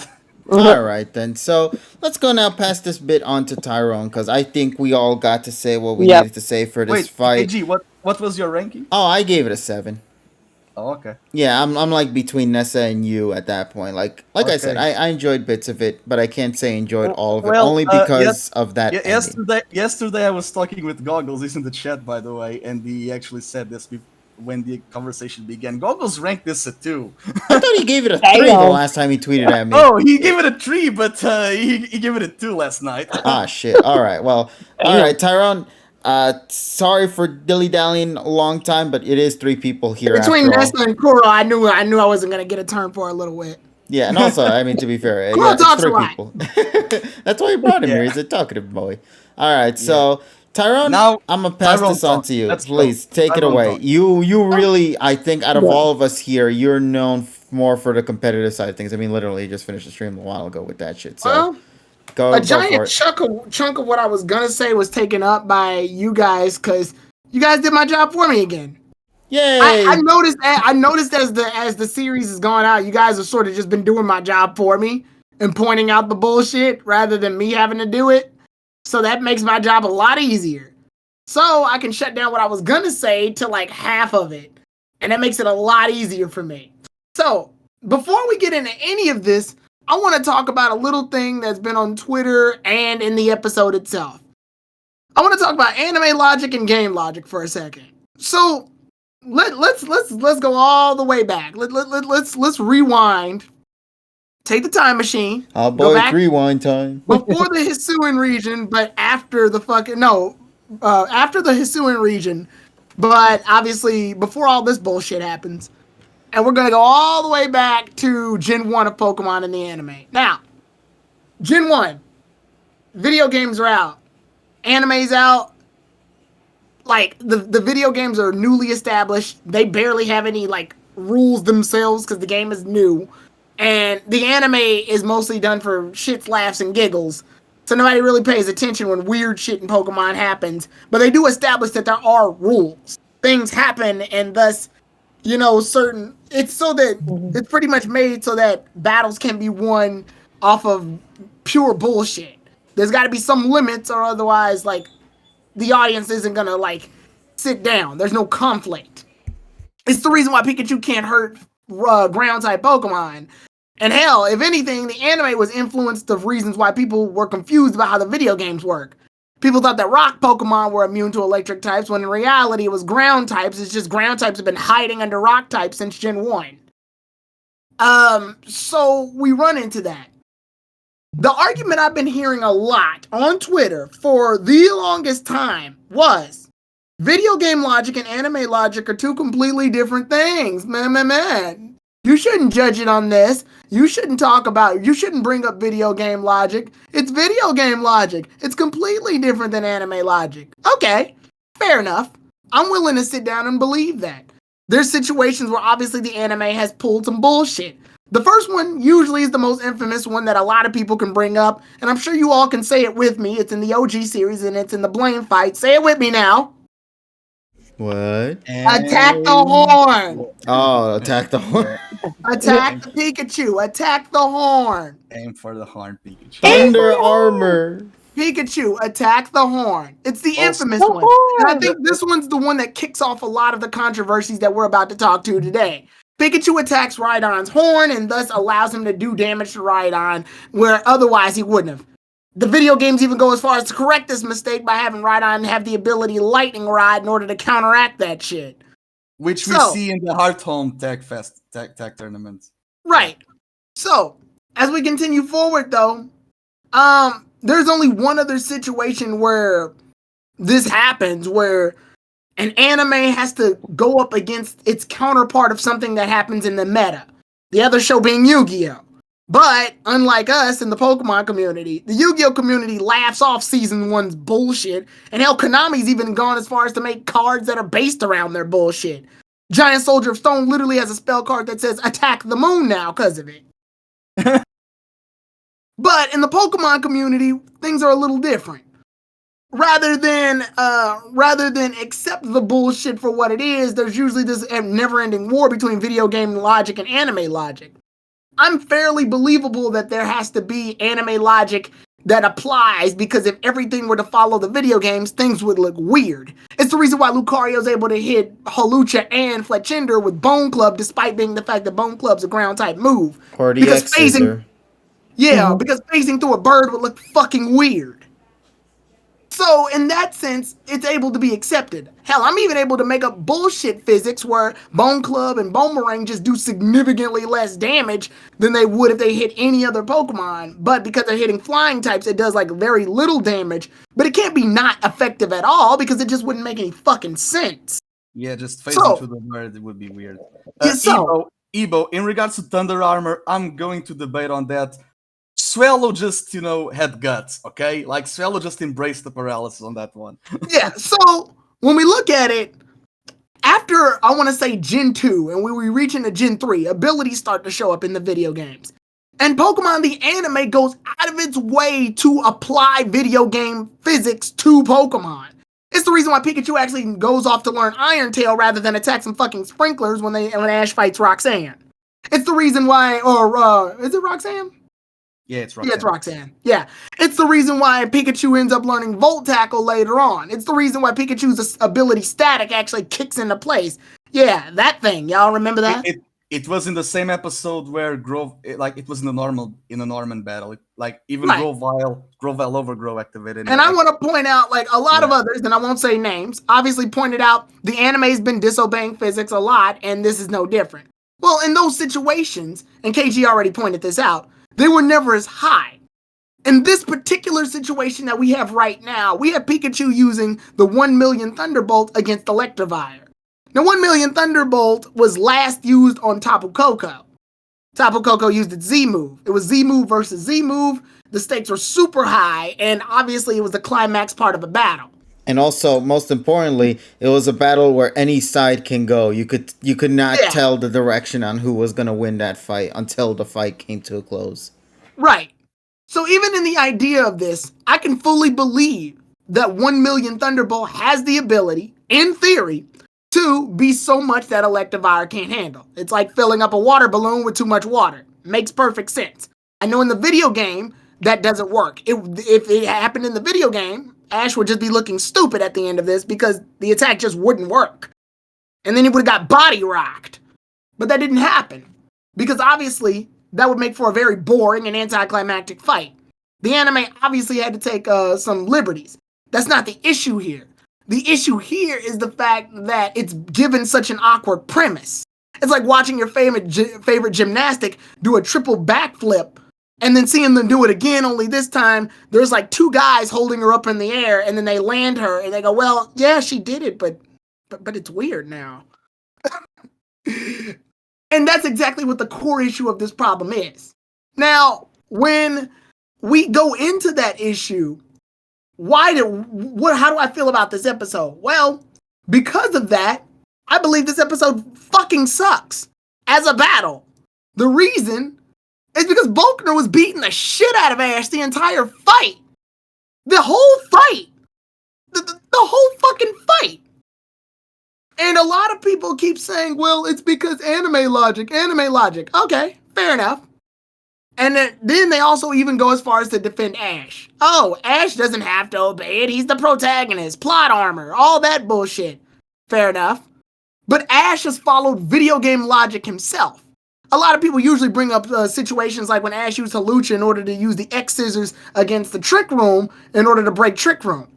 All right, then. So let's go now pass this bit on to Tyrone because I think we all got to say what we Yep. needed to say for this Wait, fight. AG, what was your ranking? Oh, I gave it a 7. Oh, okay. Yeah, I'm like between Nessa and you at that point. Like I said, Okay. I enjoyed bits of it, but I can't say enjoyed all of it Well, only because of that ending. Yesterday I was talking with Goggles. He's in the chat, by the way, and he actually said this when the conversation began. Goggles ranked this a 2. I thought he gave it a 3 the Damn. last time he tweeted at me. Oh, he gave it a 3, but he gave it a 2 last night. Ah, shit. All right. Well, all right, Tyrone. Sorry for dilly-dallying a long time, but it is 3 people here Between after all. Nessa and Kuro, I knew I wasn't gonna get a turn for a little bit. Yeah, and also, I mean, to be fair, Kuro it's talks a 3 lot. people. That's why you brought him here. Yeah. He's a talkative boy. All right, so Tyrone, Now, I'm gonna pass Tyrone this on talk. to you. Let's go. Please take it Tyrone away. talk. You really, I think, out of all of us here, you're known more for the competitive side of things. I mean, literally, you just finished the stream a while ago with that shit. So Well, go a for giant it. chunk of what I was gonna say was taken up by you guys because you guys did my job for me again. Yay! I noticed as the series has gone out, you guys have sort of just been doing my job for me and pointing out the bullshit rather than me having to do it. So that makes my job a lot easier. So I can shut down what I was gonna say to like half of it, and that makes it a lot easier for me. So before we get into any of this, I want to talk about a little thing that's been on Twitter and in the episode itself. I want to talk about anime logic and game logic for a second. So let's go all the way back. Let's rewind. Take the time machine. Oh go boy, back rewind time. before the Hisuian region, but after the after the Hisuian region, but obviously before all this bullshit happens. And we're gonna go all the way back to Gen 1 of Pokemon in the anime. Now, Gen 1, video games are out. Anime's out. Like, the video games are newly established. They barely have any, like, rules themselves because the game is new. And the anime is mostly done for shits, laughs, and giggles. So nobody really pays attention when weird shit in Pokemon happens. But they do establish that there are rules. Things happen, and thus, it's so that it's pretty much made so that battles can be won off of pure bullshit. There's got to be some limits, or otherwise, like, the audience isn't gonna, like, sit down. There's no conflict. It's the reason why Pikachu can't hurt ground-type Pokemon. And hell, if anything, the anime was influenced of reasons why people were confused about how the video games work. People thought that rock Pokemon were immune to electric types, when in reality it was ground types. It's just ground types have been hiding under rock types since Gen 1. So we run into that. The argument I've been hearing a lot on Twitter for the longest time was video game logic and anime logic are 2 completely different things. Man. You shouldn't judge it on this. You shouldn't bring up video game logic. It's video game logic. It's completely different than anime logic. Okay, fair enough. I'm willing to sit down and believe that. There's situations where obviously the anime has pulled some bullshit. The first one usually is the most infamous one that a lot of people can bring up, and I'm sure you all can say it with me. It's in the OG series and it's in the Blame fight. Say it with me now. What? Attack the horn. Oh, attack the horn. Attack the Pikachu. Attack the horn. Aim for the horn, Pikachu. Thunder armor. Pikachu, attack the horn. It's the infamous The one. horn! And I think this one's the one that kicks off a lot of the controversies that we're about to talk to today. Pikachu attacks Rhydon's horn and thus allows him to do damage to Rhydon where otherwise he wouldn't have. The video games even go as far as to correct this mistake by having Rhydon have the ability Lightning Rod in order to counteract that shit. Which we see in the Heart Home Tech tournament. Right. So, as we continue forward though, there's only one other situation where this happens where an anime has to go up against its counterpart of something that happens in the meta. The other show being Yu-Gi-Oh! But unlike us in the Pokemon community, the Yu-Gi-Oh! Community laughs off Season 1's bullshit, and hell, Konami's even gone as far as to make cards that are based around their bullshit. Giant Soldier of Stone literally has a spell card that says attack the moon now because of it. But in the Pokemon community, things are a little different. Rather than accept the bullshit for what it is, there's usually this never-ending war between video game logic and anime logic. I'm fairly believable that there has to be anime logic that applies, because if everything were to follow the video games, things would look weird. It's the reason why Lucario's able to hit Hawlucha and Fletchinder with Bone Club, despite being the fact that Bone Club's a ground-type move. Or the Because X-Scissor. because phasing through a bird would look fucking weird. So, in that sense, it's able to be accepted. Hell, I'm even able to make up bullshit physics where Bone Club and Boomerang just do significantly less damage than they would if they hit any other Pokemon. But because they're hitting flying types, it does like very little damage. But it can't be not effective at all, because it just wouldn't make any fucking sense. Yeah, just phasing through the bird, it would be weird. Ebo, in regards to Thunder Armor, I'm going to debate on that. Swallow just, had guts, okay? Like, Swallow just embraced the paralysis on that one. Yeah, so when we look at it, after, I want to say, Gen 2, and we reach into Gen 3, abilities start to show up in the video games. And Pokemon the anime goes out of its way to apply video game physics to Pokemon. It's the reason why Pikachu actually goes off to learn Iron Tail rather than attack some fucking sprinklers when Ash fights Roxanne. It's the reason why, is it Roxanne? Yeah, it's Roxanne. Yeah, it's Roxanne. Yeah. It's the reason why Pikachu ends up learning Volt Tackle later on. It's the reason why Pikachu's ability Static actually kicks into place. Yeah, that thing. Y'all remember that? It was in the same episode where it was in the Norman battle. Even Right. Grovyle Overgrow activated. And I want to point out, a lot of others, and I won't say names, obviously pointed out the anime's been disobeying physics a lot, and this is no different. Well, in those situations, and KG already pointed this out, they were never as high. In this particular situation that we have right now, we have Pikachu using the 1 million Thunderbolt against Electivire. Now, 1 million Thunderbolt was last used on Tapu Koko. Tapu Koko used its Z move. It was Z move versus Z move. The stakes were super high, and obviously it was the climax part of a battle. And also, most importantly, it was a battle where any side can go. You could not tell the direction on who was going to win that fight until the fight came to a close. Right. So even in the idea of this, I can fully believe that 1 million Thunderbolt has the ability, in theory, to be so much that Electivire can't handle. It's like filling up a water balloon with too much water. Makes perfect sense. I know in the video game, that doesn't work. If it happened in the video game, Ash would just be looking stupid at the end of this because the attack just wouldn't work. And then he would have got body rocked. But that didn't happen. Because obviously, that would make for a very boring and anticlimactic fight. The anime obviously had to take some liberties. That's not the issue here. The issue here is the fact that it's given such an awkward premise. It's like watching your favorite gymnastic do a triple backflip and then seeing them do it again, only this time there's like two guys holding her up in the air and then they land her and they go, well, yeah, she did it, but it's weird now. And that's exactly what the core issue of this problem is. Now, when we go into that issue, how do I feel about this episode? Well, because of that, I believe this episode fucking sucks as a battle. The reason is because Volkner was beating the shit out of Ash the entire fight. The whole fight. The whole fucking fight. And a lot of people keep saying, well, it's because anime logic. Okay, fair enough. And then they also even go as far as to defend Ash. Oh, Ash doesn't have to obey it. He's the protagonist. Plot armor. All that bullshit. Fair enough. But Ash has followed video game logic himself. A lot of people usually bring up situations like when Ash used Hawlucha in order to use the X scissors against the Trick Room in order to break Trick Room.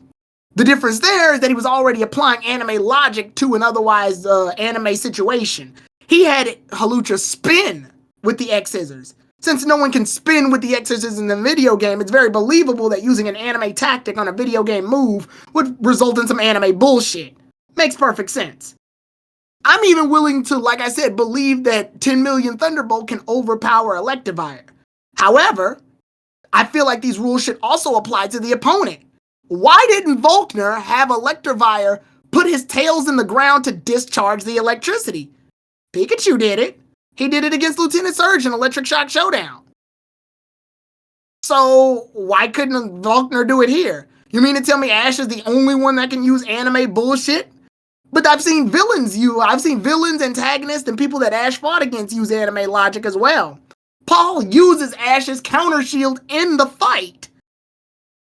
The difference there is that he was already applying anime logic to an otherwise anime situation. He had Hawlucha spin with the X scissors. Since no one can spin with the X's in the video game, it's very believable that using an anime tactic on a video game move would result in some anime bullshit. Makes perfect sense. I'm even willing to, like I said, believe that 10 million Thunderbolt can overpower Electivire. However, I feel like these rules should also apply to the opponent. Why didn't Volkner have Electivire put his tails in the ground to discharge the electricity? Pikachu did it. He did it against Lieutenant Surge in Electric Shock Showdown. So why couldn't Volkner do it here? You mean to tell me Ash is the only one that can use anime bullshit? But I've seen villains, antagonists, and people that Ash fought against use anime logic as well. Paul uses Ash's counter shield in the fight.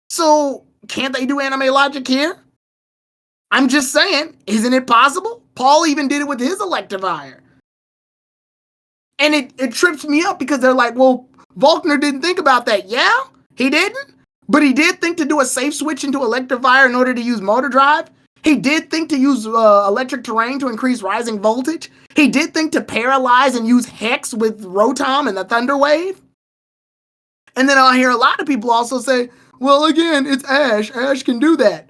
So can't they do anime logic here? I'm just saying, isn't it possible? Paul even did it with his Electivire. And it trips me up because they're like, well, Volkner didn't think about that. Yeah, he didn't. But he did think to do a safe switch into Electivire in order to use Motor Drive. He did think to use Electric Terrain to increase rising voltage. He did think to paralyze and use Hex with Rotom and the Thunder Wave. And then I'll hear a lot of people also say, well, again, it's Ash. Ash can do that.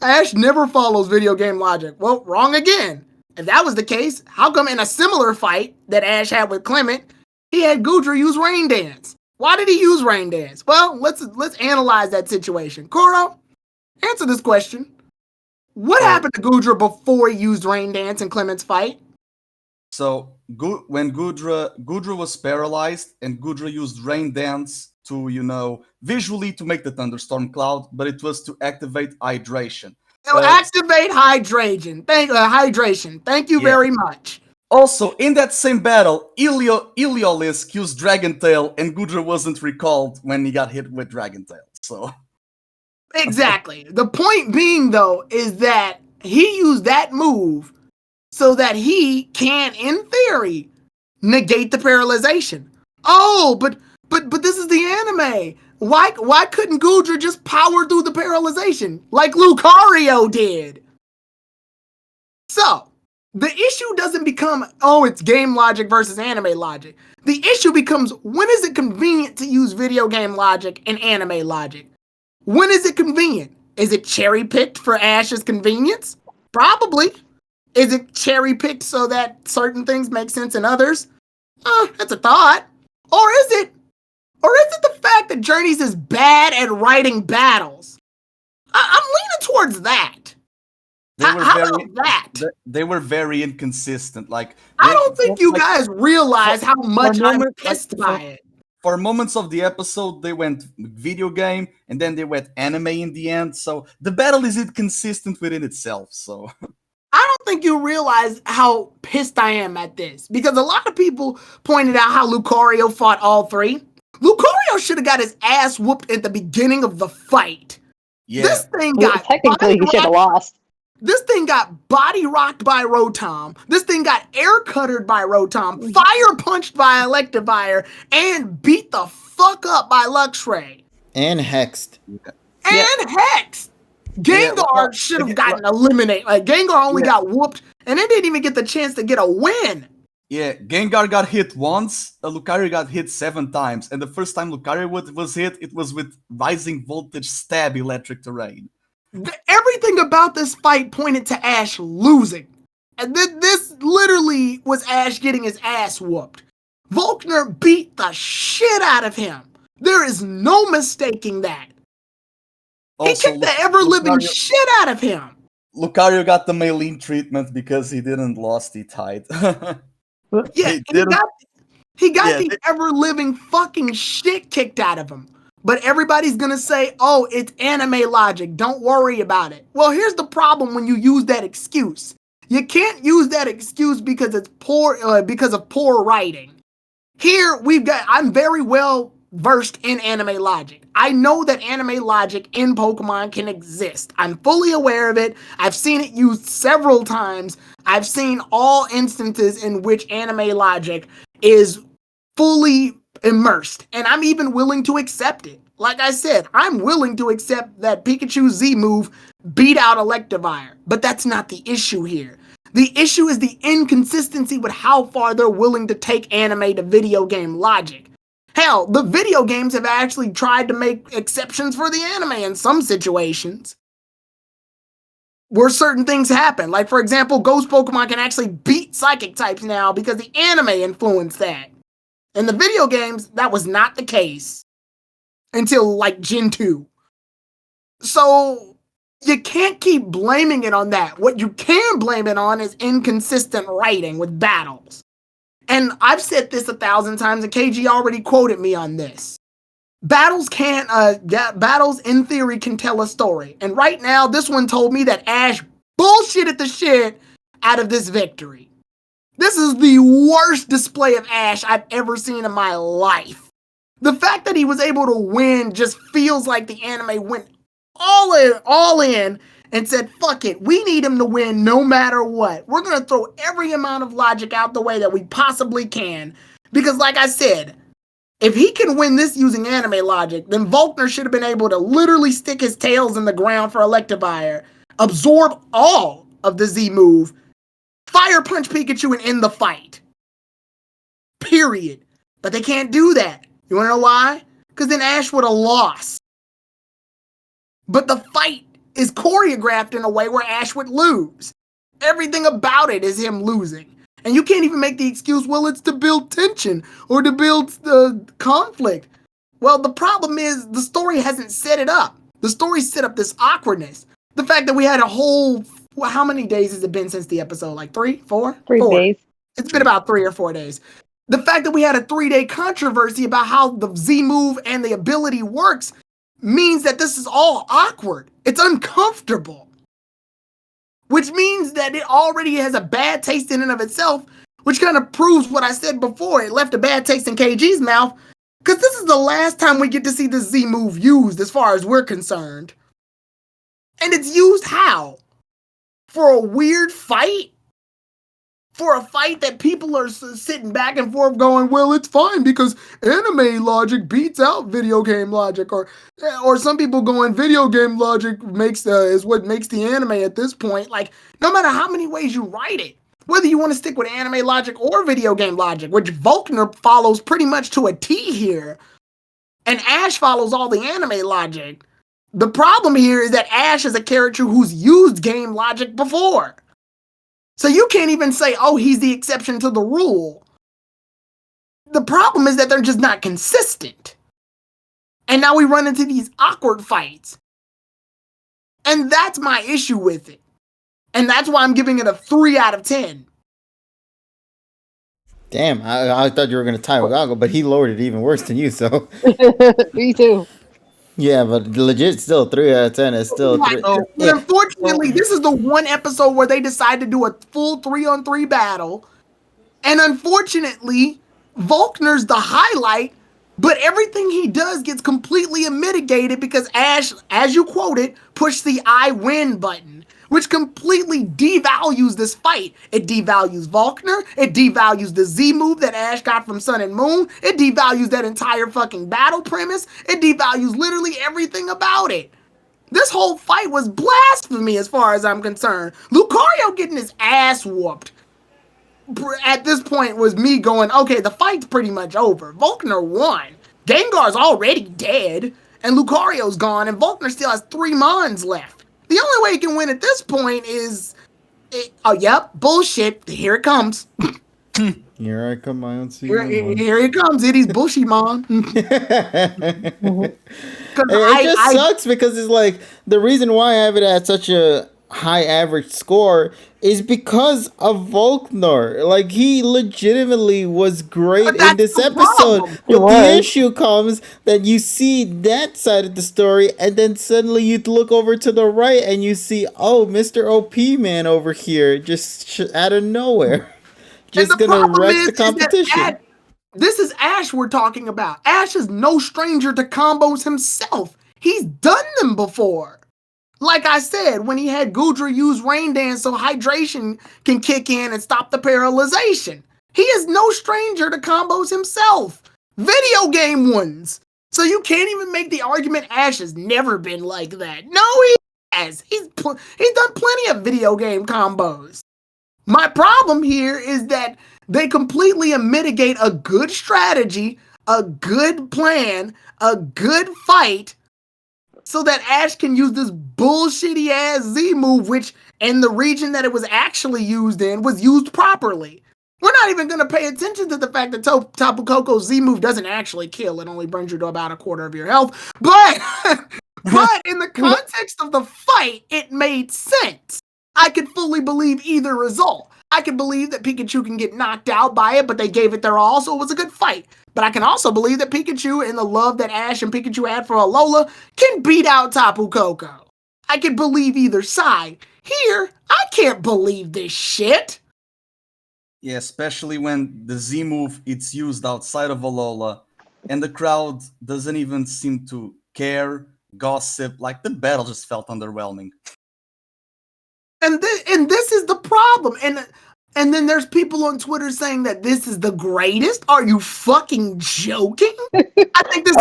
Ash never follows video game logic. Well, wrong again. If that was the case, how come in a similar fight that Ash had with Clement, he had Goodra use Rain Dance? Why did he use Rain Dance? Well, let's analyze that situation. Koro, answer this question. What happened to Goodra before he used Rain Dance in Clement's fight? So when Goodra was paralyzed and Goodra used Rain Dance to, visually to make the thunderstorm cloud, but it was to activate hydration. So activate hydration. Thank you very much. Also, in that same battle, Iliolisk used Dragon Tail, and Goodra wasn't recalled when he got hit with Dragon Tail. So exactly. The point being, though, is that he used that move so that he can, in theory, negate the paralyzation. Oh, but this is the anime. Why couldn't Goodra just power through the paralyzation like Lucario did? So, the issue doesn't become, it's game logic versus anime logic. The issue becomes, when is it convenient to use video game logic and anime logic? When is it convenient? Is it cherry-picked for Ash's convenience? Probably. Is it cherry-picked so that certain things make sense in others? That's a thought. Or is it the fact that Journeys is bad at writing battles? I'm leaning towards that. They were very inconsistent. Like, I don't think you guys realize how much I'm pissed by it. For moments of the episode, they went video game, and then they went anime in the end. So the battle is inconsistent within itself. So I don't think you realize how pissed I am at this, because a lot of people pointed out how Lucario fought all three. Lucario should have got his ass whooped at the beginning of the fight. Yeah. This thing got technically he should have lost. This thing got body rocked by Rotom. This thing got air cuttered by Rotom, fire punched by Electivire, and beat the fuck up by Luxray. And hexed. And hexed. Gengar should have gotten eliminated. Like, Gengar only got whooped, and it didn't even get the chance to get a win. Yeah, Gengar got hit once, Lucario got hit 7 times, and the first time Lucario was hit, it was with rising voltage stab electric terrain. Everything about this fight pointed to Ash losing. And this literally was Ash getting his ass whooped. Volkner beat the shit out of him. There is no mistaking that. Also, he kicked the ever-living shit out of him. Lucario got the Maylene treatment because he didn't lost the tide. Yeah, he got the ever-living fucking shit kicked out of him. But everybody's gonna say, oh, it's anime logic, don't worry about it. Well, here's the problem when you use that excuse. You can't use that excuse because it's because of poor writing. Here, I'm very well versed in anime logic. I know that anime logic in Pokemon can exist. I'm fully aware of it. I've seen it used several times. I've seen all instances in which anime logic is fully immersed, and I'm even willing to accept it. Like I said, I'm willing to accept that Pikachu's Z move beat out Electivire, but that's not the issue here. The issue is the inconsistency with how far they're willing to take anime to video game logic. Hell, the video games have actually tried to make exceptions for the anime in some situations where certain things happen. Like, for example, Ghost Pokemon can actually beat Psychic types now because the anime influenced that. In the video games, that was not the case until, like, Gen 2. So, you can't keep blaming it on that. What you can blame it on is inconsistent writing with battles. And I've said this 1,000 times, and KG already quoted me on this. Battles in theory can tell a story. And right now, this one told me that Ash bullshitted the shit out of this victory. This is the worst display of Ash I've ever seen in my life. The fact that he was able to win just feels like the anime went all in and said, fuck it, we need him to win no matter what. We're going to throw every amount of logic out the way that we possibly can. Because like I said, if he can win this using anime logic, then Volkner should have been able to literally stick his tails in the ground for Electivire, absorb all of the Z move, Fire Punch Pikachu and end the fight. Period. But they can't do that. You wanna know why? Because then Ash would have lost. But the fight is choreographed in a way where Ash would lose. Everything about it is him losing. And you can't even make the excuse, well, it's to build tension or to build conflict. Well, the problem is the story hasn't set it up. The story set up this awkwardness. The fact that we had a whole, how many days has it been since the episode? Like 3, 4? 3 4. days. It's been about 3 or 4 days. The fact that we had a 3-day controversy about how the Z move and the ability works means that this is all awkward. It's uncomfortable. Which means that it already has a bad taste in and of itself, which kind of proves what I said before. It left a bad taste in KG's mouth, because this is the last time we get to see the Z move used as far as we're concerned. And it's used how? For a weird fight? For a fight that people are sitting back and forth going, well, it's fine because anime logic beats out video game logic. Or some people going, video game logic is what makes the anime at this point. Like, no matter how many ways you write it, whether you want to stick with anime logic or video game logic, which Volkner follows pretty much to a T here, and Ash follows all the anime logic. The problem here is that Ash is a character who's used game logic before. So you can't even say, oh, he's the exception to the rule. The problem is that they're just not consistent. And now we run into these awkward fights. And that's my issue with it. And that's why I'm giving it a 3 out of 10. Damn, I thought you were going to tie Wagago, but he lowered it even worse than you, so. Me too. Yeah, but legit still 3 out of 10 is still Right. 3. But Yeah. unfortunately, this is the one episode where they decide to do a full 3-on-3 battle. And unfortunately, Volkner's the highlight, but everything he does gets completely mitigated because Ash, as you quoted, pushed the I win button, which completely devalues this fight. It devalues Volkner, it devalues the Z move that Ash got from Sun and Moon, it devalues that entire fucking battle premise, it devalues literally everything about it. This whole fight was blasphemy as far as I'm concerned. Lucario getting his ass whooped at this point was me going, okay, the fight's pretty much over. Volkner won. Gengar's already dead, and Lucario's gone, and Volkner still has 3 Mons left. The only way he can win at this point is, bullshit. Here it comes. Here I come, my own Here it comes. It is bullshit, man. It just sucks because it's like the reason why I have it at such a high average score is because of Volkner. Like, he legitimately was great in this episode. But the issue comes that you see that side of the story, and then suddenly you look over to the right and you see, oh, Mr. OP man over here, just out of nowhere. Just gonna wreck the competition. This is Ash we're talking about. Ash is no stranger to combos himself. He's done them before. Like I said, when he had Goodra use Rain Dance so hydration can kick in and stop the paralyzation. He is no stranger to combos himself. Video game ones. So you can't even make the argument Ash has never been like that. No, he has. He's done plenty of video game combos. My problem here is that they completely mitigate a good strategy a good plan, a good fight, so that Ash can use this bullshitty ass Z move, which in the region that it was actually used in was used properly. We're not even going to pay attention to the fact that Tapu Koko's Z move doesn't actually kill. It only brings you to about a quarter of your health. But in the context of the fight, it made sense. I could fully believe either result. I could believe that Pikachu can get knocked out by it, but they gave it their all, so it was a good fight. But I can also believe that Pikachu and the love that Ash and Pikachu had for Alola can beat out Tapu Koko. I can believe either side. Here, I can't believe this shit. Yeah, especially when the Z move it's used outside of Alola, and the crowd doesn't even seem to care, gossip. Like the battle just felt underwhelming. And this is the problem. And then there's people on Twitter saying that this is the greatest. Are you fucking joking? I think this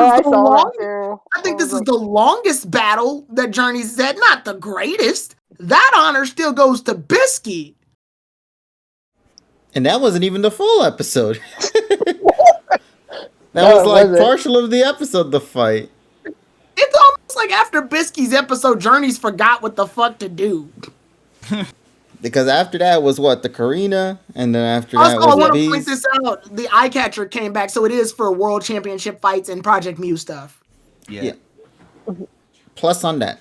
is the longest battle that Journey's had. Not the greatest. That honor still goes to Bisky. And that wasn't even the full episode. That was like partial of the episode, the fight. It's almost like after Bisky's episode, Journeys forgot what the fuck to do. Because after that was what, the Karina, and then after that also, was I want the to point Beast. this out. The Eye Catcher came back, so it is for World Championship fights and Project Mew stuff. Yeah. Plus on that.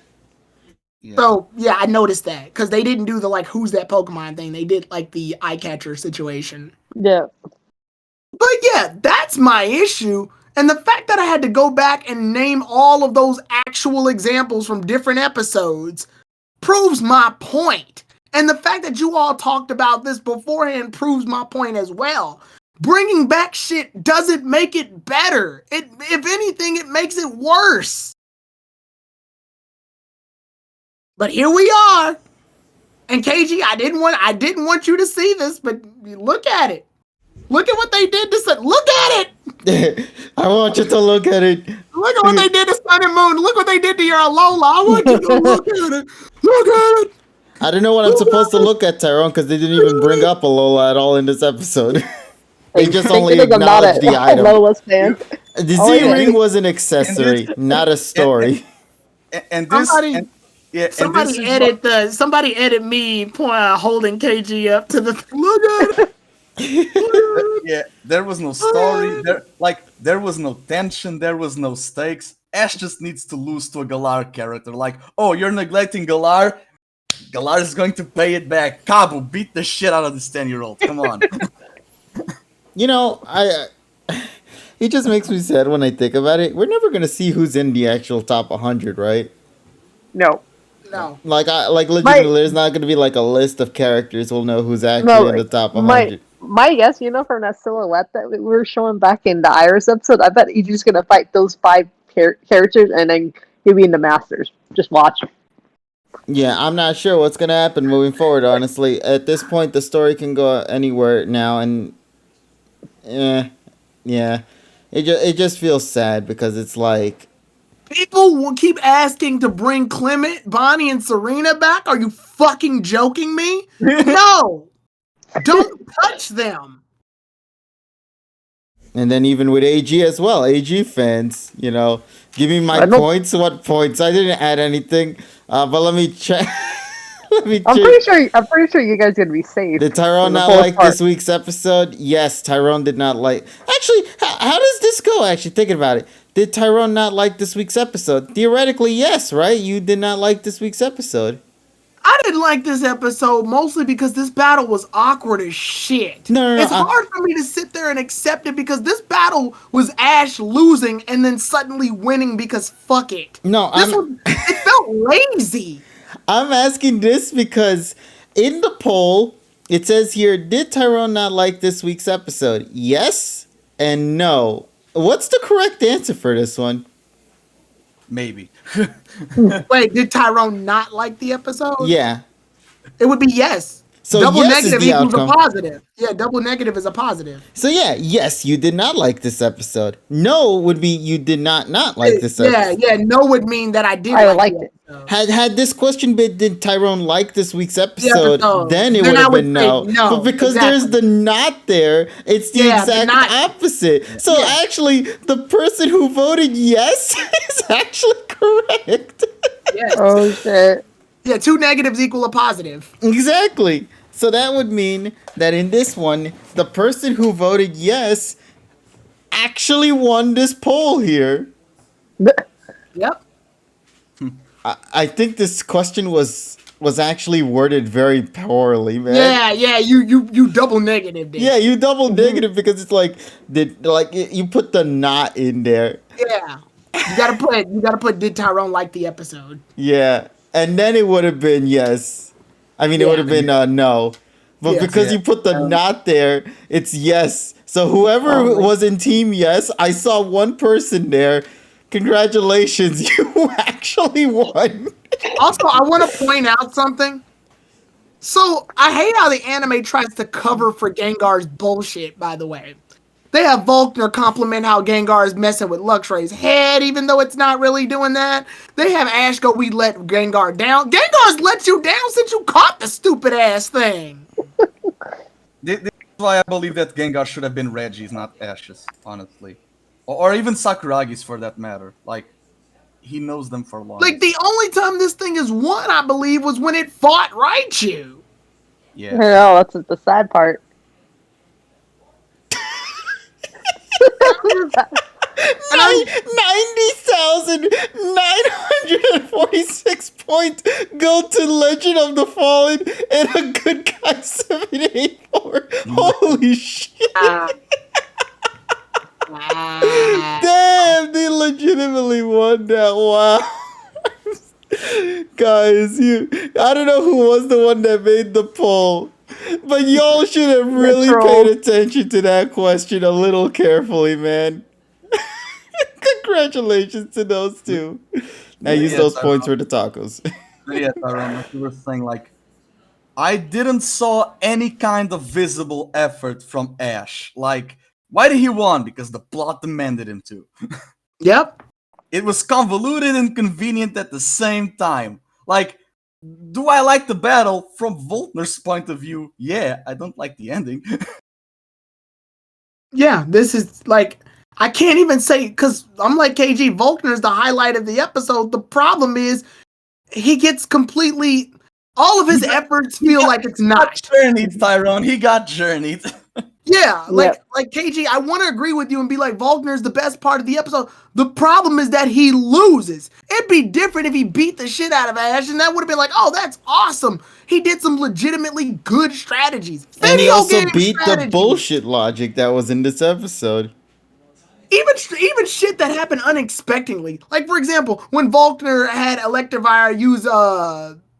Yeah. So yeah, I noticed that because they didn't do the like who's that Pokemon thing. They did like the Eye Catcher situation. Yeah. But yeah, that's my issue. And the fact that I had to go back and name all of those actual examples from different episodes proves my point. And the fact that you all talked about this beforehand proves my point as well. Bringing back shit doesn't make it better. If anything, it makes it worse. But here we are. And KG, I didn't want you to see this, but look at it. Look at what they did to Sun. Look at it. I want you to look at it. Look at what they did to Sun and Moon. Look what they did to your Alola. I want you to look at it. Look at it. I don't know what I'm supposed to look at, Tyrone, because they didn't even bring up Alola at all in this episode. They just only acknowledged the item. Lola's fan. The Z-Ring was an accessory, not a story. And this... Somebody edit me holding KG up to the look at it. Yeah, there was no story. There was no tension. There was no stakes. Ash just needs to lose to a Galar character. Like, oh, you're neglecting Galar. Galar is going to pay it back. Cabo, beat the shit out of this 10-year-old. Come on. You know, it just makes me sad when I think about it. We're never gonna see who's in the actual top 100, right? No. No. Like legitimately, there's not gonna be like a list of characters. We'll know who's actually in the top 100. My guess, from that silhouette that we were showing back in the Iris episode, I bet he's just gonna fight those 5 characters and then he'll be in the Masters. Just watch. Yeah, I'm not sure what's gonna happen moving forward. Honestly, at this point, the story can go anywhere now, and yeah, it just feels sad because it's like people will keep asking to bring Clement, Bonnie, and Serena back. Are you fucking joking me? No, don't touch them. And then even with AG as well, AG fans, give me my points. What points? I didn't add anything, but let me check. I'm pretty sure you guys are gonna be safe. Did Tyrone not like this week's episode? Yes, Tyrone did not like. Actually, how does this go? Actually, thinking about it, did Tyrone not like this week's episode? Theoretically, yes, right? You did not like this week's episode. I didn't like this episode mostly because this battle was awkward as shit. No, it's hard for me to sit there and accept it because this battle was Ash losing and then suddenly winning because fuck it. No, it felt lazy. I'm asking this because in the poll, it says here, did Tyrone not like this week's episode? Yes and no. What's the correct answer for this one? Maybe. Wait, did Tyrone not like the episode? Yeah. It would be yes. So double yes is negative the equals outcome. a positive. Yeah, double negative is a positive. So yeah, yes, you did not like this episode. No would be you did not like this episode. Yeah. No would mean that I did. I like liked the it. episode. Had this question been, did Tyrone like this week's episode, episode, then it then would I have would been say no. no, But because there's exactly. the not there, it's the Yeah, the exact not- opposite. So Yeah. actually, the person who voted yes is actually correct. Yes. Oh shit. Yeah, 2 negatives equal a positive. Exactly. So that would mean that in this one, the person who voted yes actually won this poll here. Yep. I think this question was actually worded very poorly, man. Yeah. You double negative. Yeah, you double negative because it's like you put the not in there. Yeah. You gotta put did Tyrone like the episode? Yeah, and then it would have been yes. I mean, it Yeah. would have been no. But Yeah. because you put the not there, it's yes. So whoever was in team yes, I saw one person there. Congratulations, you actually won. Also, I want to point out something. So I hate how the anime tries to cover for Gengar's bullshit. By the way, they have Volkner compliment how Gengar is messing with Luxray's head, even though it's not really doing that. They have Ash go, "We let Gengar down." Gengar's let you down since you caught the stupid ass thing. This is why I believe that Gengar should have been Reggie's, not Ash's, honestly. Or even Sakuragi's for that matter. Like, he knows them for long. Like the only time this thing is won, I believe, was when it fought Raichu. Yeah. No, that's the sad part. 90,946 points go to Legend of the Fallen and a good guy 784. Holy shit. Damn, they legitimately won that. Wow. Guys, I don't know who was the one that made the poll, but y'all should have really paid attention to that question a little carefully, man. Congratulations to those two. Now use those points for the tacos. Yeah, Tyrone, like you were saying, like, I didn't saw any kind of visible effort from Ash. Like, why did he won? Because the plot demanded him to. Yep. It was convoluted and convenient at the same time. Like, do I like the battle? From Volkner's point of view, yeah, I don't like the ending. Yeah, this is like, I can't even say, because I'm like KG, Volkner's the highlight of the episode. The problem is, he gets completely, all of his efforts feel like it's not. Journeyed, Tyrone. He got journeyed. Yeah, like KG, I want to agree with you and be like, Volkner's the best part of the episode. The problem is that he loses. It'd be different if he beat the shit out of Ash, and that would have been like, oh, that's awesome. He did some legitimately good strategies. And he Video also game beat the strategies. bullshit logic that was in this episode. Even shit that happened unexpectedly. Like, for example, when Volkner had Electivire use,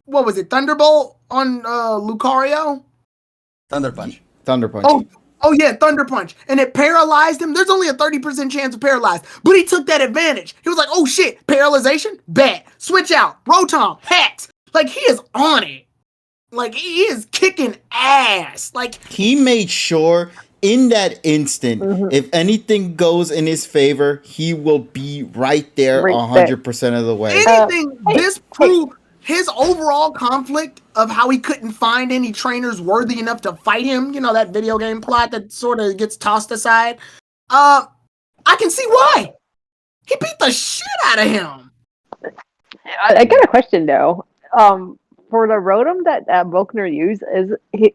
what was it, Thunderbolt on Lucario? Thunder Punch. Thunder Punch. Oh yeah, Thunder Punch. And it paralyzed him. There's only a 30% chance of paralyzed. But he took that advantage. He was like, oh shit, paralyzation? Bet. Switch out. Rotom. Hex. Like, he is on it. Like, he is kicking ass. Like, He made sure in that instant, if anything goes in his favor, he will be right there Right 100% of the way. anything, this proved his overall conflict of how he couldn't find any trainers worthy enough to fight him. You know, that video game plot that sort of gets tossed aside. I can see why. He beat the shit out of him. I got a question though. For the Rotom that Volkner used, is he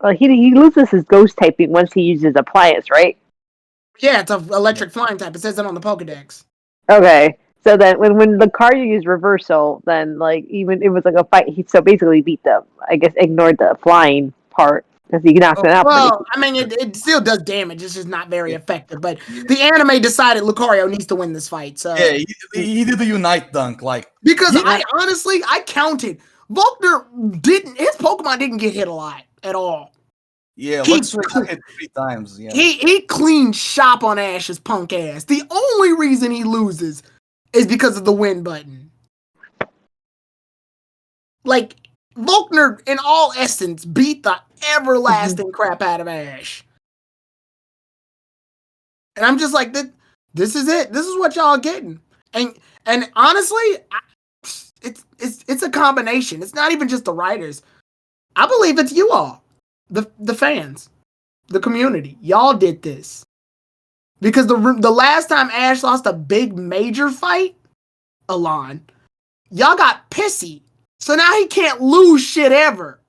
loses his ghost typing once he uses appliance, right? Yeah, it's an electric flying type. It says it on the Pokedex. Okay. So then when the card you use reversal, then like even it was like a fight, he so basically beat them. I guess ignored the flying part because he knocked it out. Well, I mean, it still does damage. It's just not very effective. But the anime decided Lucario needs to win this fight. So Yeah, he did the Unite Dunk, like, because I honestly counted. Volkner his Pokemon didn't get hit a lot at all. yeah, He- Luxray got hit 3 times, yeah. He cleaned shop on Ash's punk ass. The only reason he loses is because of the win button. Like, Volkner, in all essence, beat the everlasting crap out of Ash. And I'm just like, this is it. This is what y'all getting. And honestly, it's a combination. It's not even just the writers. I believe it's you all, the fans, the community. Y'all did this because the last time Ash lost a big major fight, Alon, y'all got pissy. So now he can't lose shit ever.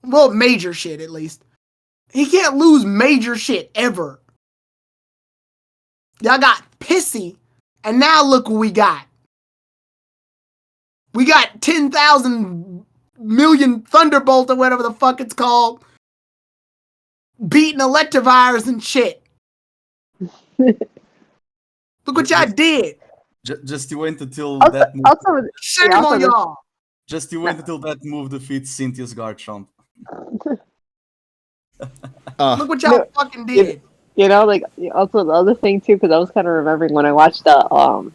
Well, major shit at least. He can't lose major shit ever. Y'all got pissy, and now look what we got. We got 10,000 million Thunderbolt or whatever the fuck it's called, beating Electivires and shit. Look what y'all did. Just you wait until Also, that move. also, Shame yeah, also on the- y'all. Just you wait until that move defeats Cynthia's Garchomp. Look what y'all fucking did. you know, like also the other thing too, because I was kind of remembering when I watched the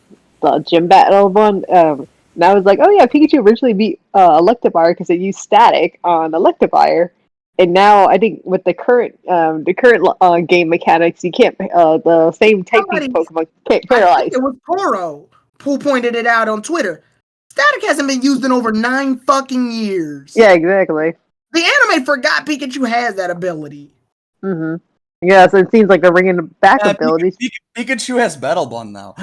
gym battle one. And I was like, oh yeah, Pikachu originally beat Electivire because it used static on Electivire, and now I think with the current game mechanics, you can't the same typing Somebody- Pokemon can't I paralyze. think it was Poro who pointed it out on Twitter. Static hasn't been used in over 9 fucking years. Yeah, exactly. The anime forgot Pikachu has that ability. Mm-hmm. Yeah, so it seems like they're bringing back abilities. Pikachu has Battle Bond now.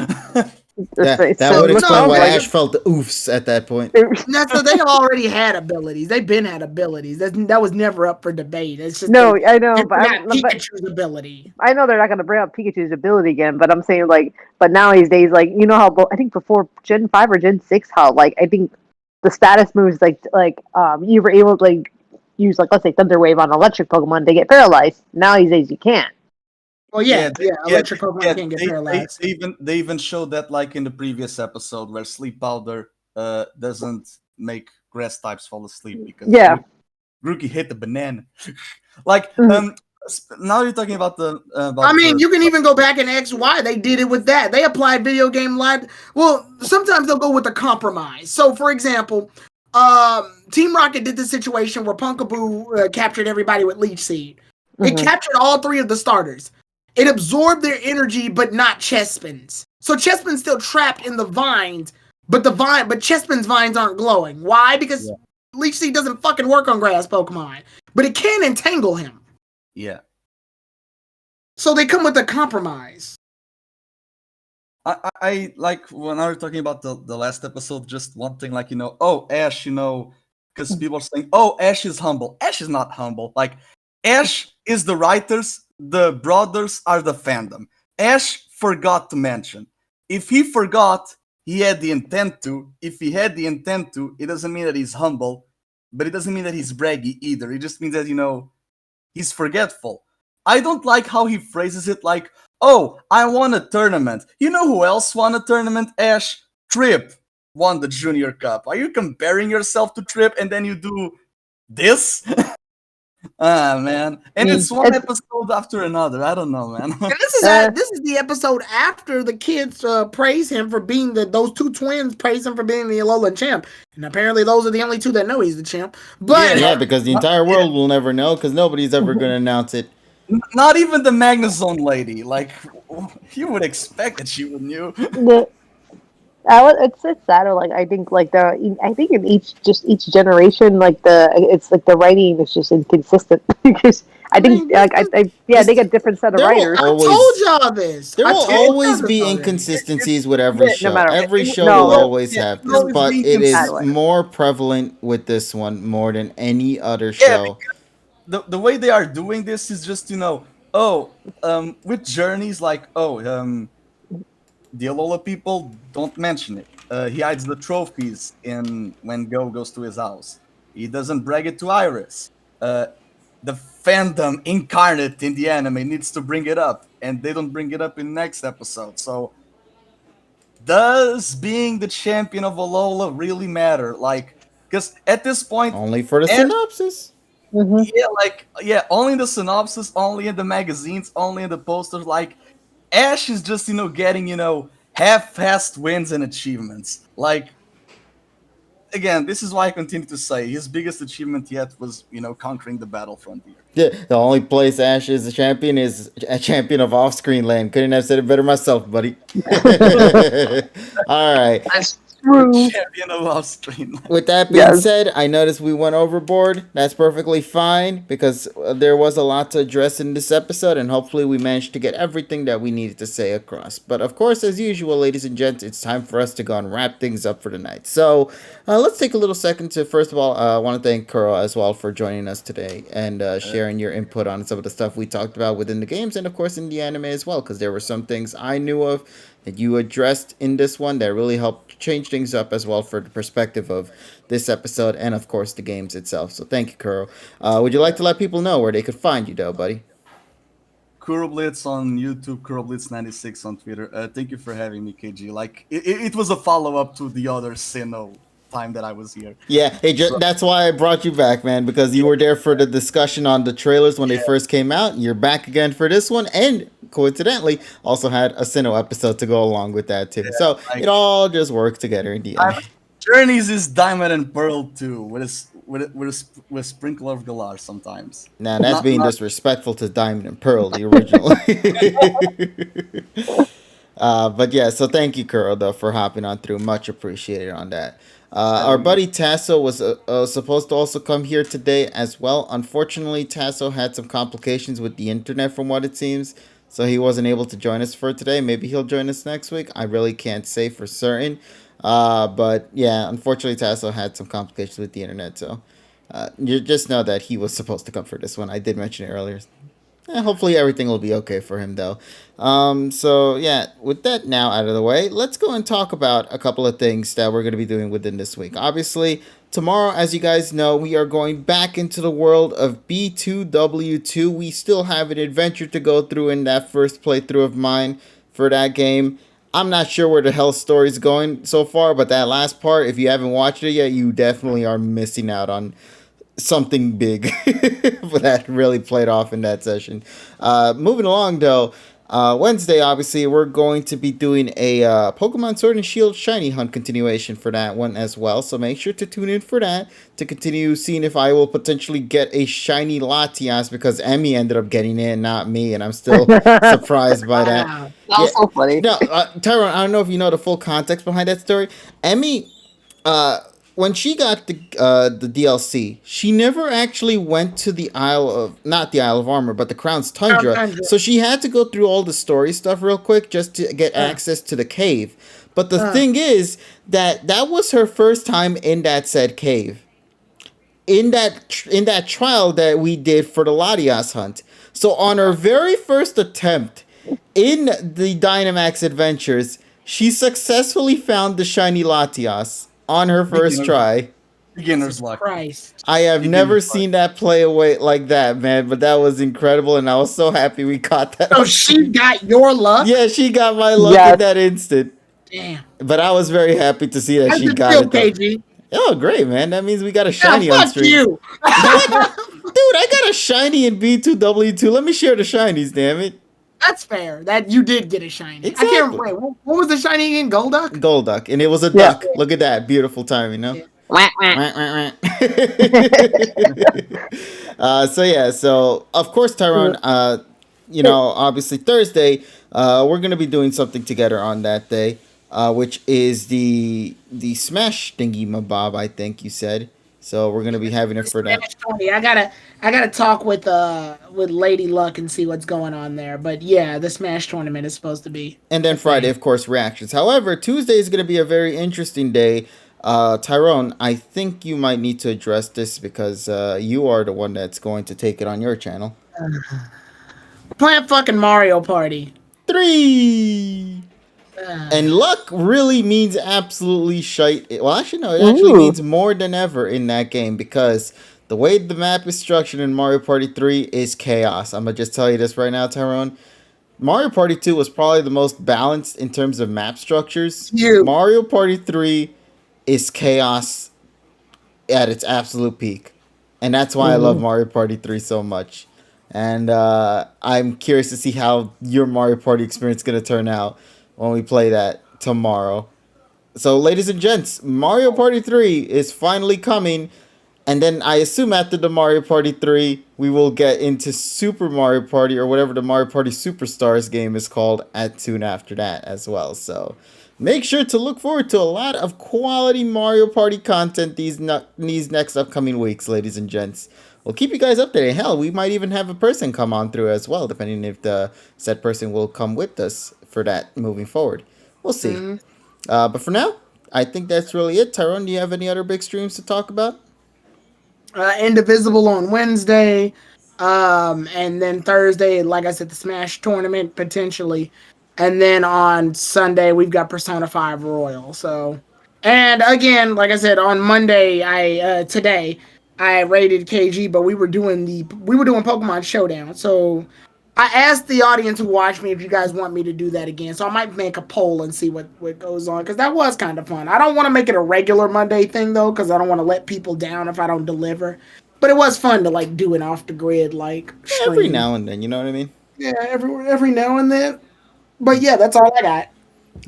That would no, explain why like- Ash felt the oofs at that point. No, so they have already had abilities. They've been had abilities. That was never up for debate. It's just No, I know, it's but not Pikachu's ability. I know they're not going to bring up Pikachu's ability again, but I'm saying like, but nowadays, like you know how I think before Gen 5 or Gen 6, how like I think the status moves like you were able to like use like let's say Thunder Wave on electric Pokemon to get paralyzed. Nowadays you can't. Well, yeah, electric Pokemon yeah, can't get they, paralyzed. they even showed that like in the previous episode where Sleep Powder doesn't make grass types fall asleep because Yeah. Grookey hit the banana. Like now you're talking about the. I mean, you can even go back in XY. They did it with that. They applied video game live. Well, sometimes they'll go with a compromise. So, for example, Team Rocket did the situation where Punkaboo captured everybody with Leech Seed. It captured all 3 of the starters. It absorbed their energy, but not Chespin's. So Chespin's still trapped in the vines, but Chespin's vines aren't glowing. Why? Because Leech Seed doesn't fucking work on grass Pokemon, but it can entangle him. Yeah. So they come with a compromise. I like when I was talking about the last episode, just one thing like, oh, Ash, because people are saying, oh, Ash is humble. Ash is not humble. Like, Ash is the writers, the brothers are the fandom. Ash forgot to mention. If he forgot, he had the intent to. If he had the intent to, it doesn't mean that he's humble, but it doesn't mean that he's braggy either. It just means that, he's forgetful. I don't like how he phrases it like, oh, I won a tournament. You know who else won a tournament, Ash? Trip won the Junior Cup. Are you comparing yourself to Trip and then you do this? Man. And it's one episode after another. I don't know, man. And this is the episode after the kids praise him for being those 2 twins praise him for being the Alolan champ. And apparently those are the only 2 that know he's the champ. But Yeah, because the entire world will never know because nobody's ever going to announce it. Not even the Magnezone lady. Like, you would expect that she would knew. It's sad. Like I think in each generation, the writing is just inconsistent because I think they get different set of writers. I told y'all this. There will always y'all be this already. inconsistencies with every show. No matter- Every show no, will always have this, always but be it is inconsistent. more prevalent with this one more than any other show. The way they are doing this is just, with journeys like, the Alola people don't mention it. He hides the trophies when Go goes to his house. He doesn't brag it to Iris. The fandom incarnate in the anime needs to bring it up, and they don't bring it up in the next episode. So, does being the champion of Alola really matter? Like, because at this point, Only for the synopsis. only in the synopsis, only in the magazines, only in the posters. Like, Ash is just, getting, half-assed wins and achievements. Like, again, this is why I continue to say his biggest achievement yet was, conquering the battle frontier. Yeah, the only place Ash is a champion is a champion of off-screen land. Couldn't have said it better myself, buddy. All right. That's true. Champion of off-screen. With that being said, I noticed we went overboard. That's perfectly fine because there was a lot to address in this episode, and hopefully we managed to get everything that we needed to say across. But of course, as usual, ladies and gents, it's time for us to go and wrap things up for tonight. So let's take a little second to, first of all, I want to thank Kuro as well for joining us today and sharing your input on some of the stuff we talked about within the games and, of course, in the anime as well, because there were some things I knew of that you addressed in this one that really helped change things up as well for the perspective of this episode and, of course, the games itself. So thank you, Kuro. Would you like to let people know where they could find you, though, buddy? Kuro Blitz on YouTube, Kuro Blitz 96 on Twitter. Thank you for having me, KG. Like, it was a follow-up to the other Sinnoh time that I was here. Yeah, that's why I brought you back, man, because you were there for the discussion on the trailers when they first came out. You're back again for this one, and coincidentally, also had a Sinnoh episode to go along with that, too. So it all just works together in the end. Journeys is Diamond and Pearl, too, with a sprinkle of Galar sometimes. Nah, that's being disrespectful to Diamond and Pearl, the original. But yeah, so thank you, Kuro, though, for hopping on through. Much appreciated on that. Our buddy Tasso was supposed to also come here today as well. Unfortunately, Tasso had some complications with the internet, from what it seems, so he wasn't able to join us for today. Maybe he'll join us next week. I really can't say for certain. But yeah, unfortunately, Tasso had some complications with the internet, so you just know that he was supposed to come for this one. I did mention it earlier. Hopefully everything will be okay for him, though. So yeah, with that now out of the way, let's go and talk about a couple of things that we're going to be doing within this week. Obviously, tomorrow, as you guys know, we are going back into the world of B2W2. We still have an adventure to go through in that first playthrough of mine for that game. I'm not sure where the hell story's going so far, but that last part, if you haven't watched it yet, you definitely are missing out on something big that really played off in that session. Moving along, though, Wednesday, obviously, we're going to be doing a Pokemon Sword and Shield Shiny Hunt continuation for that one as well. So make sure to tune in for that to continue seeing if I will potentially get a Shiny Latias, because Emmy ended up getting it, not me, and I'm still surprised by that. That was so funny. No, Tyrone, I don't know if you know the full context behind that story. Emmy, when she got the DLC, she never actually went to not the Isle of Armor, but the Crown's Tundra. So she had to go through all the story stuff real quick just to get access to the cave. But the thing is that was her first time in that said cave. In that trial that we did for the Latias hunt. So on her very first attempt in the Dynamax Adventures, she successfully found the Shiny Latias on her first try. Beginner's luck. Christ. I have never seen that play away like that, man, but that was incredible, and I was so happy we caught that. So she got your luck? Yeah, she got my luck in that instant. Damn. But I was very happy to see that How's she it got feel, it. Though. KG? Oh, great, man. That means we got a shiny Yeah, on fuck stream. you. Dude, I got a shiny in B2W2. Let me share the shinies, damn it. That's fair. That you did get a shiny. Exactly. I can't remember. Wait, what was the shiny again? Golduck? Golduck, and it was a duck. Look at that. Beautiful time, you know? Yeah. So of course, Tyrone, obviously Thursday, we're gonna be doing something together on that day, which is the Smash thingy mabob, I think you said. So we're gonna be having it for that. Smash 20. I gotta talk with Lady Luck and see what's going on there. But yeah, the Smash tournament is supposed to be. And then Friday, of course, reactions. However, Tuesday is gonna be a very interesting day. Tyrone, I think you might need to address this because you are the one that's going to take it on your channel. Plant fucking Mario Party 3. And luck really means absolutely shite. Well, actually, no, it actually means more than ever in that game because the way the map is structured in Mario Party 3 is chaos. I'm going to just tell you this right now, Tyrone. Mario Party 2 was probably the most balanced in terms of map structures. Mario Party 3 is chaos at its absolute peak. And that's why I love Mario Party 3 so much. And I'm curious to see how your Mario Party experience is going to turn out when we play that tomorrow. So, ladies and gents, Mario Party 3 is finally coming. And then I assume after the Mario Party 3, we will get into Super Mario Party or whatever the Mario Party Superstars game is called soon after that as well. So make sure to look forward to a lot of quality Mario Party content these next upcoming weeks, ladies and gents. We'll keep you guys updated. Hell, we might even have a person come on through as well, depending if the said person will come with us for that moving forward. We'll see. Mhm. But for now, I think that's really it. Tyrone, do you have any other big streams to talk about? Indivisible on Wednesday, and then Thursday, like I said, the Smash tournament potentially, and then on Sunday we've got Persona 5 Royal. So, and again, like I said, on Monday, today I rated KG, but we were doing Pokemon Showdown. So I asked the audience who watched me if you guys want me to do that again. So I might make a poll and see what goes on, because that was kind of fun. I don't want to make it a regular Monday thing though, because I don't want to let people down if I don't deliver. But it was fun to like do it off the grid, like Every stream. now and then, you know what I mean? Yeah, every now and then. But yeah, that's all I got.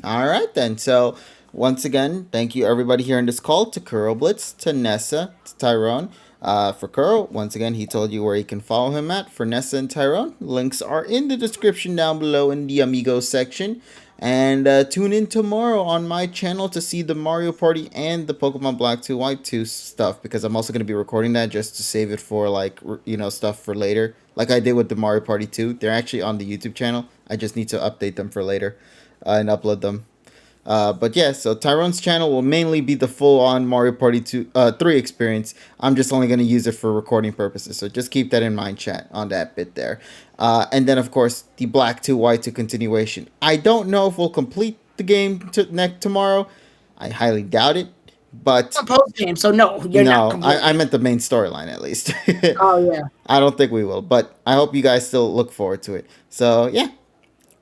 All right, then. So, once again, thank you everybody here in this call, to Kuro Blitz, to Nessa, to Tyrone. For Kuro, once again, he told you where you can follow him at. For Nessa and Tyrone, links are in the description down below in the Amigos section. And tune in tomorrow on my channel to see the Mario Party and the Pokemon Black 2 White 2 stuff, because I'm also going to be recording that just to save it for, like, stuff for later. Like I did with the Mario Party 2. They're actually on the YouTube channel. I just need to update them for later and upload them. But yeah, so Tyrone's channel will mainly be the full-on Mario Party 3 experience. I'm just only going to use it for recording purposes, so just keep that in mind, chat, on that bit there. And then, of course, the Black 2 White 2 continuation. I don't know if we'll complete the game tomorrow. I highly doubt it, but... It's a post game, so no, you're not no, completely. I meant the main storyline, at least. Oh yeah. I don't think we will, but I hope you guys still look forward to it. So, yeah.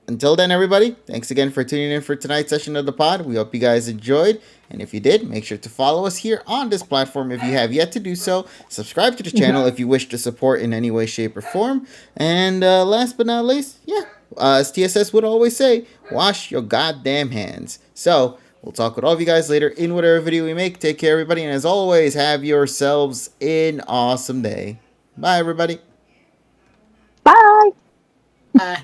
Until then, everybody, thanks again for tuning in for tonight's session of the pod. We hope you guys enjoyed. And if you did, make sure to follow us here on this platform if you have yet to do so. Subscribe to the channel if you wish to support in any way, shape, or form. And last but not least, as TSS would always say, wash your goddamn hands. So, we'll talk with all of you guys later in whatever video we make. Take care, everybody. And as always, have yourselves an awesome day. Bye, everybody. Bye. Bye.